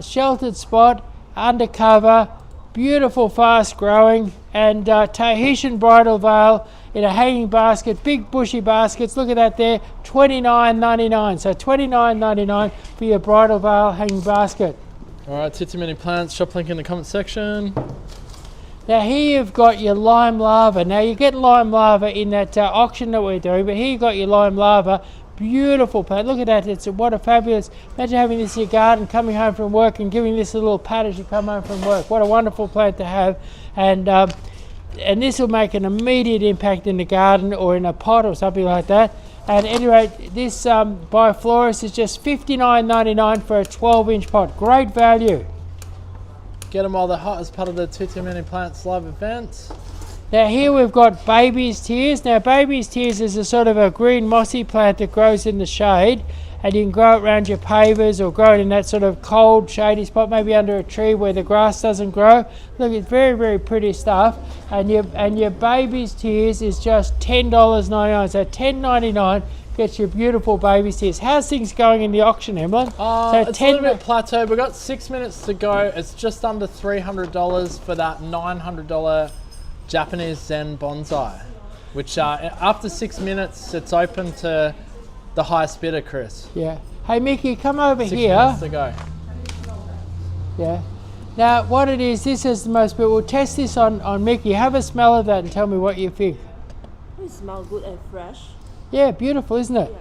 Sheltered spot, undercover, beautiful, fast growing, and Tahitian bridal veil in a hanging basket, big bushy baskets. Look at that there, $29.99. So $29.99 for your bridal veil hanging basket. All right, Tutu Many Plants, shop link in the comment section. Now here you've got your lime lava. Now you get lime lava in that auction that we're doing, but here you've got your lime lava. Beautiful plant. Look at that. What a fabulous, imagine having this in your garden, coming home from work and giving this a little pat as you come home from work. What a wonderful plant to have. And this will make an immediate impact in the garden or in a pot or something like that. And anyway, this by Florist is just $59.99 for a 12-inch pot. Great value. Get them while they're hot as part of the Tutu Many Plants live event. Now here we've got baby's tears. Now baby's tears is a sort of a green mossy plant that grows in the shade, and you can grow it around your pavers or grow it in that sort of cold shady spot, maybe under a tree where the grass doesn't grow. Look, it's very, very pretty stuff. And your baby's tears is just $10.99. So $10.99 gets your beautiful baby's tears. How's things going in the auction, Emlyn? It's a little bit plateaued. We've got 6 minutes to go. It's just under $300 for that $900 Japanese Zen Bonsai, which after 6 minutes, it's open to the highest bidder, Chris. Yeah. Hey, Mickey, come over 6 here. minutes to go. Yeah. Now, what it is, this is the most, but we'll test this on Mickey. Have a smell of that and tell me what you think. It smells good and fresh. Yeah, beautiful, isn't it?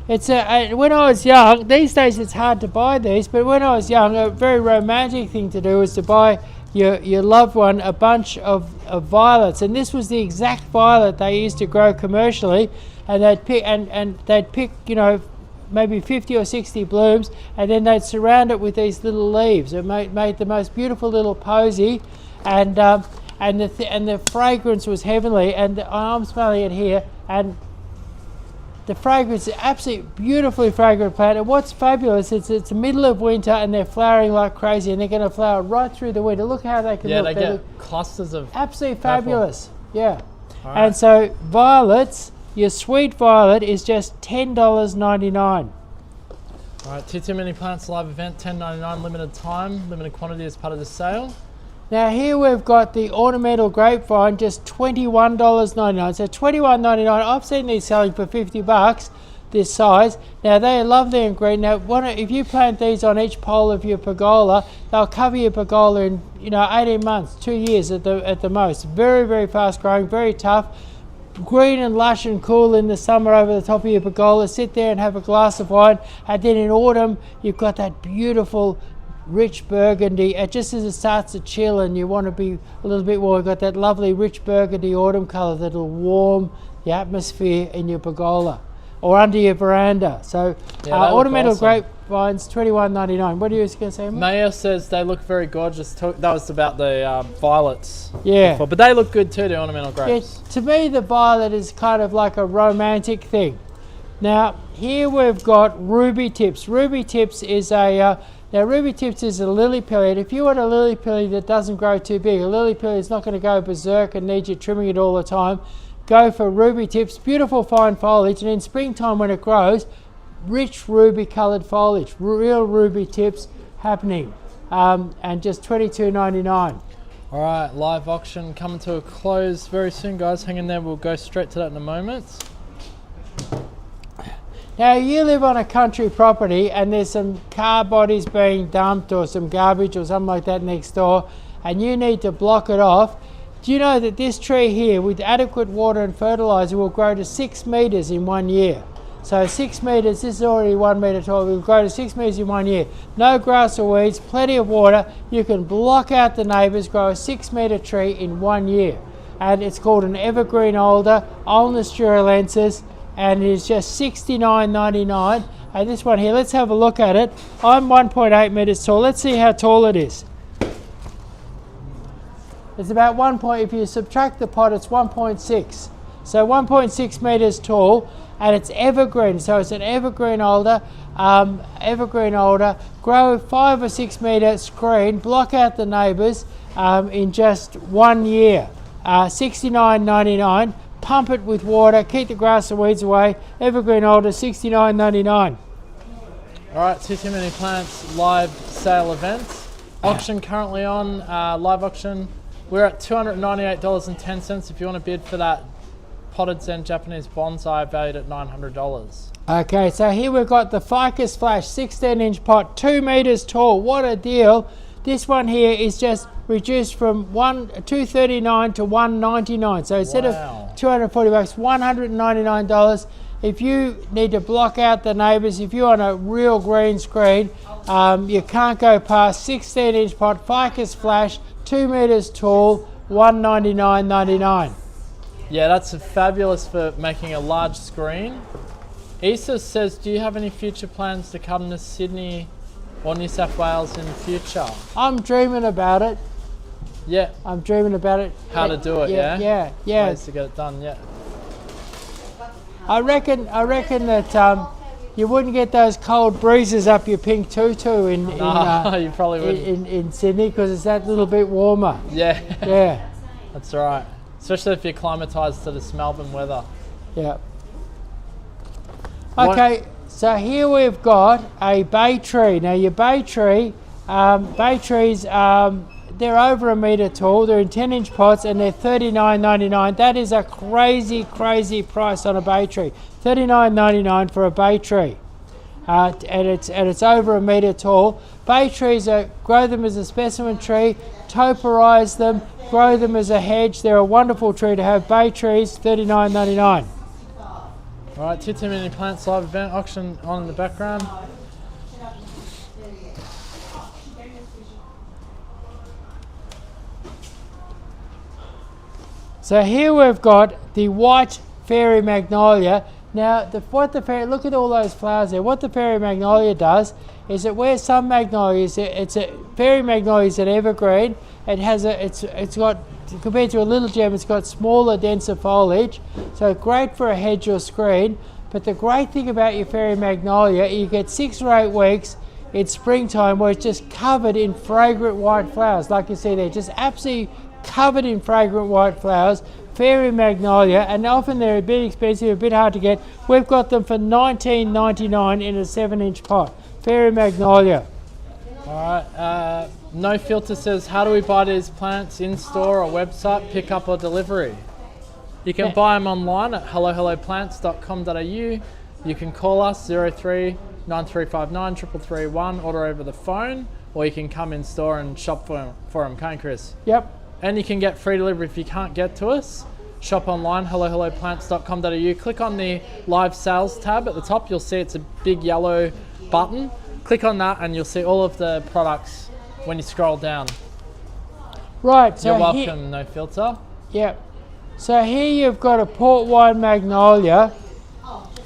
It's when I was young, these days it's hard to buy these, but when I was young, a very romantic thing to do was to buy your loved one a bunch of violets, and this was the exact violet they used to grow commercially, and they'd pick you know, maybe 50 or 60 blooms, and then they'd surround it with these little leaves. It made the most beautiful little posy, and the fragrance was heavenly. And I'm smelling it here, and the fragrance is absolutely beautifully fragrant plant. And what's fabulous is it's the middle of winter and they're flowering like crazy, and they're going to flower right through the winter. Look how they can look. Yeah, they they get look clusters of absolutely purple. fabulous. Yeah. All right. And so violets, your sweet violet is just $10.99. All right, Tutu Many Plants live event, $10.99, limited time, limited quantity as part of the sale. Now here we've got the ornamental grapevine, just $21.99. So $21.99. I've seen these selling for $50 this size. Now they are lovely and green. Now if you plant these on each pole of your pergola, they'll cover your pergola in 18 months, 2 years at the most. Very, very fast growing, very tough. Green and lush and cool in the summer over the top of your pergola. Sit there and have a glass of wine, and then in autumn you've got that beautiful rich burgundy. Just as it starts to chill and you want to be a little bit more, you've got that lovely rich burgundy autumn colour that'll warm the atmosphere in your pergola or under your veranda. So ornamental grapevines, $21.99. What are you going to say, Emma? Maya says they look very gorgeous. That was about the violets. Yeah. Before, but they look good too, the ornamental grapes. To me, the violet is kind of like a romantic thing. Now, here we've got ruby tips. Ruby tips is ruby tips is a lily pilly. And if you want a lily pilly that doesn't grow too big, a lily pilly is not going to go berserk and need you trimming it all the time, go for ruby tips. Beautiful fine foliage, and in springtime when it grows, rich ruby coloured foliage, real ruby tips happening, and just $22.99. All right, live auction coming to a close very soon, guys. Hang in there, we'll go straight to that in a moment. Now you live on a country property and there's some car bodies being dumped or some garbage or something like that next door, and you need to block it off. Do you know that this tree here with adequate water and fertiliser will grow to 6 metres in 1 year? So 6 metres, this is already 1 metre tall, it will grow to 6 metres in 1 year. No grass or weeds, plenty of water. You can block out the neighbours, grow a 6 metre tree in 1 year. And it's called an evergreen alder, Ulmus duralensis, and it is just $69.99. And this one here, let's have a look at it. I'm 1.8 metres tall. Let's see how tall it is. It's about if you subtract the pot, it's 1.6. So 1.6 metres tall, and it's evergreen. So it's an evergreen alder. Grow 5 or 6 metre screen, block out the neighbours in just 1 year. $69.99. Pump it with water, keep the grass and weeds away. Evergreen alder, $69.99. All right, Tutu Many Plants live sale event. Auction currently on, live auction. We're at $298.10 if you want to bid for that potted Zen Japanese Bonsai valued at $900. Okay, so here we've got the Ficus Flash 16-inch pot, 2 metres tall. What a deal. This one here is just reduced from $239 to $199. So instead of $240, $199. If you need to block out the neighbours, if you're on a real green screen, you can't go past 16-inch pot, Ficus Flash, 2 metres tall, $199.99. Yeah, that's fabulous for making a large screen. Issa says, do you have any future plans to come to Sydney or New South Wales in the future? I'm dreaming about it. Yeah. I'm dreaming about it. How to do it, yeah? Yeah. Ways to get it done, yeah. I reckon that you wouldn't get those cold breezes up your pink tutu in You probably wouldn't. in Sydney because it's that little bit warmer. Yeah. Yeah. That's right. Especially if you're acclimatised to this Melbourne weather. Yeah. Okay, so here we've got a bay tree. Now your bay trees, they're over a metre tall. They're in 10-inch pots and they're $39.99. That is a crazy, crazy price on a bay tree. $39.99 for a bay tree, and it's over a metre tall. Bay trees grow them as a specimen tree, toperize them, grow them as a hedge. They're a wonderful tree to have. Bay trees, $39.99. All right, Tutu Many Plants live event auction on in the background. So here we've got the white fairy magnolia. Now, look at all those flowers there. What the fairy magnolia does is that where some magnolias, fairy magnolia is an evergreen. It's got, compared to a little gem, it's got smaller, denser foliage. So great for a hedge or screen. But the great thing about your fairy magnolia, you get 6 or 8 weeks in springtime where it's just covered in fragrant white flowers. Like you see there, just absolutely covered in fragrant white flowers. Fairy magnolia, and often they're a bit expensive, a bit hard to get. We've got them for $19.99 in a 7-inch pot. Fairy magnolia. All right, No Filter says, how do we buy these plants in store or website, pick up or delivery? You can buy them online at hellohelloplants.com.au. You can call us 03 9359 3331, order over the phone, or you can come in store and shop for them, can't you, Chris? Yep. And you can get free delivery if you can't get to us. Shop online, hellohelloplants.com.au. Click on the live sales tab at the top. You'll see it's a big yellow button. Click on that and you'll see all of the products when you scroll down. Right. So you're welcome, No Filter. Yep. So here you've got a port wine magnolia.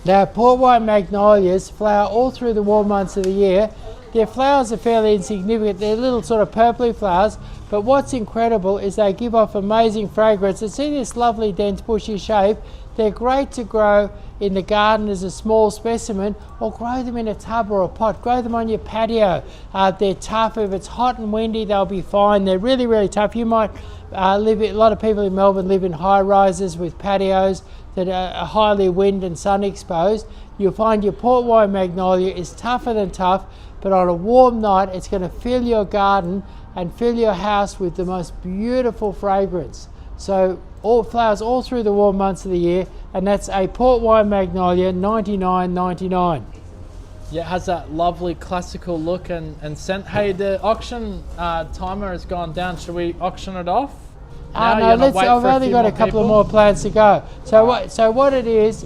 Now, port wine magnolias flower all through the warm months of the year. Their flowers are fairly insignificant. They're little sort of purpley flowers, but what's incredible is they give off amazing fragrance. And see this lovely dense bushy shape? They're great to grow in the garden as a small specimen, or grow them in a tub or a pot. Grow them on your patio. They're tough. If it's hot and windy, they'll be fine. They're really, really tough. You might a lot of people in Melbourne live in high rises with patios that are highly wind and sun exposed. You'll find your port wine magnolia is tougher than tough, but on a warm night, it's going to fill your garden and fill your house with the most beautiful fragrance. So all flowers all through the warm months of the year, and that's a port wine magnolia, $99.99. Yeah, it has that lovely classical look and scent. Hey, the auction timer has gone down. Should we auction it off? No, I've only got a couple of more plants to go. So what it is,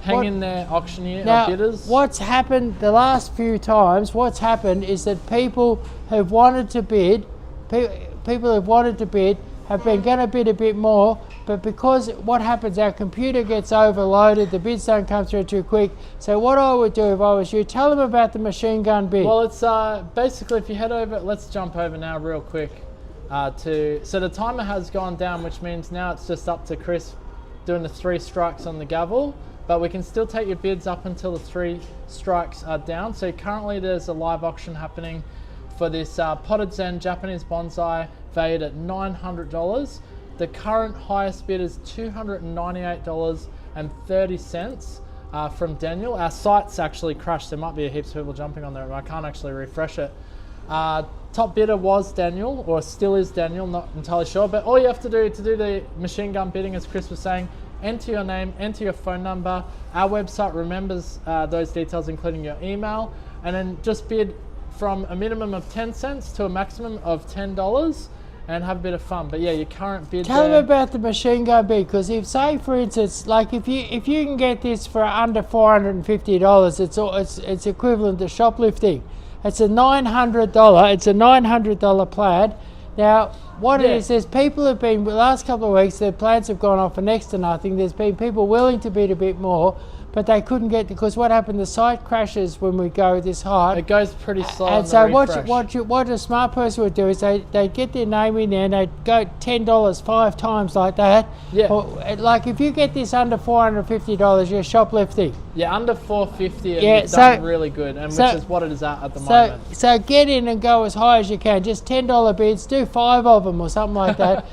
hang in there, auctioneer, now, bidders. What's happened the last few times? What's happened is that people who've wanted to bid, have been going to bid a bit more, but because what happens, our computer gets overloaded, the bids don't come through too quick. So what I would do if I was you, tell them about the machine gun bid. Well, it's basically, if you head over, let's jump over now real quick. So the timer has gone down, which means now it's just up to Chris doing the 3 strikes on the gavel, but we can still take your bids up until the 3 strikes are down. So currently there's a live auction happening for this potted Zen Japanese Bonsai valued at $900. The current highest bid is $298.30 from Daniel. Our site's actually crashed. There might be heaps of people jumping on there, but I can't actually refresh it. Top bidder was Daniel, or still is Daniel, not entirely sure, but all you have to do the machine gun bidding, as Chris was saying, enter your name, enter your phone number. Our website remembers those details, including your email, and then just bid from a minimum of 10 cents to a maximum of $10 and have a bit of fun. But yeah, your current bid. Tell them about the machine gun bid, because if, say for instance, like if you can get this for under $450, it's equivalent to shoplifting. It's a $900 plant. Now, what it is, there's people have been, the last couple of weeks, their plants have gone off for next to nothing. There's been people willing to bid a bit more, but they couldn't get, because what happened, the site crashes when we go this high. It goes pretty slow. And on so the what a smart person would do is they get their name in there and they'd go $10 5 times like that. Yeah. Or, like if you get this under $450, you're shoplifting. Yeah, under $450, and Yeah, you've done really good, and which is what it is at the moment. So get in and go as high as you can. Just $10 bids, do 5 of them or something like that.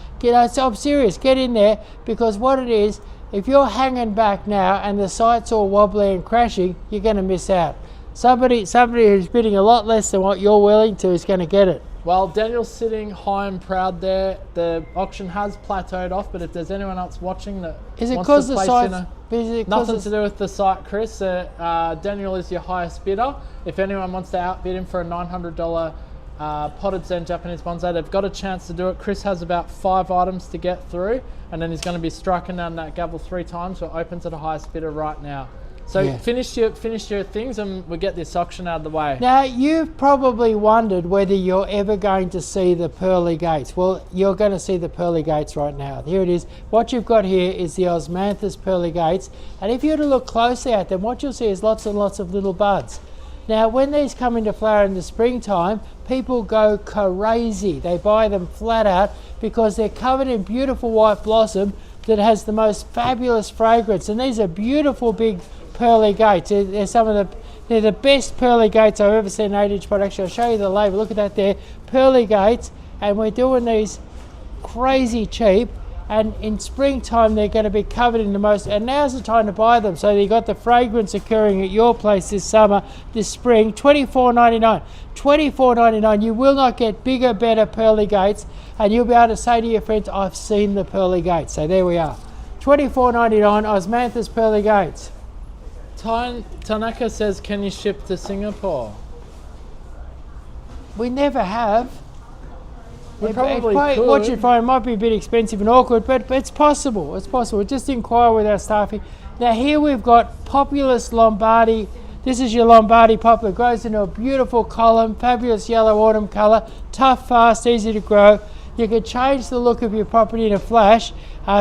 So I'm serious, get in there, because what it is, if you're hanging back now and the site's all wobbly and crashing, you're going to miss out. Somebody who's bidding a lot less than what you're willing to is going to get it. Well, Daniel's sitting high and proud there. The auction has plateaued off, but if there's anyone else watching that Is it wants because to the place site's nothing to do with the site, Chris. Daniel is your highest bidder. If anyone wants to outbid him for a $900 potted Zen Japanese Bonsai, they've got a chance to do it. Chris has about 5 items to get through, and then he's going to be striking down that gavel 3 times. We're open to the highest bidder right now. So finish your things and we'll get this auction out of the way. Now, you've probably wondered whether you're ever going to see the pearly gates. Well, you're going to see the pearly gates right now. Here it is. What you've got here is the osmanthus pearly gates. And if you were to look closely at them, what you'll see is lots and lots of little buds. Now, when these come into flower in the springtime, people go crazy. They buy them flat out because they're covered in beautiful white blossom that has the most fabulous fragrance. And these are beautiful big pearly gates. They're the best pearly gates I've ever seen 8-inch pot. Actually, I'll show you the label. Look at that there, pearly gates. And we're doing these crazy cheap. And in springtime, they're going to be covered in the most, and now's the time to buy them. So you got the fragrance occurring at your place this summer, this spring. $24.99. $24.99. You will not get bigger, better pearly gates, and you'll be able to say to your friends, I've seen the pearly gates. So there we are. $24.99 osmanthus pearly gates. Tanaka says, can you ship to Singapore? We never have. We probably could. What you find might be a bit expensive and awkward, but it's possible. It's possible. Just inquire with our staff. Now here we've got Populus Lombardi. This is your Lombardi poplar. It grows into a beautiful column, fabulous yellow autumn colour, tough, fast, easy to grow. You can change the look of your property in a flash.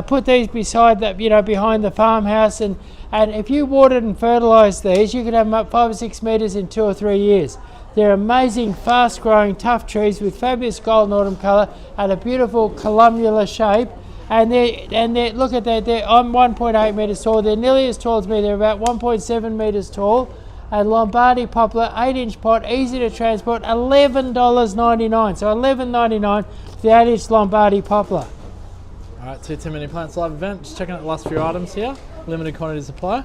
Put these beside that, behind the farmhouse, and if you watered and fertilised these, you could have them up 5 or 6 metres in 2 or 3 years. They're amazing, fast-growing, tough trees with fabulous golden autumn colour and a beautiful columnar shape. And they look at that. I'm 1.8 metres tall. They're nearly as tall as me. They're about 1.7 metres tall. And Lombardi poplar, 8-inch pot, easy to transport, $11.99. So $11.99 for the 8-inch Lombardi poplar. All right, Tutu Many Plants live event. Just checking out the last few items here. Limited quantity supply.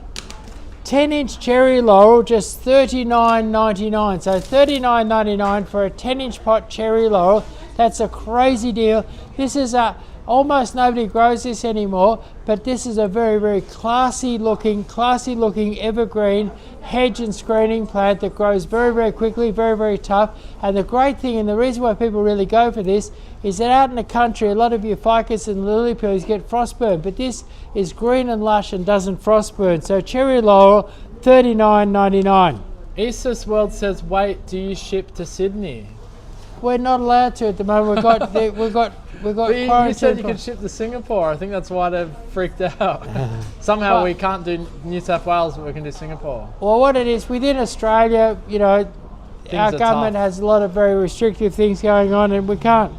10-inch cherry laurel, just $39.99. So $39.99 for a 10-inch pot cherry laurel. That's a crazy deal. This is almost nobody grows this anymore, but this is a very, very classy looking evergreen hedge and screening plant that grows very, very quickly, very, very tough. And the great thing, and the reason why people really go for this, is that out in the country, a lot of your ficus and lily pillies get frostburn, but this is green and lush and doesn't frostburn. So cherry laurel, $39.99. Easus World says, wait, do you ship to Sydney? We're not allowed to at the moment. We've got you said you could ship to Singapore. I think that's why they've freaked out. Somehow we can't do New South Wales, but we can do Singapore. Well, what it is, within Australia, our government has a lot of very restrictive things going on, and we can't.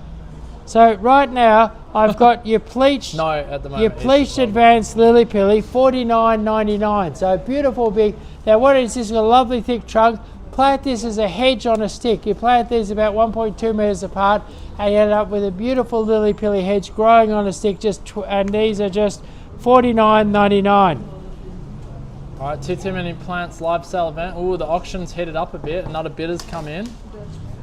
So right now, I've got your pleached, at the moment, your pleached advanced lily pilly, $49.99. So beautiful big. Now what it is, this is a lovely thick trunk. Plant this as a hedge on a stick. You plant these about 1.2 metres apart, and you end up with a beautiful lily pilly hedge growing on a stick. And these are just $49.99. All right, Tutu Many Plants live sale event. Oh, the auction's heated up a bit. Another bidder's come in.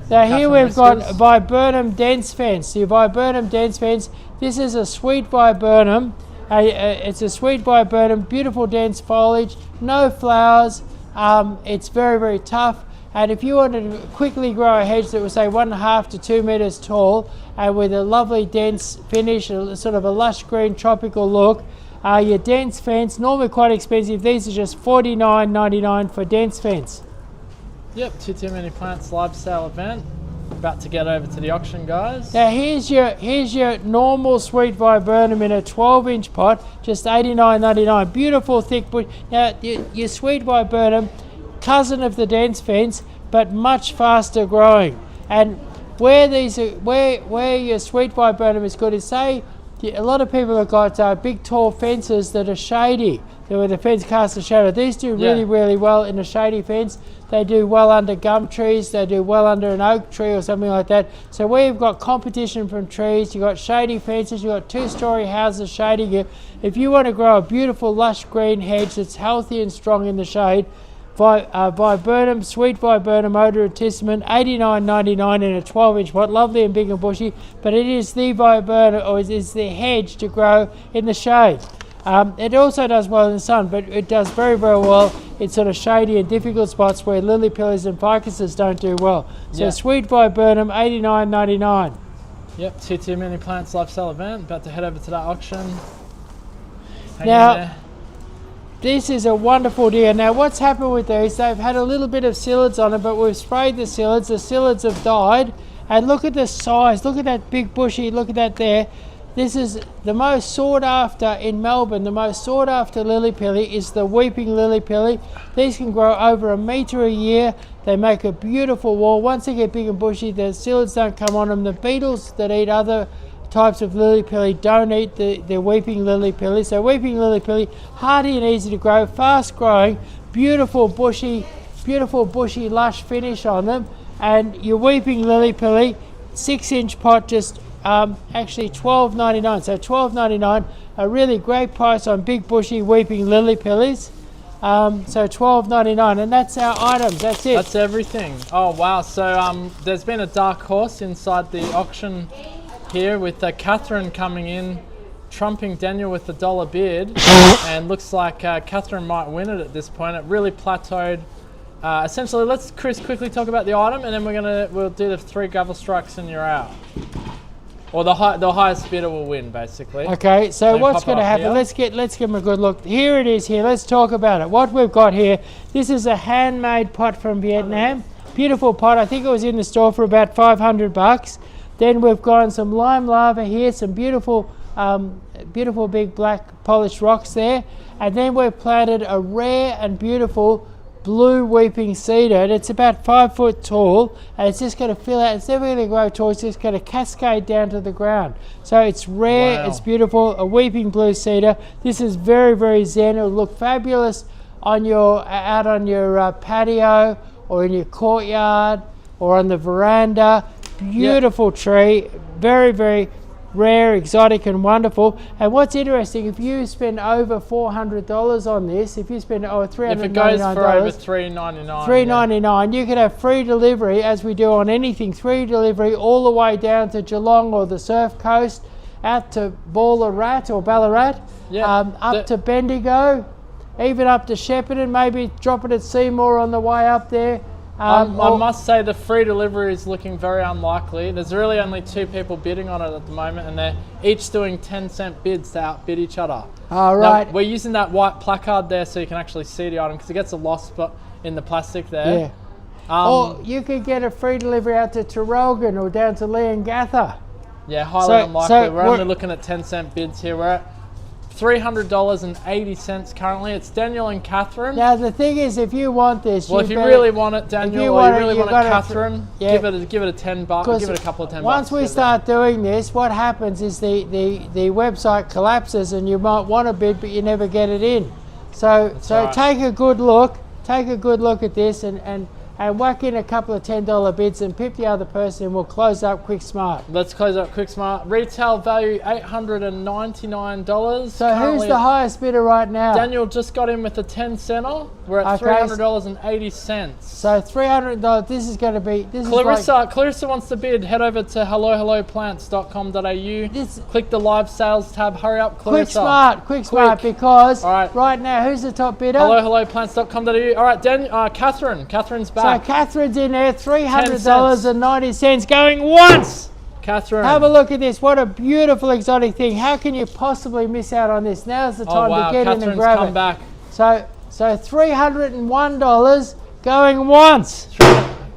Now here we've got viburnum dense fence. Your viburnum dense fence. This is a sweet viburnum. It's a sweet viburnum, beautiful dense foliage, no flowers. It's very, very tough. And if you wanted to quickly grow a hedge that was say 1.5 to 2 metres tall and with a lovely dense finish, sort of a lush green tropical look, your dense fence, normally quite expensive. These are just $49.99 for dense fence. Yep, Tutu Many Plants live sale event. About to get over to the auction, guys. Now here's your normal sweet viburnum in a 12-inch pot, just $89.99. Beautiful thick bush. Now your sweet viburnum, cousin of the dense fence, but much faster growing. And where your sweet viburnum is good is, say a lot of people have got big tall fences that are shady, where the fence casts a shadow. These do really well in a shady fence. They do well under gum trees, they do well under an oak tree or something like that. So where you've got competition from trees, you've got shady fences, you've got 2-story houses shading you. If you want to grow a beautiful lush green hedge that's healthy and strong in the shade, viburnum, sweet viburnum odorantissima, $89.99 in a 12-inch pot, lovely and big and bushy, but it is the viburnum, or it is the hedge to grow in the shade. It also does well in the sun, but it does very well in sort of shady and difficult spots where lily pillies and ficuses don't do well. So sweet viburnum, $89.99. Yep, Tutu Many Plants lifestyle event. About to head over to that auction. Now, this is a wonderful deer. Now, what's happened with these, they've had a little bit of psyllids on it, but we've sprayed the psyllids have died. And look at the size, look at that big bushy, look at that there. This is the most sought after in Melbourne. The most sought after lily pilly is the weeping lily pilly. These can grow over 1 metre a year. They make a beautiful wall. Once they get big and bushy, the psyllids don't come on them. The beetles that eat other types of lily pilly don't eat the weeping lily pilly. So weeping lily pilly, hardy and easy to grow, fast growing, beautiful bushy lush finish on them. And your weeping lily pilly, 6-inch pot, just actually $12.99. So $12.99, a really great price on big bushy weeping lily pillies. So $12.99, and that's our items. That's it. That's everything. Oh wow! So there's been a dark horse inside the auction here with Catherine coming in, trumping Daniel with the dollar bid, and looks like Catherine might win it at this point. It really plateaued. Essentially, let's Chris quickly talk about the item, and then we'll do the 3 gravel strikes and you're out. Or the highest bidder will win, basically. Okay, so what's going to happen? Let's give them a good look. Here it is. Here, let's talk about it. What we've got here. This is a handmade pot from Vietnam. Beautiful pot. I think it was in the store for about $500. Then we've got some lime lava here. Some beautiful big black polished rocks there. And then we've planted a rare and beautiful blue weeping cedar, and it's about 5 foot tall, and it's just going to fill out. It's never going to grow tall. It's just going to cascade down to the ground. So it's rare. Wow. It's beautiful. A weeping blue cedar. This is very zen. It'll look fabulous on out on your patio or in your courtyard or on the veranda. Beautiful tree. Very rare, exotic and wonderful. And what's interesting, if you spend over $400 on this, if you spend $399, if it goes for over $399, you can have free delivery, as we do on anything, free delivery all the way down to Geelong or the Surf Coast, out to Ballarat, up to Bendigo, even up to Shepparton, maybe drop it at Seymour on the way up there. I must say the free delivery is looking very unlikely. There's really only 2 people bidding on it at the moment, and they're each doing 10-cent bids to outbid each other. All right. Now, we're using that white placard there so you can actually see the item, because it gets a lost spot in the plastic there. Yeah. Or you could get a free delivery out to Traralgon or down to Leongatha. Yeah, highly unlikely. We're only looking at 10-cent bids here. We're at $300.80 currently. It's Daniel and Catherine. Now the thing is, if you want this, if you really want it, Daniel, or you really want it, Catherine, give it a $10. Give it a couple of $10. Once we start doing this, what happens is the website collapses, and you might want a bid, but you never get it in. So right. Take a good look at this, and whack in a couple of $10 bids and pip the other person, and we'll close up quick smart. Let's close up quick smart. Retail value $899. So currently, who's the highest bidder right now? Daniel just got in with a 10-center. We're at $300.80. So $300. This is going to be. Clarissa wants to bid. Head over to hellohelloplants.com.au. Click the live sales tab. Hurry up, Clarissa. Quick smart, because right now, who's the top bidder? hellohelloplants.com.au. All right, Catherine's back. So Catherine's in there, $300.90 going once. Catherine, have a look at this. What a beautiful exotic thing. How can you possibly miss out on this? Now's the time to get in and grab come back. So $301 going once.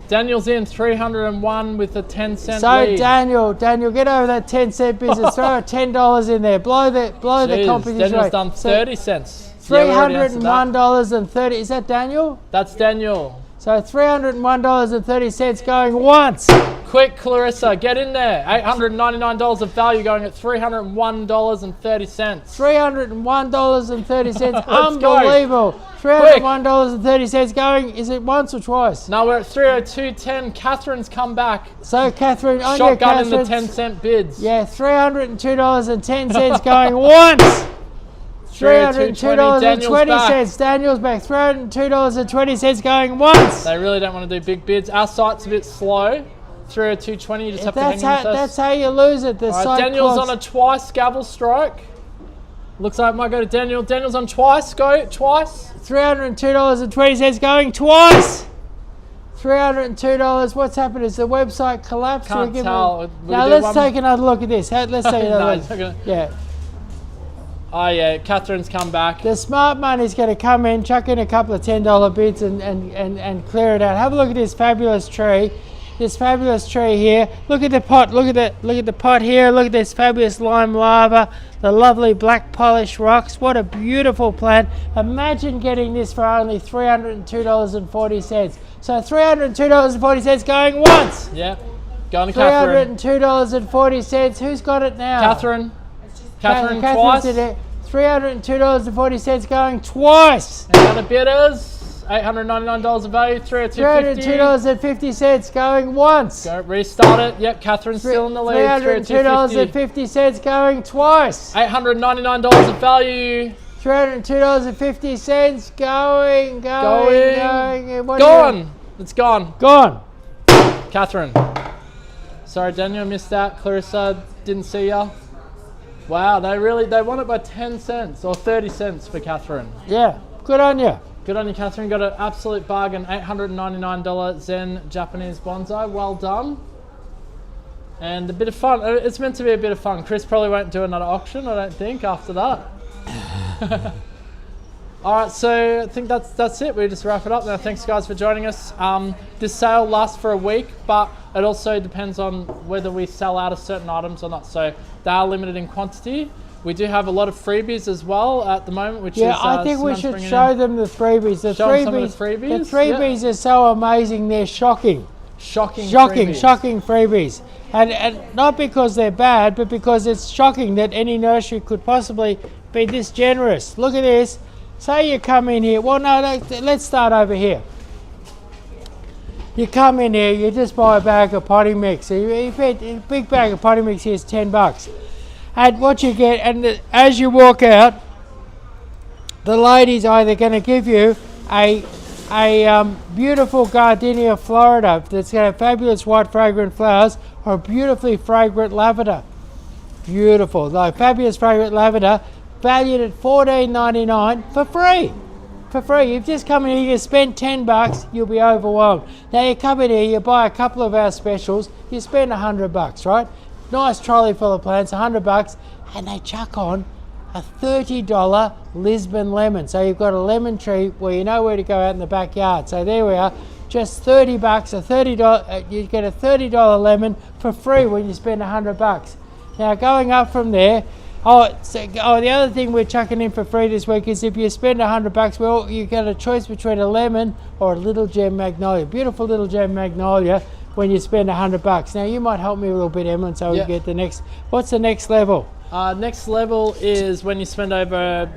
Daniel's in 301 with a 10-cent So lead. Daniel, get over that 10-cent business. Throw $10 in there. Blow the competition Daniel's rate. done 30 cents. $301.30. Is that Daniel? That's Daniel. So $301.30 going once. Quick, Clarissa, get in there. $899 of value going at $301.30. $301.30. Let's Unbelievable. $301.30 going. Is it once or twice? Now we're at 302.10. Catherine's come back. So Catherine, on your Shotgun in the Catherine. 10-cent bids. Yeah, $302.10 going once. $302.20. Daniel's back. $302.20 going once. They really don't want to do big bids. Our site's a bit slow. 302.20. You just have to hang in with us. That's how you lose it. The site Daniel's clogs. on a twice gavel strike. Looks like it might go to Daniel. Daniel's on twice. Go twice. $302.20 going twice. $302. What's happened? Is the website collapsed? Can't tell. Now let's take another look at this. Let's take another look. Yeah. Oh yeah, Catherine's come back. The smart money's going to come in, chuck in a couple of $10 bids and clear it out. Have a look at this fabulous tree. This fabulous tree here. Look at the pot. Look at the pot here. Look at this fabulous lime lava. The lovely black polished rocks. What a beautiful plant. Imagine getting this for only $302.40. So $302.40 going once. Yeah. Going to Catherine. $302.40. Who's got it now? Catherine. Catherine twice. $302.40 going twice. And other bidders. $899 of value. $302.50 going once. Go restart it. Yep, Catherine's still in the lead. $302.50 going twice. $899 of value. $302.50 going. Gone. It's gone. Gone. Catherine. Sorry, Daniel, missed that. Clarissa, didn't see ya. Wow, they won it by 10 cents or 30 cents for Catherine. Yeah, good on you. Good on you, Catherine. Got an absolute bargain. $899 Zen Japanese Bonsai. Well done. And a bit of fun. It's meant to be a bit of fun. Chris probably won't do another auction, I don't think, after that. All right, so I think that's it. We just wrap it up now. Thanks, guys, for joining us. This sale lasts for a week, but it also depends on whether we sell out of certain items or not. So they are limited in quantity. We do have a lot of freebies as well at the moment, which is I think we should show them the freebies. The freebies are so amazing. They're shocking. Shocking freebies. And not because they're bad, but because it's shocking that any nursery could possibly be this generous. Look at this. Say you come in here. Well, no, let's start over here. You come in here, you just buy a bag of potting mix. A big bag of potting mix here is $10. And what you get, and as you walk out, the lady's either going to give you a beautiful gardenia florida that's got fabulous white fragrant flowers, or a beautifully fragrant lavender. Beautiful, like fabulous fragrant lavender, valued at $14.99 for free. For free. You've just come in here, you spend $10, you'll be overwhelmed. Now you come in here, you buy a couple of our specials, you spend $100, right? Nice trolley full of plants, $100, and they chuck on a $30 Lisbon lemon. So you've got a lemon tree where you know where to go out in the backyard. So there we are, just $30, you get a $30 lemon for free when you spend $100. Now going up from there, the other thing we're chucking in for free this week is if you spend $100, well, you get a choice between a lemon or a little gem magnolia. Beautiful little gem magnolia when you spend $100. Now you might help me a little bit, Emlyn, so we get the next. What's the next level? Next level is when you spend over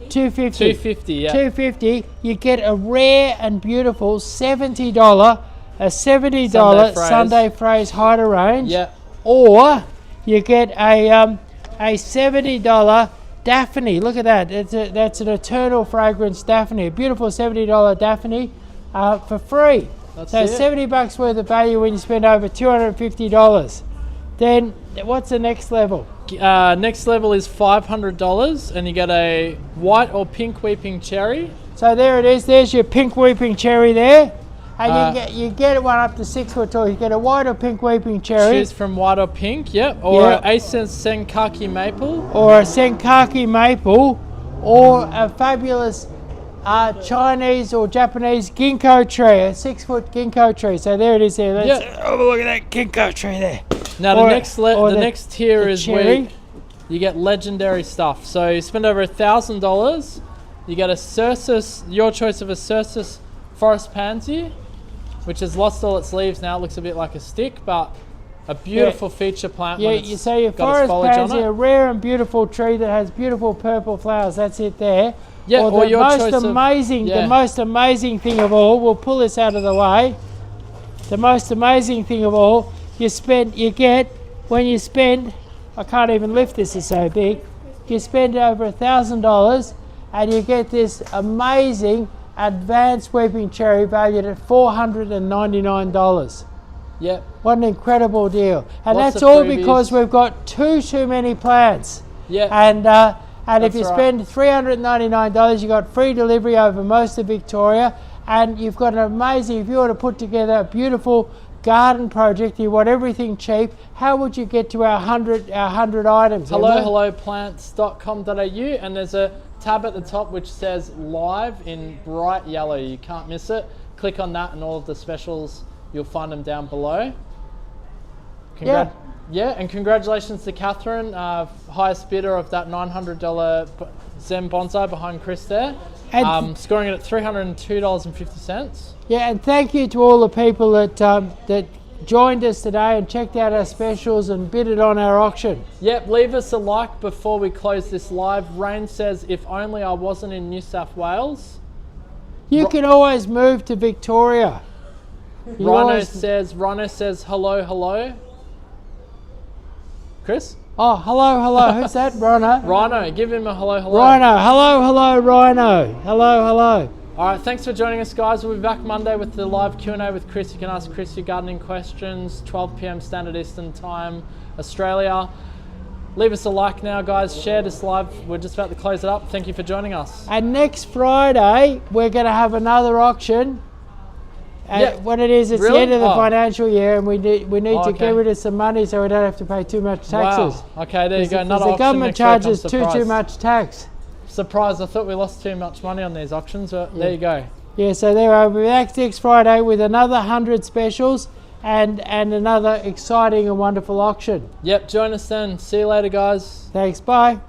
$250. Yeah. $250. You get a rare and beautiful $70 Sunday Phrase Hider range. Yeah. Or you get a $70 Daphne. Look at that. That's an eternal fragrance Daphne. A beautiful $70 Daphne for free. So $70 worth of value when you spend over $250. Then what's the next level? Next level is $500, and you get a white or pink weeping cherry. So there it is. There's your pink weeping cherry there. And you get one up to 6 foot tall. You get a white or pink weeping cherry. Choose from white or pink, or a Senkaki maple. Or a Senkaki maple, or a fabulous Chinese or Japanese ginkgo tree, a 6-foot ginkgo tree. So there it is there. Let's have a look at that ginkgo tree there. Now Or- the next tier the is cherry. where you get legendary stuff. So you spend over $1,000, you get a Cercis, your choice of a Cercis forest pansy, which has lost all its leaves now. It looks a bit like a stick, but a beautiful feature plant. Yeah, when you it's say your got its forest foliage pansy, on a it. rare and beautiful tree that has beautiful purple flowers. That's it there. Yeah, or or the your most choice of- amazing, yeah. the most amazing thing of all. We'll pull this out of the way. The most amazing thing of all, you get when you spend. I can't even lift this; it's so big. You spend over $1,000, and you get this amazing advanced weeping cherry valued at $499. Yep. What an incredible deal. And Lots that's of all freebies. because we've got too many plants. Yeah. And if you That's spend $399, you got free delivery over most of Victoria. And you've got an amazing, if you want to put together a beautiful garden project, you want everything cheap, how would you get to our 100 items? Emma? helloplants.com.au, and there's a tab at the top which says live in bright yellow. You can't miss it. Click on that and all of the specials, you'll find them down below. Yeah, and congratulations to Catherine, highest bidder of that $900 Zen Bonsai behind Chris there, And- scoring it at $302.50. Yeah, and thank you to all the people that joined us today and checked out our specials and bidded on our auction. Yep, leave us a like before we close this live. Rain says, if only I wasn't in New South Wales. You can always move to Victoria. You Rhino always- says, hello. Chris? Oh, hello. Who's that? Rhino? Rhino, give him a hello. Rhino. Hello, Rhino. Hello. All right, thanks for joining us, guys. We'll be back Monday with the live Q&A with Chris. You can ask Chris your gardening questions, 12 p.m. Standard Eastern Time, Australia. Leave us a like now, guys. Share this live. We're just about to close it up. Thank you for joining us. And next Friday, we're going to have another auction. Yeah. What it is, it's Really? the end of the Oh. financial year, and we need to okay. get rid of some money so we don't have to pay too much taxes. Wow. Okay, there you go. Because Another the auction government next week. I'm charges too surprised. much tax. Surprised. I thought we lost too much money on these auctions, but there you go. Yeah, so there I'll be back next Friday with another 100 specials and another exciting and wonderful auction. Yep, join us then. See you later, guys. Thanks, bye.